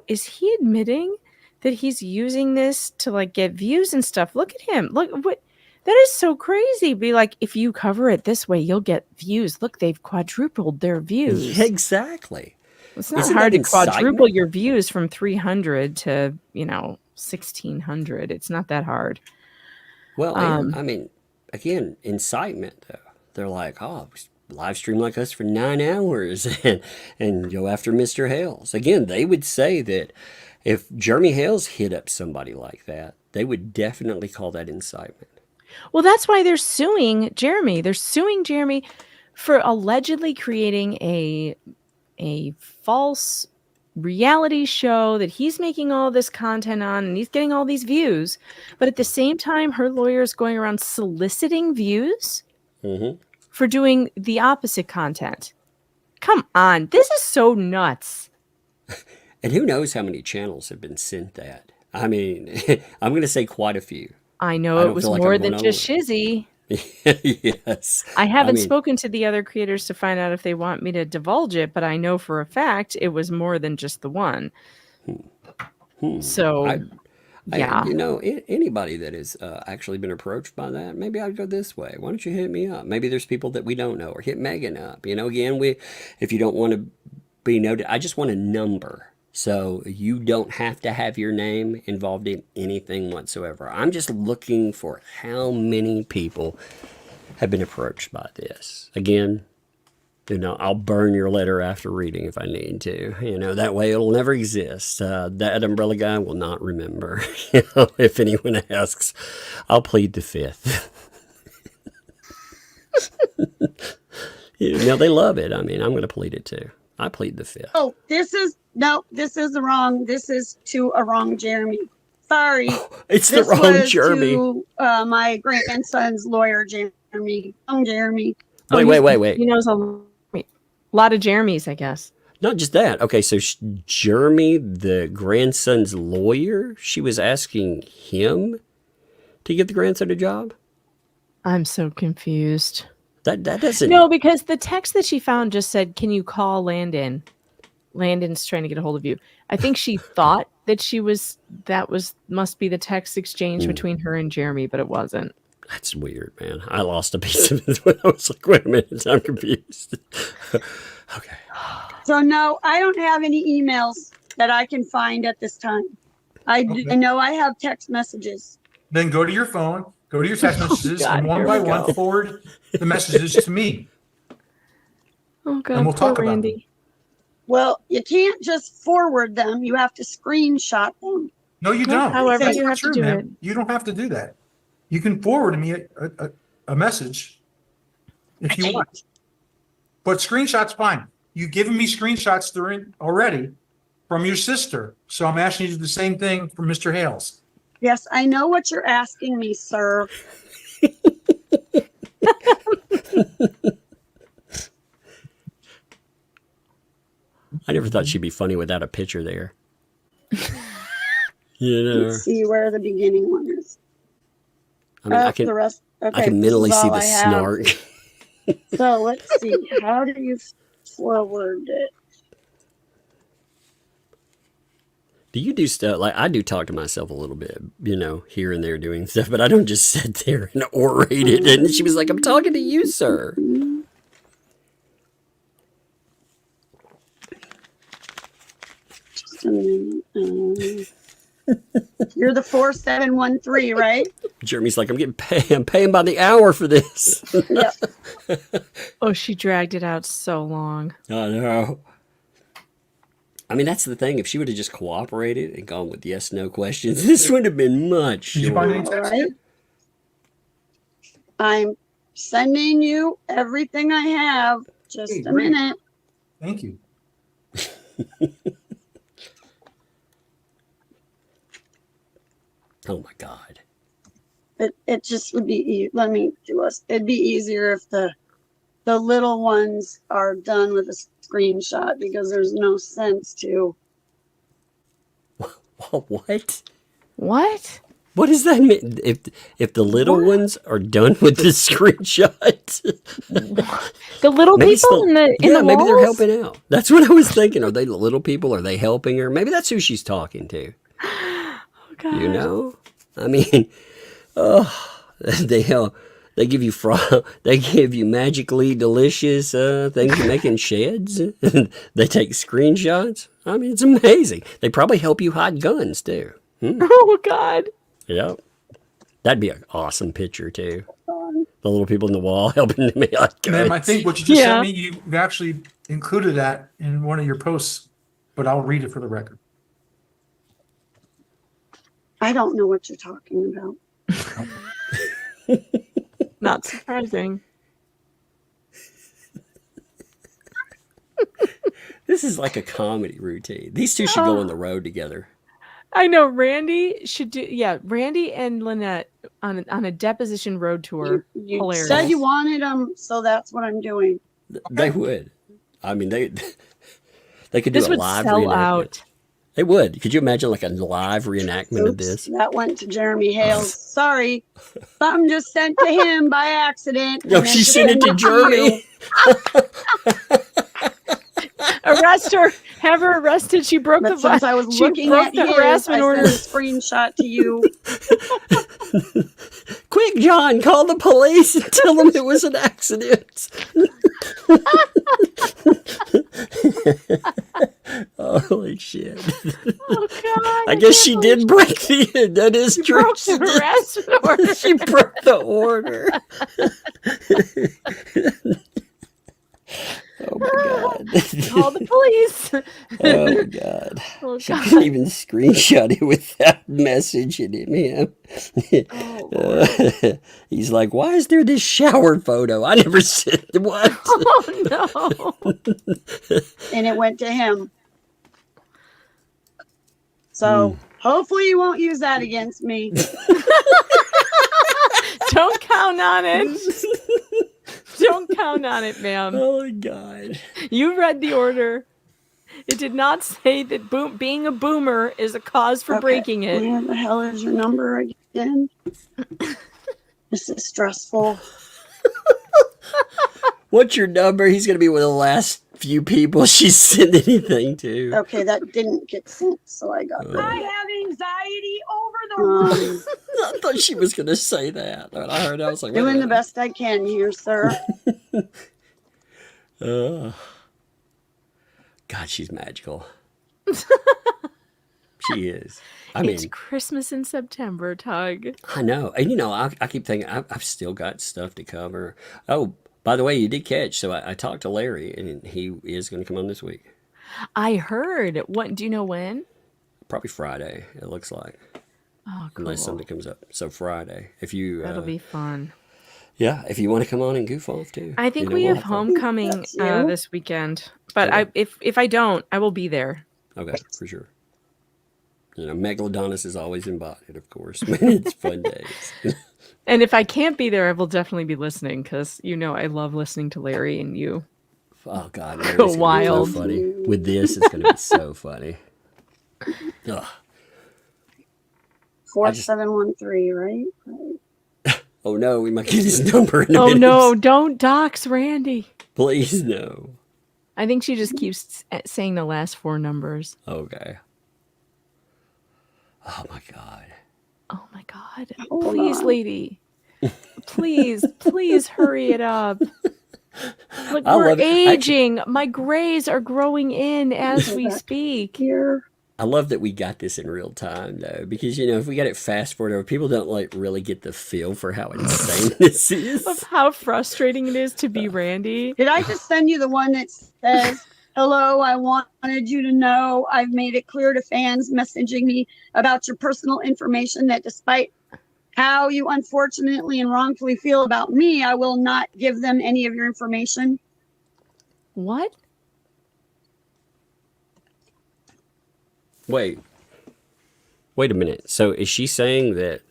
is he admitting that he's using this to get views and stuff? Look at him. Look what. That is so crazy. Be like, if you cover it this way, you'll get views. Look, they've quadrupled their views. Exactly. It's not hard to quadruple your views from 300 to, 1600. It's not that hard. Well, and, I mean, again, incitement, though. They're like, oh, live stream like us for 9 hours and go after Mr. Hales. Again, they would say that if Jeremy Hales hit up somebody like that, they would definitely call that incitement. Well, that's why they're suing Jeremy. They're suing Jeremy for allegedly creating a false reality show that he's making all this content on, and he's getting all these views. But at the same time, her lawyer is going around soliciting views for doing the opposite content. Come on. This is so nuts. And who knows how many channels have been sent that? I mean, I'm going to say quite a few. I know it was more than just Shizzy. Yes. I haven't spoken to the other creators to find out if they want me to divulge it, but I know for a fact it was more than just the one. So, yeah. You know, anybody that has actually been approached by that, maybe I'd go this way. Why don't you hit me up? Maybe there's people that we don't know, or hit Megan up. You know, again, if you don't want to be noted, I just want a number. So you don't have to have your name involved in anything whatsoever. I'm just looking for how many people have been approached by this. Again, you know, I'll burn your letter after reading if I need to. You know, that way it'll never exist. That umbrella guy will not remember. You know, if anyone asks, I'll plead the fifth. Now they love it. I mean, I'm going to plead it too. I plead the fifth. Oh, this is wrong. This is to a wrong Jeremy. Sorry. It's the wrong Jeremy. To, my grandson's lawyer, Jeremy. Jeremy. Wait. He knows a lot of Jeremys, I guess. Not just that. Okay, so Jeremy, the grandson's lawyer, she was asking him to get the grandson a job? I'm so confused. That doesn't... No, because the text that she found just said, can you call Landon? Landon's trying to get a hold of you. I think she thought that must be the text exchange between her and Jeremy, but it wasn't. That's weird, man. I lost a piece of it when I was like, wait a minute, I'm confused. Okay. So no, I don't have any emails that I can find at this time. I know I have text messages. Then go to your phone, go to your text messages, and one by one forward the messages to me. Oh God, and we'll talk about Randy. them. Well, you can't just forward them. You have to screenshot them. No, you don't. However, That's you not have true, to do man. it. You don't have to do that. You can forward me a message if you want. But screenshots, fine. You've given me screenshots already from your sister. So I'm asking you to do the same thing for Mr. Hales. Yes, I know what you're asking me, sir. I never thought she'd be funny without a picture there. You know. Let's see where the beginning one is. I mean, I can mentally see the snark. So let's see. How do you forward it? Do you do stuff like I do? Talk to myself a little bit, you know, here and there doing stuff, but I don't just sit there and orate it. And she was like, "I'm talking to you, sir." Just a minute. You're the 4713, right? Jeremy's like, I'm getting paid. I'm paying by the hour for this. Yep. Oh, she dragged it out so long. I know. I mean, that's the thing. If she would have just cooperated and gone with yes, no questions, this would have been much shorter. All right. I'm sending you everything I have. Just a minute. Thank you. Oh my God. It just would be, it'd be easier if the little ones are done with a screenshot because there's no sense to. What? What? What does that mean? If the little ones are done with the screenshot, the little people in the maybe they're walls? helping out. That's what I was thinking. Are they the little people? Are they helping her? Maybe that's who she's talking to. Oh God. You know, I mean, they give you they give you magically delicious things you make in sheds. They take screenshots. I mean, it's amazing. They probably help you hide guns too. Oh God. Yep. That'd be an awesome picture too. The little people in the wall helping me out. Ma'am, I think what you just sent me, you've actually included that in one of your posts, but I'll read it for the record. I don't know what you're talking about. Not surprising. This is like a comedy routine. These two should go on the road together. I know Randy should do. Yeah, Randy and Lynette on a deposition road tour. You Hilarious. said you wanted them, so that's what I'm doing. They would. I mean, they could do This a would live sell reenactment. out. They would. Could you imagine like a live reenactment of this? That went to Jeremy Hale. Sorry, something just sent to him by accident. No, she sent it to Jeremy. Arrest her. Have her arrested. She broke But since I was looking at the his, harassment I order. sent a screenshot to you. Quick, John, call the police and tell them it was an accident. Holy shit. Oh God. I guess she did break the that is She true. broke the harassment order. She broke the order. Oh my God. Call the police. Oh my God. Oh, She God. couldn't even screenshot it without messaging him. He's like, why is there this shower photo? I never said what. Oh no. And it went to him. So hopefully you won't use that against me. Don't count on it. Don't count on it, ma'am. Oh my God. You read the order. It did not say that being a boomer is a cause for breaking it. Where the hell is your number again? This is stressful. What's your number? He's going to be one of the last few people she sent anything to. Okay, that didn't get sent, so I got I have anxiety over the I thought she was going to say that. When I heard that, I was like, wait a doing the minute. best I can here, sir. God, she's magical. She is. I It's mean, Christmas in September, Tug. I know. And, you know, I keep thinking, I've still got stuff to cover. Oh, by the way, you did catch. So I talked to Larry, and he is going to come on this week. I heard. What? Do you know when? Probably Friday, it looks like. Oh, cool. Unless something comes up. So Friday. If you... That'll be fun. Yeah, if you want to come on and goof off, too. I think you know, we we'll have fun. homecoming this weekend. But Okay. if I don't, I will be there. Okay, for sure. You know, Megalodonus is always embodied, of course. It's fun days. And if I can't be there, I will definitely be listening because you know I love listening to Larry and you. Oh God, Go Larry's gonna be wild. so funny. With this, it's going to be so funny. Ugh. 4713, right? Oh no, we might get his number in a Oh minute. no! Don't dox Randy. Please no. I think she just keeps saying the last four numbers. Okay. Oh my God. Oh my God! Hold Please, on. lady. Please hurry it up. Look, I we're love it. aging. My grays are growing in as we speak. Here. I love that we got this in real time though, because you know if we got it fast forward, people don't like really get the feel for how insane this is. Of how frustrating it is to be Randy. Did I just send you the one that says, hello, I wanted you to know I've made it clear to fans messaging me about your personal information that despite how you unfortunately and wrongfully feel about me, I will not give them any of your information? What? Wait a minute. So is she saying that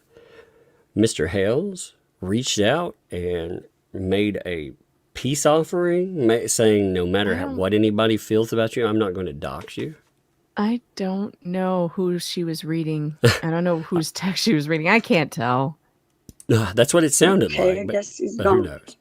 Mr. Hales reached out and made a peace offering, saying no matter what anybody feels about you, I'm not going to dox you? I don't know who she was reading. I don't know whose text she was reading. I can't tell. That's what it sounded Okay, like. I guess he's but gone. who knows?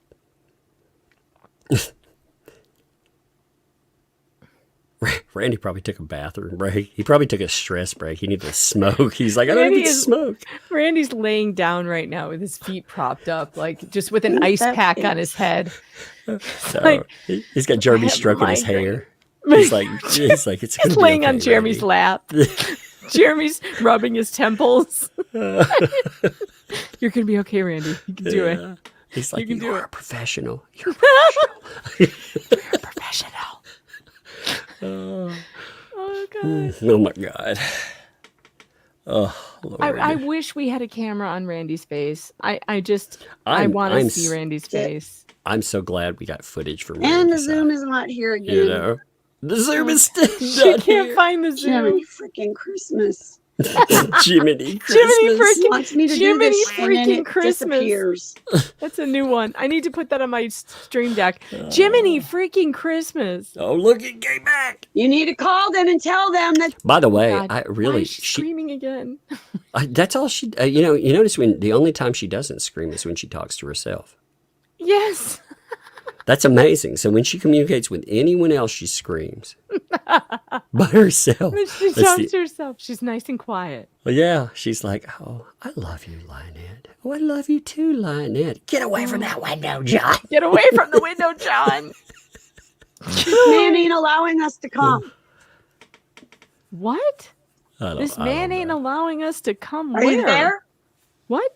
Randy probably took a bathroom break. He probably took a stress break. He needed to smoke. He's like, I don't need to smoke. Randy's laying down right now with his feet propped up, like just with an ice pack on his head. So, like, he's got Jeremy I have stroking his migraine. hair. He's like, it's He's laying on Jeremy's lap. Jeremy's rubbing his temples. You're gonna be okay, Randy. You can do it. He's like, you are a professional. You're a professional. You're a professional. Oh God. Oh my God. Oh, Lord. I wish we had a camera on Randy's face. I want to see Randy's face. I'm so glad we got footage from And Randy. the Zoom is not here again. You know, the Zoom is still She not can't here. find the Zoom. Jiminy freaking Christmas. Jiminy Christmas. Jiminy freaking, Wants me to do Jiminy this, and then freaking it Christmas. disappears. That's a new one. I need to put that on my stream deck. Jiminy freaking Christmas. Oh, look, it came back. You need to call them and tell them that. By the way, God, I really why is she screaming again. that's all she. You know, you notice when the only time she doesn't scream is when she talks to herself. Yes. That's amazing. So when she communicates with anyone else, she screams. By herself. When she talks to herself, she's nice and quiet. Well, yeah, she's like, oh, I love you, Lynette. Oh, I love you too, Lynette. Get away from that window, John. Get away from the window, John. This man ain't allowing us to come. What? This man ain't allowing us to come. Are you there? What?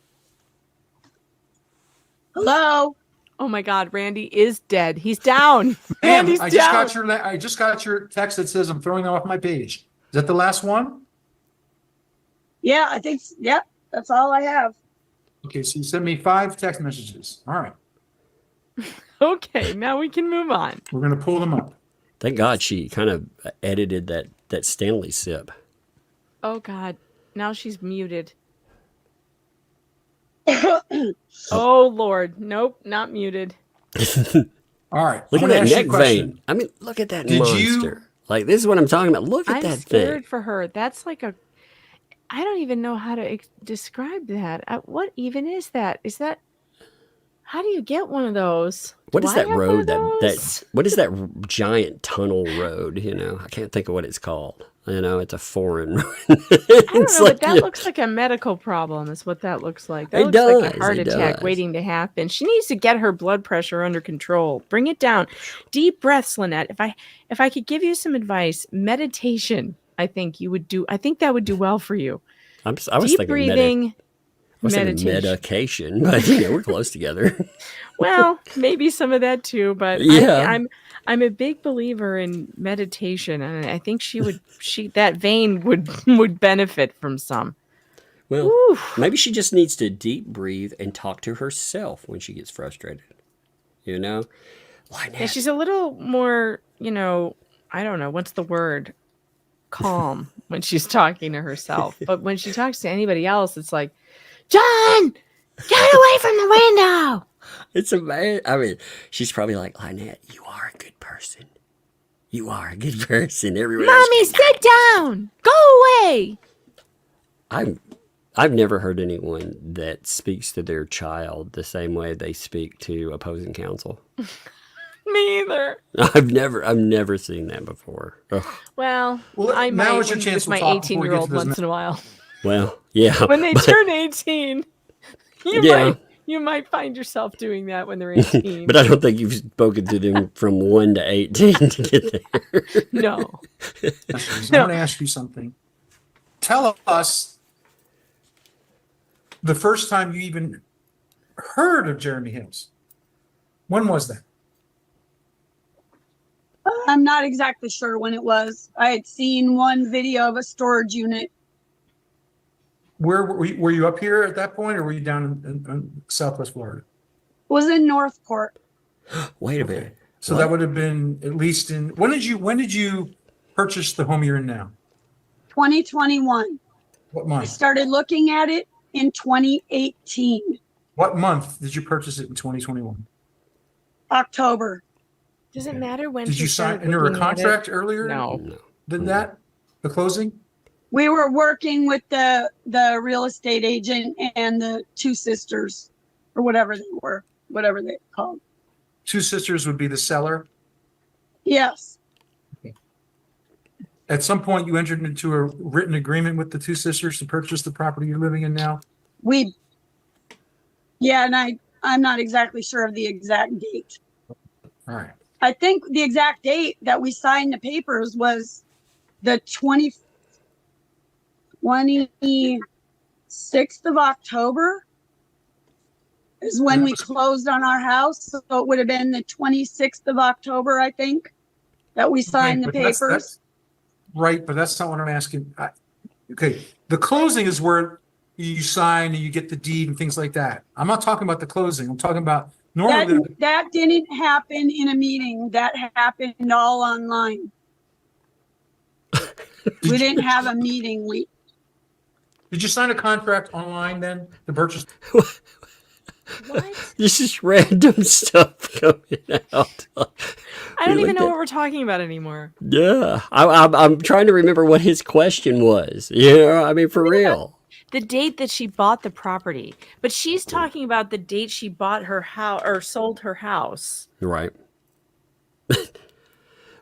Hello? Oh my God, Randy is dead. He's down. Ma'am, Randy's I down. just got your text that says I'm throwing them off my page. Is that the last one? Yeah, I think. Yep, that's all I have. Okay, so you sent me 5 text messages. All right, Okay, now we can move on. we're gonna pull them up. Thank God she kind of edited that Stanley sip. Oh God, now she's muted. Oh Lord, nope, not muted. All right, Look I'm at gonna that ask you a neck question. vein. I mean, look at that Did monster. you- Like, this is what I'm talking about. Look at I'm that scared thing. for her. That's like a. I don't even know how to describe that. What even is that? Is that? How do you get one of those? What Do is I that have one road? of That those? what is that giant tunnel road? You know, I can't think of what it's called. You know, it's a foreign road. I don't It's know, like, but that looks like a medical problem. Is what that looks like. That It looks like a does, heart it attack does. waiting to happen. She needs to get her blood pressure under control. Bring it down. Deep breaths, Lynette. If I could give you some advice, meditation. I think you would do. I think that would do well for you. I was Deep thinking breathing. I was thinking medication, but you know, we're close together. Well, maybe some of that too, but Yeah. I'm a big believer in meditation, and I think that vein would benefit from some. Well, Oof. maybe she just needs to deep breathe and talk to herself when she gets frustrated. You know, Yeah, she's a little more, I don't know, what's the word? Calm when she's talking to herself. But when she talks to anybody else, it's like, John, get away from the window. It's amazing. I mean, she's probably like, Lynette, you are a good person. You are a good person. Everyone else Mommy, sit down. Go away. I've never heard anyone that speaks to their child the same way they speak to opposing counsel. Me either. I've never seen that before. Ugh. Well, Well, I now might is your with chance to my talk before we get to 18-year-old this once in a while. Well, yeah. When they but- turn 18, Yeah. you might find yourself doing that when they're 18. But I don't think you've spoken to them from 1 to 18 to get there. No. I want to ask you something. Tell us the first time you even heard of Jeremy Hales. When was that? I'm not exactly sure when it was. I had seen one video of a storage unit. Where were you up here at that point, or were you down in Southwest Florida? It was in Northport. Wait a minute. So What? that would have been at least in when did you purchase the home you're in now? 2021. What I month? started looking at it in 2018, What month did you purchase it in 2021? October. Does it matter when Did she you sign started under a looking at it? contract earlier? No. Than that? The closing? We were working with the real estate agent and the two sisters, or whatever they called. Two sisters would be the seller. Yes. At some point, you entered into a written agreement with the two sisters to purchase the property you're living in now. And I'm not exactly sure of the exact date. All right. I think the exact date that we signed the papers was the 26th of October is when we closed on our house. So it would have been the 26th of October, I think, that we signed the papers. That's right, but that's not what I'm asking. Okay, the closing is where you sign and you get the deed and things like that. I'm not talking about the closing. I'm talking about normally. That didn't happen in a meeting. That happened all online. We didn't have a meeting. Did you sign a contract online then to purchase? What? This is random stuff coming out. I don't even know what we're talking about anymore. Yeah, I'm trying to remember what his question was. Yeah, I mean, for real. The date that she bought the property, but she's talking about the date she bought her house or sold her house. Right.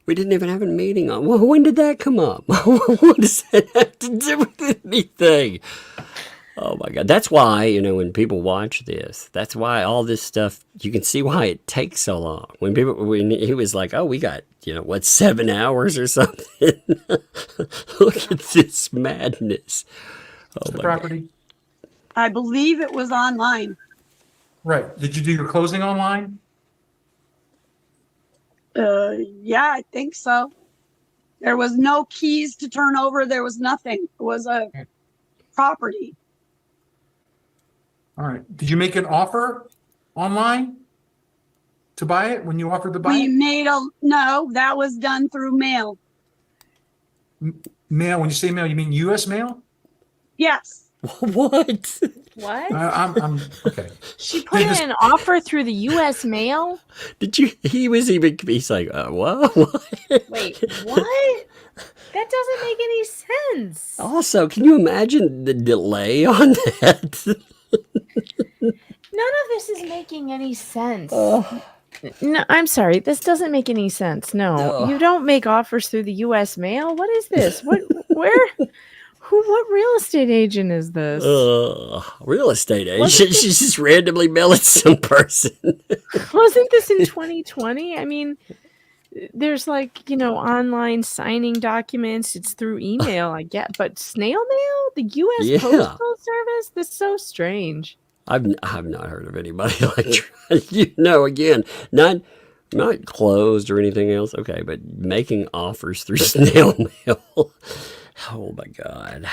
We didn't even have a meeting on. Well, when did that come up? What does that have to do with anything? Oh my God. That's why, when people watch this, that's why all this stuff, you can see why it takes so long. When he was like, oh, we got, 7 hours or something. Look at this madness. Oh the property? God. I believe it was online. Right. Did you do your closing online? Yeah, I think so. There was no keys to turn over. There was nothing. It was a property. All right. Did you make an offer online to buy it when you offered to buy it? No, that was done through mail. Mail, when you say mail, you mean U.S. mail? Yes. What? What? I'm okay. She put in an offer through the U.S. mail? Did you? He's like, what? Wait, what? That doesn't make any sense. Also, can you imagine the delay on that? None of this is making any sense. No, I'm sorry. This doesn't make any sense. No, you don't make offers through the U.S. mail. What is this? Where? What real estate agent is this? Real estate agent? She's just randomly mailing some person. Wasn't this in 2020? I mean, there's online signing documents. It's through email, I get, but snail mail? The U.S. Postal Service? That's so strange. I've not heard of anybody like again, not closed or anything else. Okay, but making offers through snail mail. Oh my God.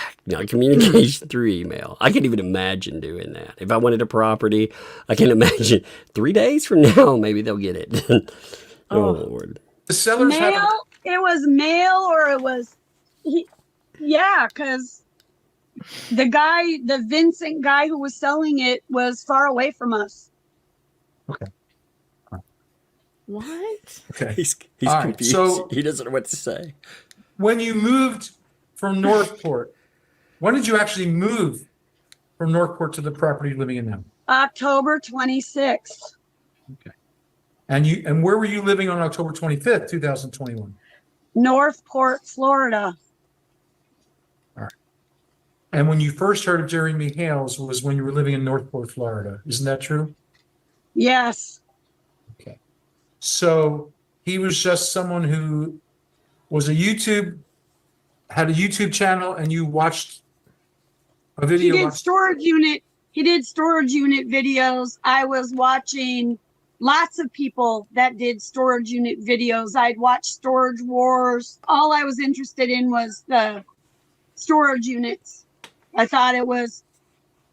Communication through email. I can't even imagine doing that. If I wanted a property, I can imagine 3 days from now, maybe they'll get it. Oh Lord. The sellers mail? It was mail or it was, because the Vincent guy who was selling it was far away from us. Okay. What? Okay. He's All confused. Right, so he doesn't know what to say. When you moved from Northport, when did you actually move from Northport to the property you're living in now? October 26th. Okay. And where were you living on October 25th, 2021? Northport, Florida. All right. And when you first heard of Jeremy Hales was when you were living in Northport, Florida. Isn't that true? Yes. Okay. So he was just someone who was had a YouTube channel and you watched a video. He did storage unit videos. I was watching lots of people that did storage unit videos. I'd watch Storage Wars. All I was interested in was the storage units. I thought it was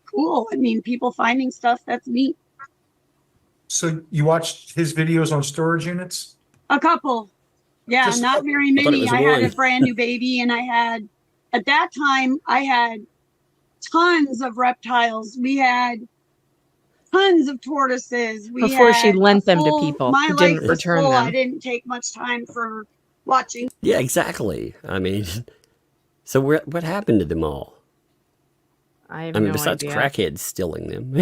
cool. I mean, people finding stuff, that's neat. So you watched his videos on storage units? A couple. Yeah, not very many. I had a brand new baby and at that time, I had tons of reptiles. We had tons of tortoises. Before she lent them to people who didn't return them. I didn't take much time for watching. Yeah, exactly. I mean, so what happened to them all? I have no idea. Besides crackheads stealing them,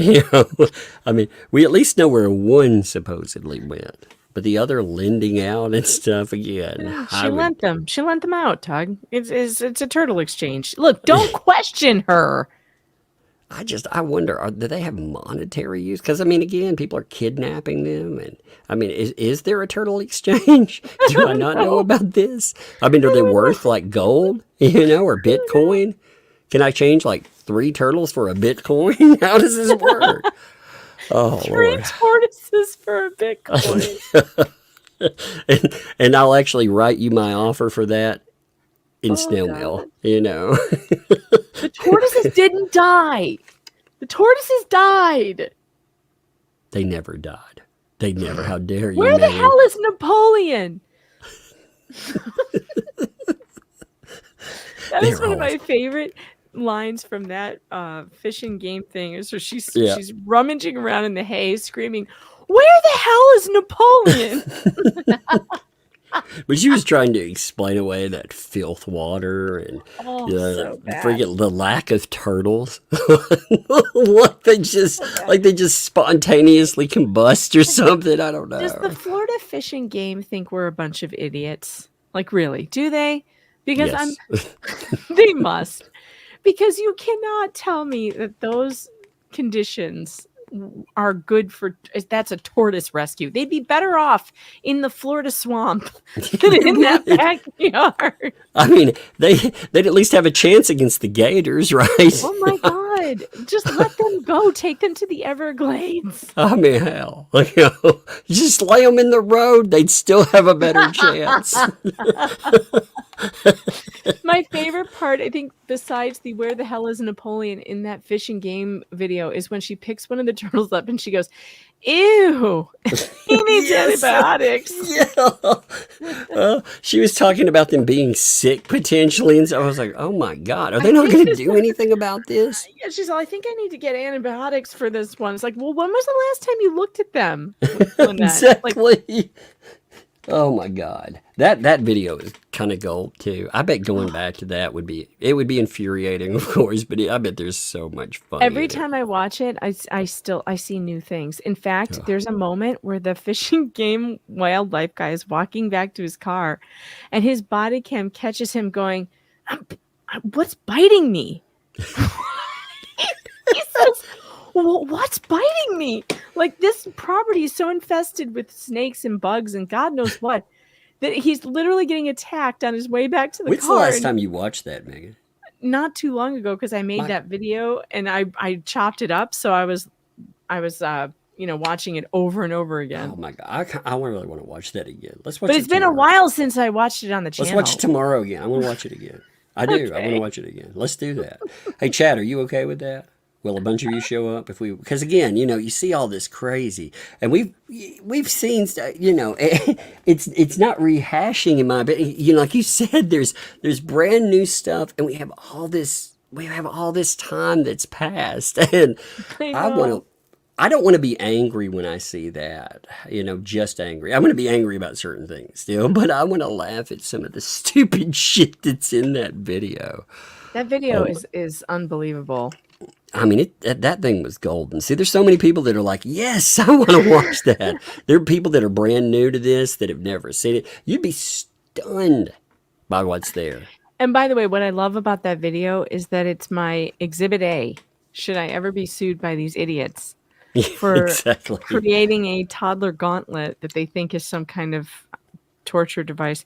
I mean, we at least know where one supposedly went. But the other lending out and stuff again. Yeah, she lent them. She lent them out, Tug. It's a turtle exchange. Look, don't question her. I wonder, do they have monetary use? Because, again, people are kidnapping them. And, is there a turtle exchange? Do I not know about this? Are they worth like gold, or Bitcoin? Can I change like 3 turtles for a Bitcoin? How does this work? Oh, 3 Lord. tortoises for a Bitcoin. and I'll actually write you my offer for that in snail God. mail, you know. The tortoises didn't die. The tortoises died. They never died. They never. How dare you, Where the Megan? hell is Napoleon? That is one of my favorite lines from that Fish and Game thing. So she's rummaging around in the hay, screaming, "Where the hell is Napoleon?" But she was trying to explain away that filth water and so bad. forget the lack of turtles. What they just spontaneously combust or something. I don't know. Does the Florida Fish and Game think we're a bunch of idiots? Like, really? Do they? Because yes. they must. Because you cannot tell me that those conditions are good for, that's a tortoise rescue. They'd be better off in the Florida swamp than in that backyard. I mean, they'd at least have a chance against the gators, right? Oh my God. Just let them go. Take them to the Everglades. I mean, hell, just lay them in the road. They'd still have a better chance. My favorite part, I think, besides the "Where the hell is Napoleon" in that Fish and Game video, is when she picks one of the turtles up and she goes, "Ew, he needs antibiotics." Yeah. She was talking about them being sick potentially, and so I was like, "Oh my God, are they not going to do anything about this?" Yeah, she's all, "I think I need to get antibiotics for this one." It's like, well, when was the last time you looked at them? Exactly. Oh my God, that video is kind of gold too. I bet going back to that would be infuriating, of course, but I bet there's so much fun. Every time I watch it, I see new things. In fact, there's a moment where the Fish and Game wildlife guy is walking back to his car, and his body cam catches him going, "What's biting me?" He says, "Well, what's biting me?" Like, this property is so infested with snakes and bugs and God knows what, that he's literally getting attacked on his way back to the car. When's the last time you watched that, Megan? Not too long ago, because I made that video and I chopped it up, so I was watching it over and over again. Oh my God, I really want to watch that again. Let's watch. But it's been a while since I watched it on the channel. Let's watch it tomorrow again. I want to watch it again. I do. Okay. I want to watch it again. Let's do that. Hey, Chad, are you okay with that? Will a bunch of you show up because again, you see all this crazy, and we've seen, it's not rehashing in my opinion. Like you said, there's brand new stuff, and we have all this time that's passed, and I don't want to be angry when I see that, just angry. I'm going to be angry about certain things still, but I want to laugh at some of the stupid shit that's in that video. That video is unbelievable. I mean, that thing was golden. See, there's so many people that are like, yes, I want to watch that. There are people that are brand new to this that have never seen it. You'd be stunned by what's there. And by the way, what I love about that video is that it's my Exhibit A. Should I ever be sued by these idiots for creating a toddler gauntlet that they think is some kind of torture device?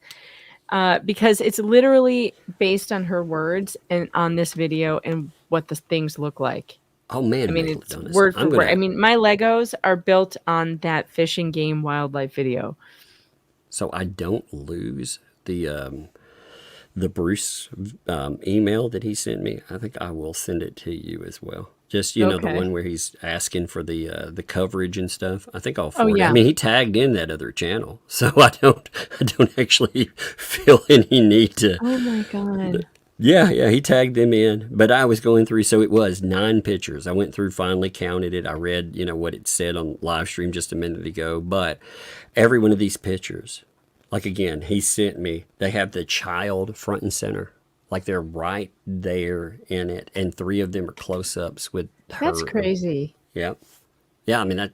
Because it's literally based on her words and on this video and what the things look like. Oh man! I mean, it's word for word. I mean, my Legos are built on that Fish and Game wildlife video. So I don't lose the Bruce email that he sent me. I think I will send it to you as well. Just the one where he's asking for the coverage and stuff. I think I'll forward it. I mean, he tagged in that other channel, so I don't actually feel any need to. Oh my God. Yeah, he tagged them in. But I was going through, so it was 9 pictures. I went through, finally counted it. I read, what it said on live stream just a minute ago. But every one of these pictures, like again, he sent me, they have the child front and center. Like they're right there in it. And 3 of them are close-ups with her. That's crazy. Yep. Yeah, I mean,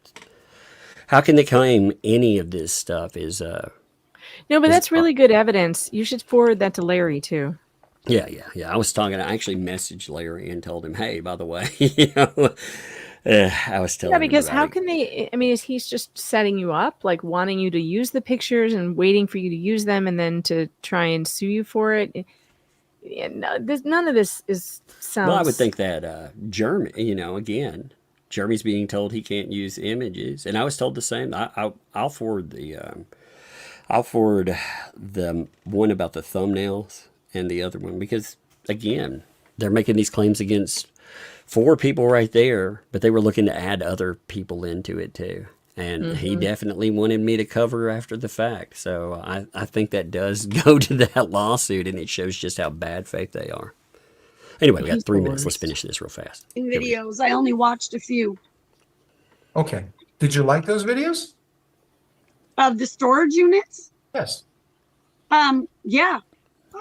how can they claim any of this stuff is... No, but that's really good evidence. You should forward that to Larry, too. Yeah. I actually messaged Larry and told him, hey, by the way, I was telling him. Yeah, because how can they, I mean, is he's just setting you up, like wanting you to use the pictures and waiting for you to use them and then to try and sue you for it? none of this sounds. Well, I would think that Jeremy, again, Jeremy's being told he can't use images, and I was told the same. I'll forward the one about the thumbnails and the other one because, again, they're making these claims against 4 people right there, but they were looking to add other people into it too. And he definitely wanted me to cover after the fact. So I think that does go to that lawsuit, and it shows just how bad faith they are. Anyway, we got 3 minutes. Let's finish this real fast. Videos. I only watched a few. Okay. Did you like those videos? Of the storage units? Yes. Yeah.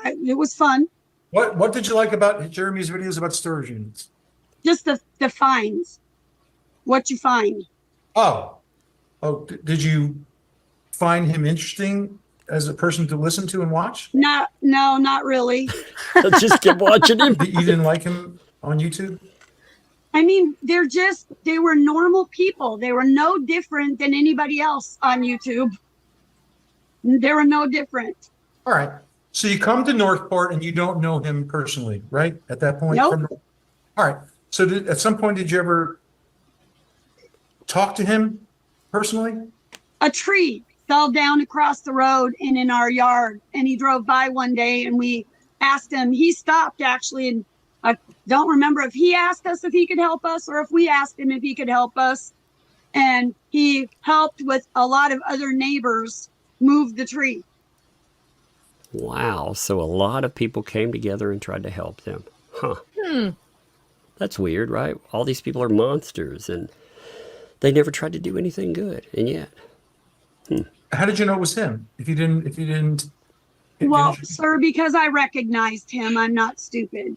It was fun. What did you like about Jeremy's videos about storage units? Just the finds. What you find. Oh, did you find him interesting as a person to listen to and watch? No, not really. Just keep watching him. You didn't like him on YouTube? I mean, they were normal people. They were no different than anybody else on YouTube. They were no different. All right. So you come to Northport and you don't know him personally, right? At that point? Nope. All right. So at some point, did you ever talk to him personally? A tree fell down across the road and in our yard, and he drove by one day, and we asked him. He stopped actually, and I don't remember if he asked us if he could help us or if we asked him if he could help us. And he helped with a lot of other neighbors move the tree. Wow. So a lot of people came together and tried to help them. Huh. That's weird, right? All these people are monsters, and they never tried to do anything good, and yet. How did you know it was him? If you didn't. Well, sir, because I recognized him. I'm not stupid.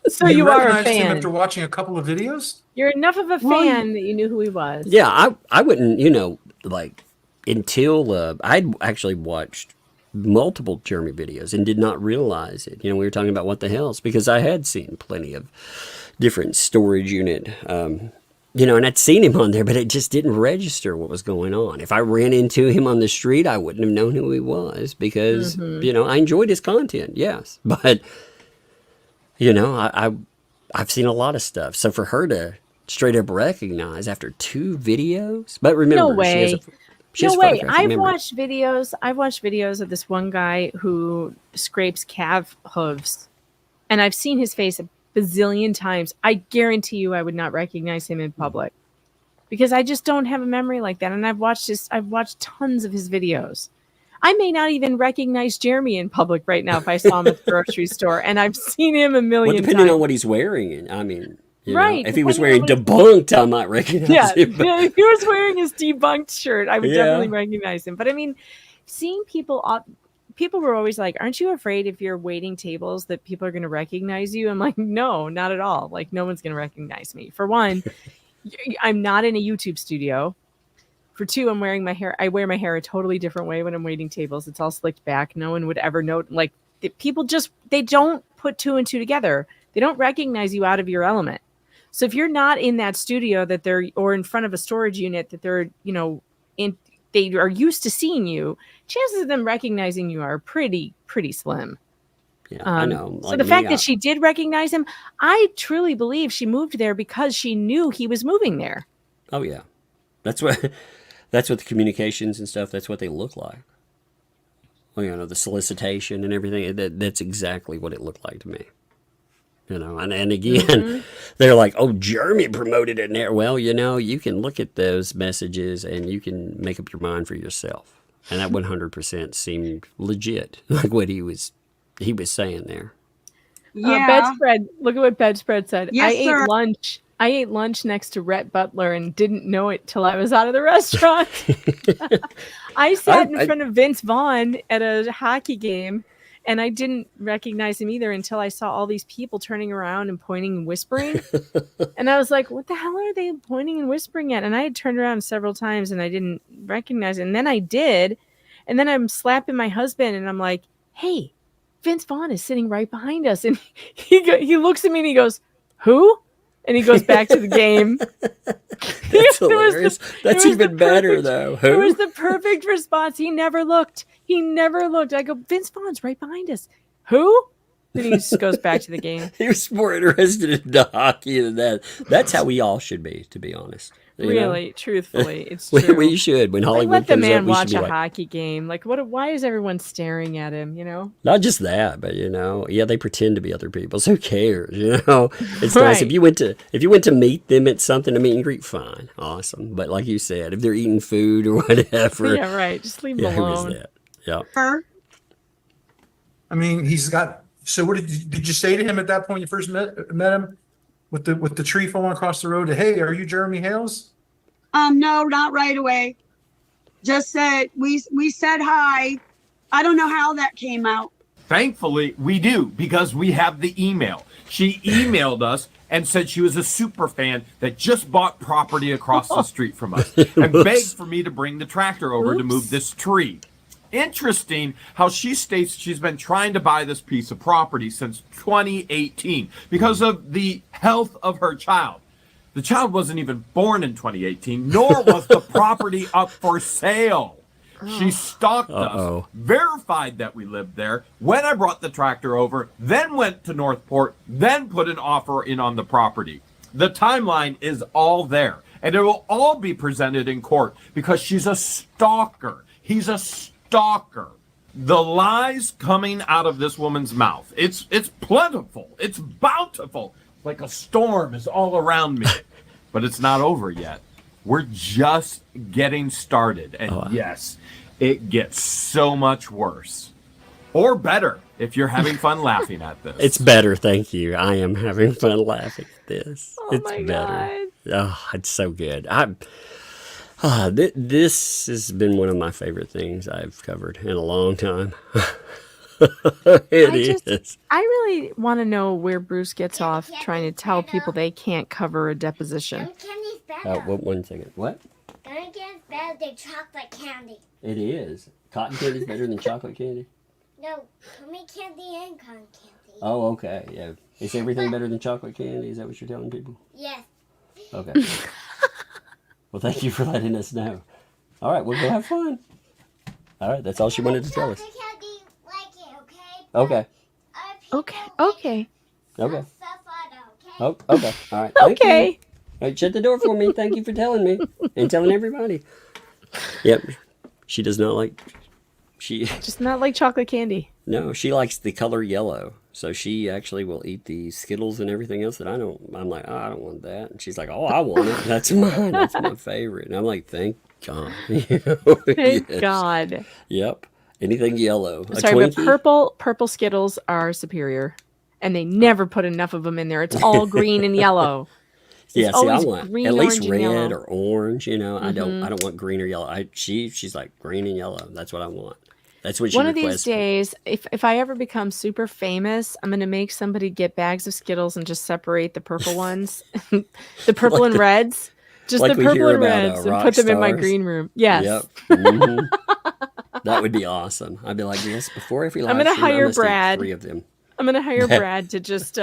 So you are a recognized him fan. after watching a couple of videos? You're enough of a fan that you knew who he was. Yeah, I wouldn't, until I'd actually watched multiple Jeremy videos and did not realize it. We were talking about what the hell's because I had seen plenty of different storage unit, and I'd seen him on there, but it just didn't register what was going on. If I ran into him on the street, I wouldn't have known who he was because, I enjoyed his content, yes. But, I've seen a lot of stuff. So for her to straight up recognize after 2 videos, but remember, No way. she has No way. photographic I've memory. watched videos of this one guy who scrapes calf hooves, and I've seen his face a bazillion times. I guarantee you I would not recognize him in public because I just don't have a memory like that. And I've watched tons of his videos. I may not even recognize Jeremy in public right now if I saw him at the grocery store, and I've seen him a million times. Depending on what he's wearing, Right. If he was wearing Debunked, I might recognize him. But... if he was wearing his Debunked shirt, I would definitely recognize him. But I mean, seeing people were always like, aren't you afraid if you're waiting tables that people are going to recognize you? I'm like, no, not at all. Like, no one's going to recognize me. For one, I'm not in a YouTube studio. For 2, I'm wearing my hair. I wear my hair a totally different way when I'm waiting tables. It's all slicked back. No one would ever know. Like, people they don't put 2 and 2 together. They don't recognize you out of your element. So if you're not in that studio or in front of a storage unit that they're, they are used to seeing you, chances of them recognizing you are pretty slim. Yeah, I know. So the fact that she did recognize him, I truly believe she moved there because she knew he was moving there. Oh yeah, that's what the communications and stuff. That's what they look like. Well, the solicitation and everything. That's exactly what it looked like to me. And again, they're like, oh, Jeremy promoted it in there. Well, you can look at those messages and you can make up your mind for yourself. And that 100% seemed legit, like what he was saying there. Yeah. Bedspread. Look at what Bedspread said. Yes, sir. I ate lunch next to Rhett Butler and didn't know it till I was out of the restaurant. I sat in front of Vince Vaughn at a hockey game. And I didn't recognize him either until I saw all these people turning around and pointing and whispering. And I was like, what the hell are they pointing and whispering at? And I had turned around several times and I didn't recognize it. And then I did. And then I'm slapping my husband and I'm like, hey, Vince Vaughn is sitting right behind us. And he looks at me and he goes, who? And he goes back to the game. That's hilarious. That's even better, though. Who? It was the perfect response. He never looked. I go, Vince Vaughn's right behind us. Who? Then he just goes back to the game. He was more interested in the hockey than that. That's how we all should be, to be honest. Really, truthfully, it's true. We should. When Hollywood let the comes man up, we watch should be a hockey game. Like, what? Why is everyone staring at him? Not just that, but yeah, they pretend to be other people. So who cares? It's Right. nice if you went to meet them at something, a meet and greet, fine, awesome. But like you said, if they're eating food or whatever, Yeah, right. Just leave him who alone. is that? Yeah. I mean, he's got. So what did you say to him at that point? You first met him with the tree falling across the road. Hey, are you Jeremy Hales? No, not right away. Just said we said hi. I don't know how that came out. Thankfully, we do, because we have the email. She emailed us and said she was a super fan that just bought property across the street from us and begged for me to bring the tractor over to move this tree. Interesting how she states she's been trying to buy this piece of property since 2018 because of the health of her child. The child wasn't even born in 2018, nor was the property up for sale. She stalked us, verified that we lived there, when I brought the tractor over, then went to Northport, then put an offer in on the property. The timeline is all there, and it will all be presented in court because she's a stalker. He's a stalker. The lies coming out of this woman's mouth, it's plentiful, it's bountiful, like a storm is all around me. But it's not over yet. We're just getting started. And yes, it gets so much worse. Or better, if you're having fun laughing at this. It's better, thank you. I am having fun laughing at this. Oh It's my better. God. Oh, it's so good. This has been one of my favorite things I've covered in a long time. It is. I really want to know where Bruce gets off trying to tell people they can't cover a deposition. Candy's better. One second. What? Gummy candy's better than chocolate candy. It is. Cotton candy is better than chocolate candy? No, gummy candy and cotton candy. Oh, okay. Yeah. Is everything better than chocolate candy? Is that what you're telling people? Yes. Okay. Well, thank you for letting us know. All right, we'll go have fun. All right, that's all she wanted to tell us. Chocolate candy like it, okay? Okay. Okay. Okay. Okay? Oh, okay. All right. Thank Okay. you. All right, shut the door for me. Thank you for telling me and telling everybody. Yep. She does not like. Just not like chocolate candy. No, she likes the color yellow. So she actually will eat the Skittles and everything else that I don't. I'm like, I don't want that. And she's like, oh, I want it. That's mine. That's my favorite. And I'm like, thank God. Thank Yes. God. Yep. Anything yellow. Sorry, but purple Skittles are superior, and they never put enough of them in there. It's all green and yellow. Yeah, It's see, I always want green, at least orange, and red yellow. or orange. I Mhm. don't want green or yellow. She's like green and yellow. That's what I want. That's what she One of these requests. days, if I ever become super famous, I'm gonna make somebody get bags of Skittles and just separate the purple ones, the purple Like and the- reds, just like the we purple hear and about, reds, and rock put them in my stars. green room. Yes. Yep. Mhm. That would be awesome. I'd be like, yes, before every live I'm gonna stream, I hire must eat Brad. 3 of them. I'm gonna hire Brad to just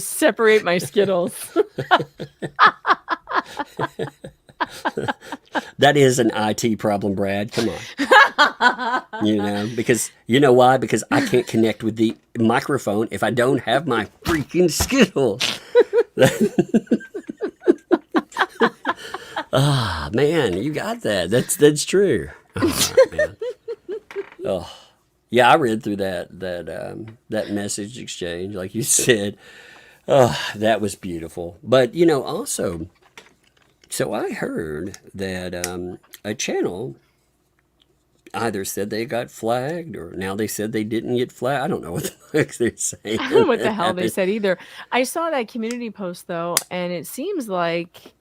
separate my Skittles. That is an IT problem, Brad. Come on. Because you know why? Because I can't connect with the microphone if I don't have my freaking Skittles. Ah, man, you got that. That's true. Oh, man. Oh, yeah, I read through that message exchange, like you said. Oh, that was beautiful. But also. So I heard that a channel either said they got flagged or now they said they didn't get flagged. I don't know what the fuck they're saying. I don't know what the hell they said either. I saw that community post though, and it seems like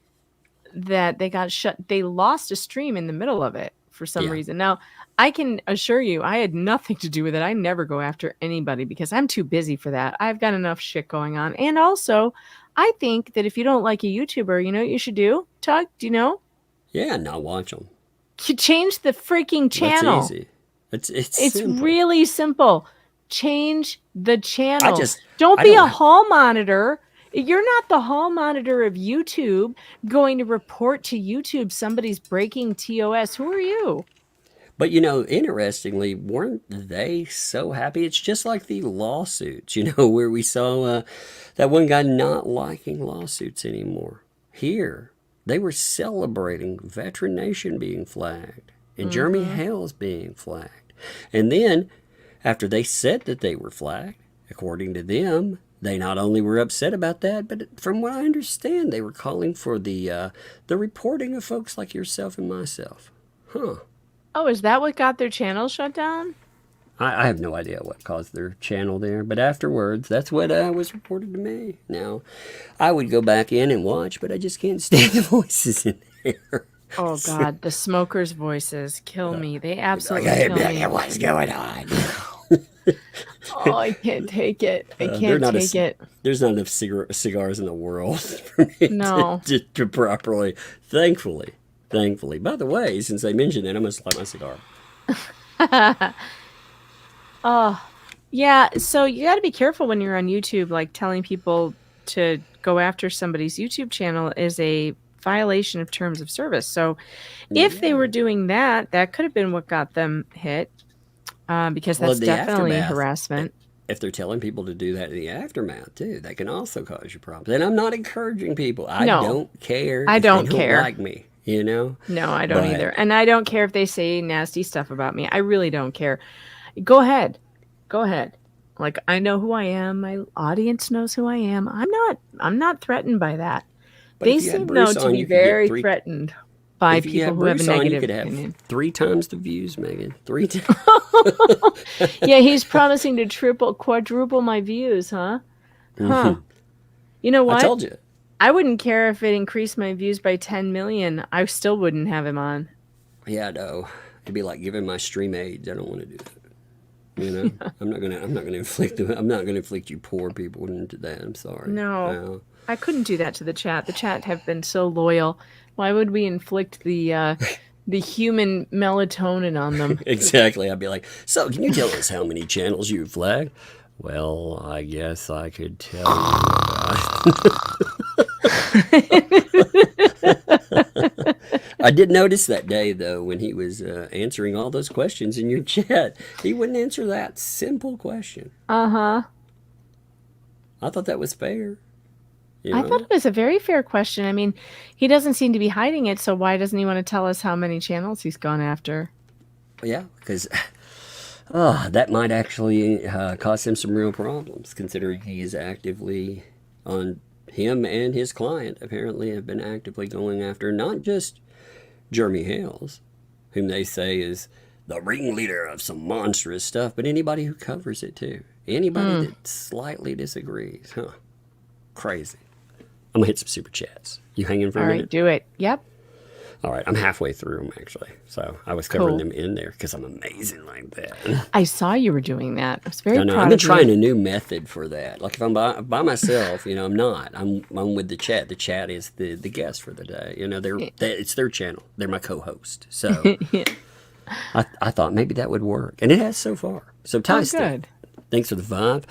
that they got shut. They lost a stream in the middle of it for some reason. Now, I can assure you, I had nothing to do with it. I never go after anybody because I'm too busy for that. I've got enough shit going on. And also, I think that if you don't like a YouTuber, you know what you should do? Tug, do you know? Yeah, not watch them. You change the freaking channel. That's easy. It's simple. really simple. Change the channel. I Don't be a don't- hall monitor. You're not the hall monitor of YouTube going to report to YouTube somebody's breaking TOS. Who are you? But, you know, interestingly, weren't they so happy? It's just like the lawsuits, you know, where we saw that one guy not liking lawsuits anymore. Here, they were celebrating Veteran Nation being flagged and Jeremy Hale's being flagged. And then, after they said that they were flagged, according to them, they not only were upset about that, but from what I understand, they were calling for the reporting of folks like yourself and myself. Huh. Oh, is that what got their channel shut down? I have no idea what caused their channel there, but afterwards, that's what was reported to me. Now, I would go back in and watch, but I just can't stand the voices in there. Oh, God. The smokers' voices kill me. They absolutely kill me. What's going on? Oh, I can't take it. I can't take it. There's not enough cigars in the world for me No. to properly, thankfully. By the way, since I mentioned it, I'm going to light my cigar. Oh, yeah. So you got to be careful when you're on YouTube, like telling people to go after somebody's YouTube channel is a violation of terms of service. So if they were doing that, that could have been what got them hit, because that's definitely harassment. If they're telling people to do that in the aftermath too, that can also cause you problems. And I'm not encouraging people. I don't care. I don't if they care. Don't like me, you know. No, I don't either. And I don't care if they say nasty stuff about me. I really don't care. Go ahead. Like, I know who I am. My audience knows who I am. I'm not threatened by that. But they seem though to be very threatened by people who have a negative opinion. 3 times the views, Megan. 3 times. Yeah, he's promising to quadruple my views, huh? Huh. You know what? I told you. I wouldn't care if it increased my views by 10 million. I still wouldn't have him on. Yeah, no. It'd be like giving my stream AIDS. I don't want to do that. You know, I'm not gonna inflict you poor people into that. I'm sorry. No, I couldn't do that to the chat. The chat have been so loyal. Why would we inflict the human melatonin on them? Exactly. I'd be like, so can you tell us how many channels you flagged? Well, I guess I could tell you. I did notice that day, though, when he was answering all those questions in your chat, he wouldn't answer that simple question. Uh-huh. I thought that was fair. I thought it was a very fair question. I mean, he doesn't seem to be hiding it, so why doesn't he want to tell us how many channels he's gone after? Yeah, because that might actually cause him some real problems, considering he is actively on him and his client apparently have been actively going after not just Jeremy Hales, whom they say is the ringleader of some monstrous stuff, but anybody who covers it too. Anybody that slightly disagrees. Huh. Crazy. I'm going to hit some super chats. You hanging for a minute? All right, do it. Yep. All right, I'm halfway through them, actually. So I was covering them in there because I'm amazing like that. I saw you were doing that. I was very proud I've been of trying you. a new method for that. Like if I'm by myself, I'm not. I'm with the chat. The chat is the guest for the day. It's their channel. They're my co-host. So Yeah. I thought maybe that would work. And it has so far. So Tyson, good. thanks for the 5.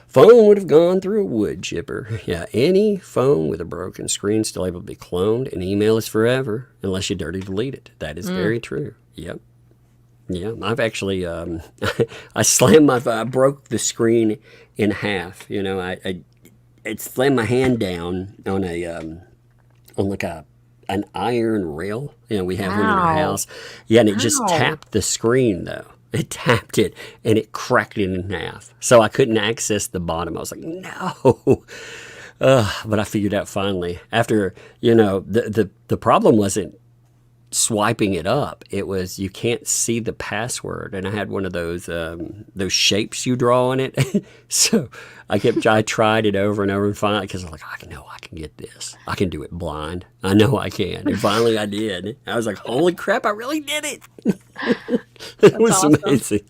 Phone would have gone through a wood chipper. Yeah, any phone with a broken screen still able to be cloned, and email is forever unless you dirty delete it. That is very true. Yep. Yeah, I've actually I broke the screen in half. I slammed my hand down on an iron rail. We have one in our house. Yeah, and it just tapped the screen though. It tapped it, and it cracked it in half. So I couldn't access the bottom. I was like, no. But I figured out finally. After, the problem wasn't swiping it up. It was you can't see the password. And I had one of those shapes you draw on it. So I tried it over and over, and finally, because I was like, I can get this. I can do it blind. I know I can. And finally I did. I was like, holy crap, I really did it. It was awesome. Amazing.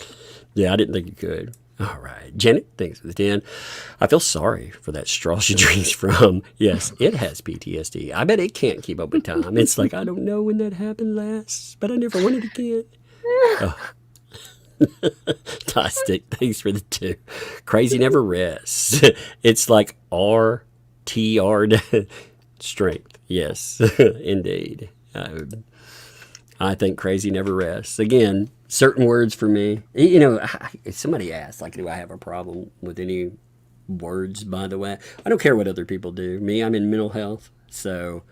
Yeah, I didn't think you could. All right. Janet, thanks for the 10. I feel sorry for that straw she drinks from. Yes, it has PTSD. I bet it can't keep up with time. It's like, I don't know when that happened last, but I never wanted it again. Oh. Tostic, thanks for the 2. Crazy never rests. It's like RTR strength. Yes, indeed. I think crazy never rests. Again, certain words for me. You know, somebody asked, like, do I have a problem with any words, by the way? I don't care what other people do. Me, I'm in mental health, so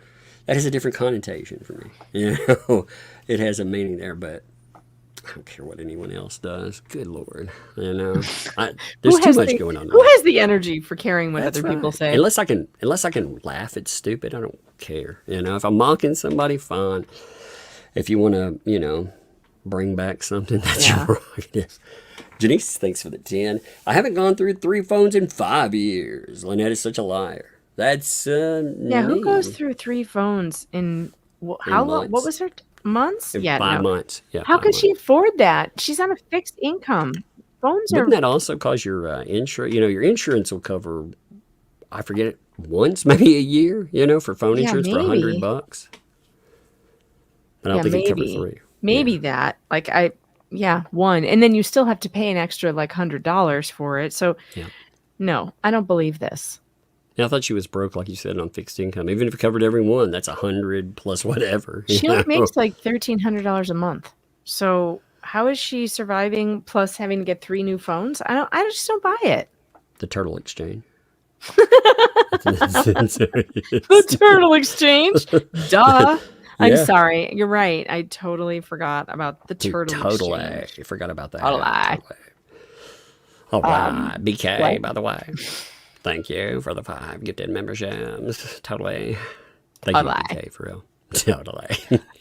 that has a different connotation for me. You know, it has a meaning there, but I don't care what anyone else does. Good Lord. You know, there's too much going on. Who has the energy for caring what That's other right. people say? Unless I can laugh at stupid, I don't care. You know, if I'm mocking somebody, fine. If you want to, you know, bring back something, that's your prerogative. Janice, thanks for the 10. I haven't gone through 3 phones in 5 years. Lynette is such a liar. That's yeah. Who goes through 3 phones in how long? What was her months? In yeah, 5 no. months. Yeah. How can she afford that? She's on a fixed income. Phones Wouldn't are. that also cause your insurance? You know, your insurance will cover, I forget it, once, maybe a year. You know, for phone insurance for $100. But I don't think it covers 3. Maybe that. Like one, and then you still have to pay an extra like $100 for it. So, no, I don't believe this. Yeah, I thought she was broke, like you said, on fixed income. Even if it covered every one, that's 100 plus whatever. She only makes like $1,300 a month. So how is she surviving? Plus having to get 3 new phones? I just don't buy it. The turtle exchange. The turtle exchange. Duh. I'm sorry. You're right. I totally forgot about the turtle exchange. You forgot about that. Totally. All right. BK, by the way. Thank you for the 5 gifted memberships. Totally. Thank you, BK, for real. Totally.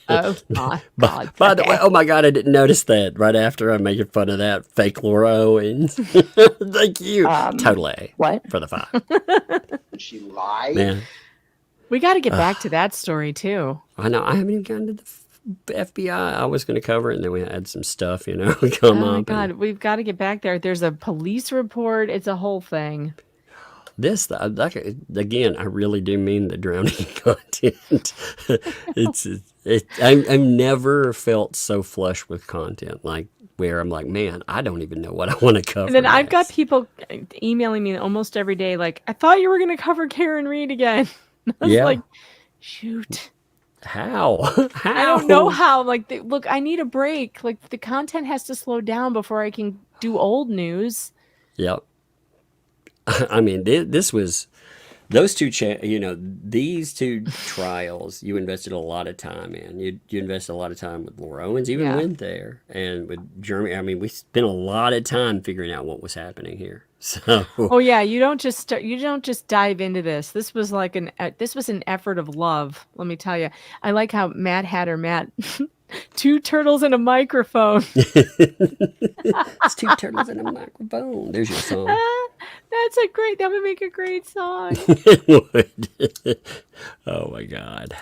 Oh, my God. By the way, oh my God, I didn't notice that right after I'm making fun of that fake Laura Owens. Thank you. Totally. What? For the 5. Did she lie? Man. We got to get back to that story, too. I know. I haven't even gotten to the FBI. I was going to cover it, and then we had some stuff, you know, come up. Oh, my God. We've got to get back there. There's a police report. It's a whole thing. This, again, I really do mean the drowning content. I've never felt so flush with content, like where I'm like, man, I don't even know what I want to cover. And then I've got people emailing me almost every day, like, I thought you were going to cover Karen Reed again. I was like, shoot. How? I don't know how. Like, look, I need a break. Like, the content has to slow down before I can do old news. Yep. I mean, this was those 2, these 2 trials. You invested a lot of time in. You invested a lot of time with Laura Owens, even went there, and with Jeremy. I mean, we spent a lot of time figuring out what was happening here. So, oh yeah, you don't just dive into this. This was like an effort of love. Let me tell you. I like how Matt had her 2 turtles and a microphone. It's 2 turtles and a microphone. There's your song. That would make a great song. It would. Oh my God.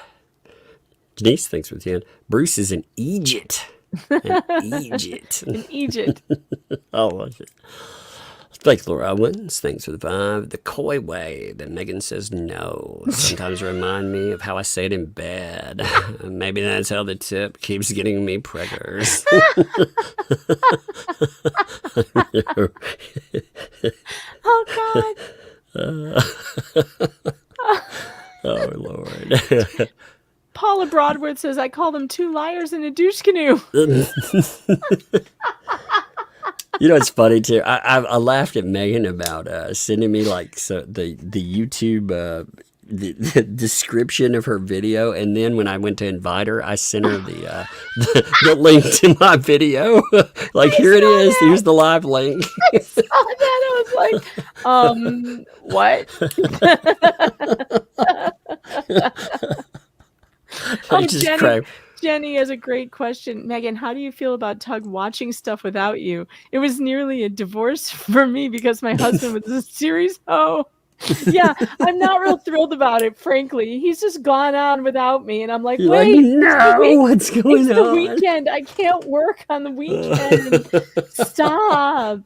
Denise, thanks for the 10. Bruce is in Egypt. In Egypt. Oh, thanks, Laura Owens. Thanks for the 5. The coy way that Megan says no sometimes remind me of how I say it in bed. Maybe that's how the tip keeps getting me preggers. Oh, God. Oh, Lord. Paula Broadwood says, I call them 2 liars in a douche canoe. You know, it's funny too. I laughed at Megan about sending me the YouTube the description of her video, and then when I went to invite her, I sent her the link to my video. Like, here it is. That. Here's the live link. I saw that. I was like, what? Oh, Jenny has a great question. Megan, how do you feel about Tug watching stuff without you? It was nearly a divorce for me because my husband was a serious hoe. Yeah, I'm not real thrilled about it, frankly. He's just gone on without me, and I'm like, You're wait, like, no, what's going on? It's the weekend. I can't work on the weekend. Stop.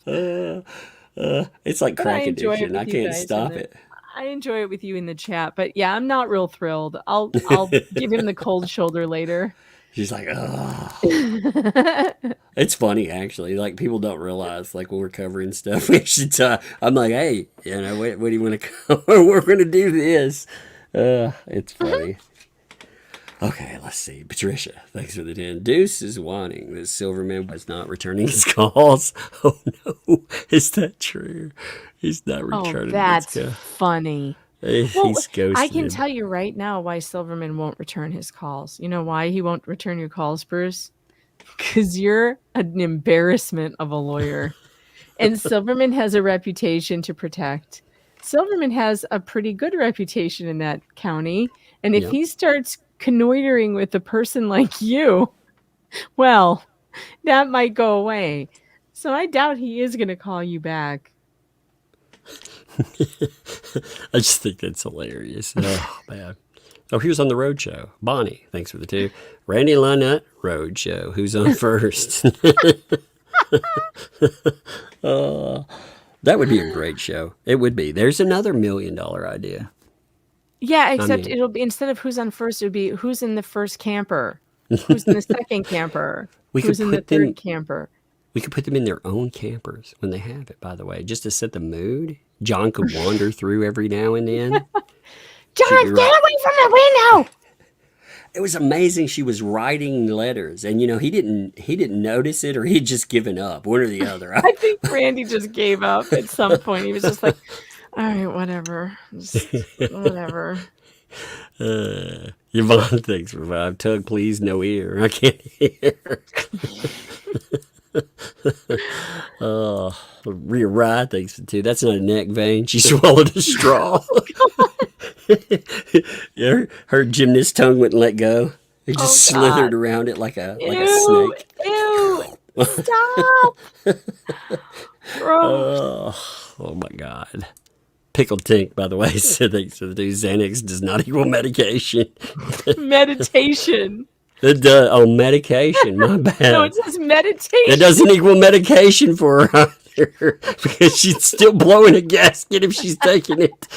It's like crack addiction. I can't stop it. I enjoy it with you in the chat, but yeah, I'm not real thrilled. I'll give him the cold shoulder later. She's like, oh. It's funny, actually. Like, people don't realize, like, when we're covering stuff, we should talk. I'm like, hey, what do you want to cover? We're going to do this. It's funny. Okay, let's see. Patricia, thanks for the 10. Deuce is wanting that Silverman was not returning his calls. Oh no, is that true? He's not Oh, returning that's his calls. funny. He's Well, ghosted I can him. tell you right now why Silverman won't return his calls. You know why he won't return your calls, Bruce? Because you're an embarrassment of a lawyer. And Silverman has a reputation to protect. Silverman has a pretty good reputation in that county. And if Yep. he starts connoitering with a person like you, well, that might go away. So I doubt he is going to call you back. I just think that's hilarious. Oh, man. Oh, here's on the road show. Bonnie, thanks for the 2. Randy Lynette, road show. Who's on first? That would be a great show. It would be. There's another $1 million idea. Yeah, except mean- it'll be, instead of who's on first, it would be who's in the first camper, who's in the second camper, We who's could in the put them- third camper. We could put them in their own campers when they have it, by the way, just to set the mood. John could wander through every now and then. John, She'd be get away from the window! It was amazing. She was writing letters, and he didn't notice it, or he'd just given up, one or the other. I think Randy just gave up at some point. He was just like, all right, whatever. Just whatever. Yvonne, thanks for 5. Tug, please, no ear. I can't hear. Oh, Rhea Rye, thanks for 2. That's not a neck vein. She swallowed a straw. Yeah, her gymnast tongue wouldn't let go. It just slithered around it like a snake. Ew! Stop! Oh my God. Pickled Tink, by the way, said thanks for the 2. Xanax does not equal medication. Meditation. It does. Oh, medication. My bad. No, it says meditation. It doesn't equal medication for her either, because she's still blowing a gasket if she's taking it.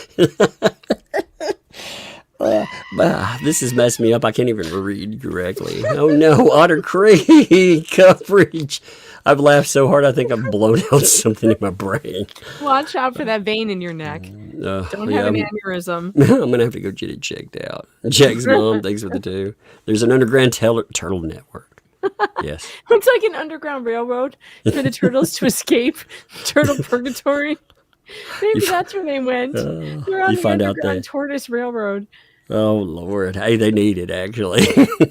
This has messed me up. I can't even read correctly. Oh no, Otter Creek coverage. I've laughed so hard I think I've blown out something in my brain. Watch out for that vein in your neck. Don't have an aneurysm. I'm going to have to go get it checked out. Jack's mom, thanks for the 2. There's an underground turtle network. Yes. It's like an underground railroad for the turtles to escape turtle purgatory. Maybe that's where they went. They're on the underground tortoise railroad. Oh, Lord. Hey, they need it, actually.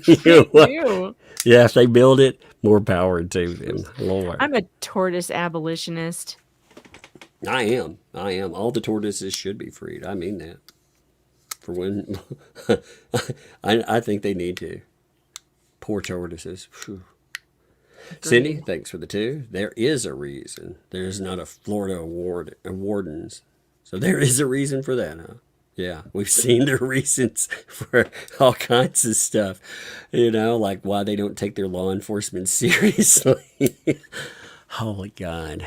They do. Yeah, if they build it, more power to them. Lord. I'm a tortoise abolitionist. I am. All the tortoises should be freed. I mean that. For when... I think they need to. Poor tortoises. Whew. Cindy, thanks for the 2. There is a reason. There's not a Florida wardens. So there is a reason for that, huh? Yeah, we've seen the reasons for all kinds of stuff. Like why they don't take their law enforcement seriously. Holy God.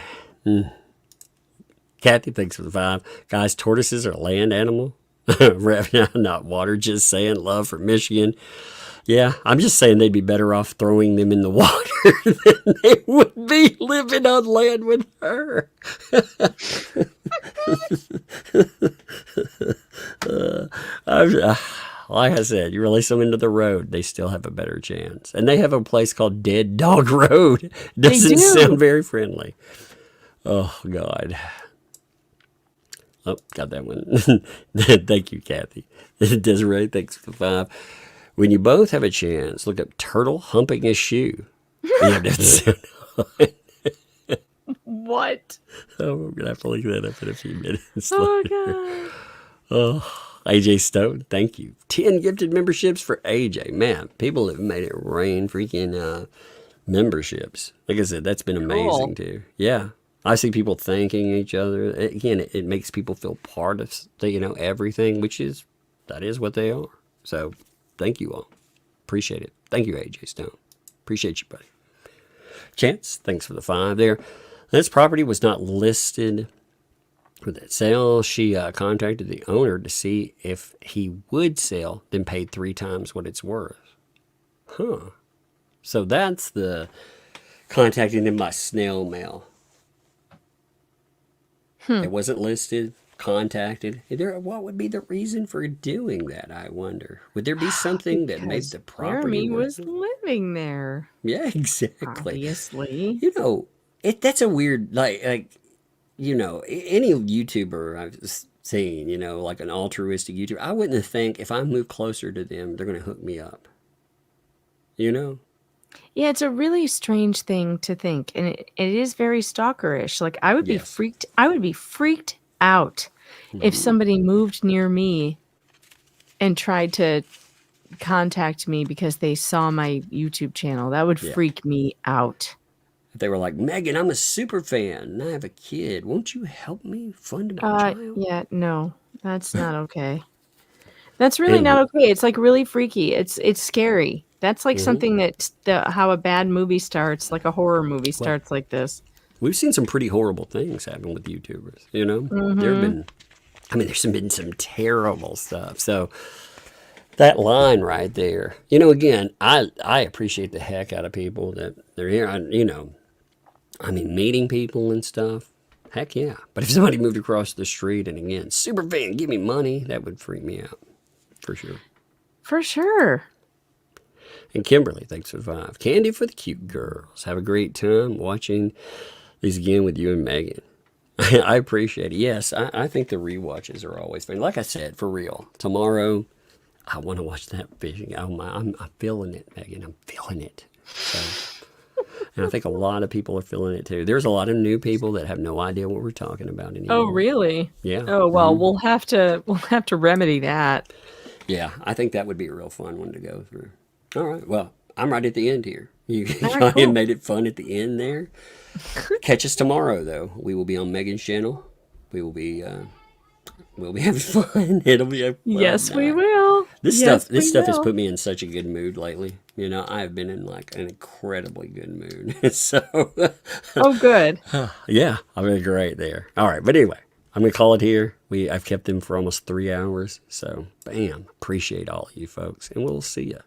Kathy, thanks for the 5. Guys, tortoises are a land animal. Not water, just saying. Love for Michigan. Yeah, I'm just saying they'd be better off throwing them in the water than they would be living on land with her. Like I said, you release them into the road, they still have a better chance. And they have a place called Dead Dog Road. Doesn't sound very friendly. Oh, God. Oh, got that one. Thank you, Kathy. Desiree, thanks for the 5. When you both have a chance, look up turtle humping a shoe. Yeah, that sound What? Oh, we're going to have to look that up in a few minutes. Oh, God. Oh, AJ Stone, thank you. 10 gifted memberships for AJ. Man, people have made it rain freaking memberships. Like I said, that's been amazing, too. Yeah. I see people thanking each other. Again, it makes people feel part of everything, that is what they are. So thank you all. Appreciate it. Thank you, AJ Stone. Appreciate you, buddy. Chance, thanks for the 5 there. This property was not listed with that sale. She contacted the owner to see if he would sell, then paid 3 times what it's worth. Huh. So that's the contacting them by snail mail. It wasn't listed. contacted, what would be the reason for doing that, I wonder? Would there be something that made Because the property Jeremy was worth it? living there. Yeah, exactly. Obviously. You know, that's a weird, like, you know, any YouTuber I've seen, you know, like an altruistic YouTuber, I wouldn't think if I move closer to them, they're going to hook me up. You know? Yeah, it's a really strange thing to think, and it is very stalkerish. Like I would be Yes. freaked out if somebody moved near me and tried to contact me because they saw my YouTube channel. That would Yeah. freak me out. If they were like, Megan, I'm a super fan and I have a kid. Won't you help me fund my child? Yeah, no, that's not okay. That's really Anyway. not okay. It's like really freaky. It's scary. That's like Mhm. something that how a bad movie starts, like a horror movie starts like this. We've seen some pretty horrible things happen with YouTubers, you know? There have been, there's been some terrible stuff. So that line right there, you know, again, I appreciate the heck out of people that they're here. Meeting people and stuff. Heck yeah. But if somebody moved across the street and again, super fan, give me money, that would freak me out. For sure. For sure. And Kimberly, thanks for the 5. Candy for the cute girls. Have a great time watching these again with you and Megan. I appreciate it. Yes, I think the rewatches are always fun. Like I said, for real. Tomorrow, I want to watch that fishing. I'm feeling it, Megan. I'm feeling it. So, and I think a lot of people are feeling it too. There's a lot of new people that have no idea what we're talking about anymore. Oh, really? Yeah. Oh, well, we'll have to remedy that. Yeah, I think that would be a real fun one to go through. All right. Well, I'm right at the end here. You right, cool. made it fun at the end there. Catch us tomorrow, though. We will be on Megan's channel. We'll be having fun. It'll be a fun Yes, we night. will. This Yes, stuff has will. put me in such a good mood lately. You know, I've been in like an incredibly good mood. So, Oh, good. yeah, I'm really great there. All right, but anyway, I'm gonna call it here. I've kept them for almost 3 hours. So, bam, appreciate all of you folks, and we'll see you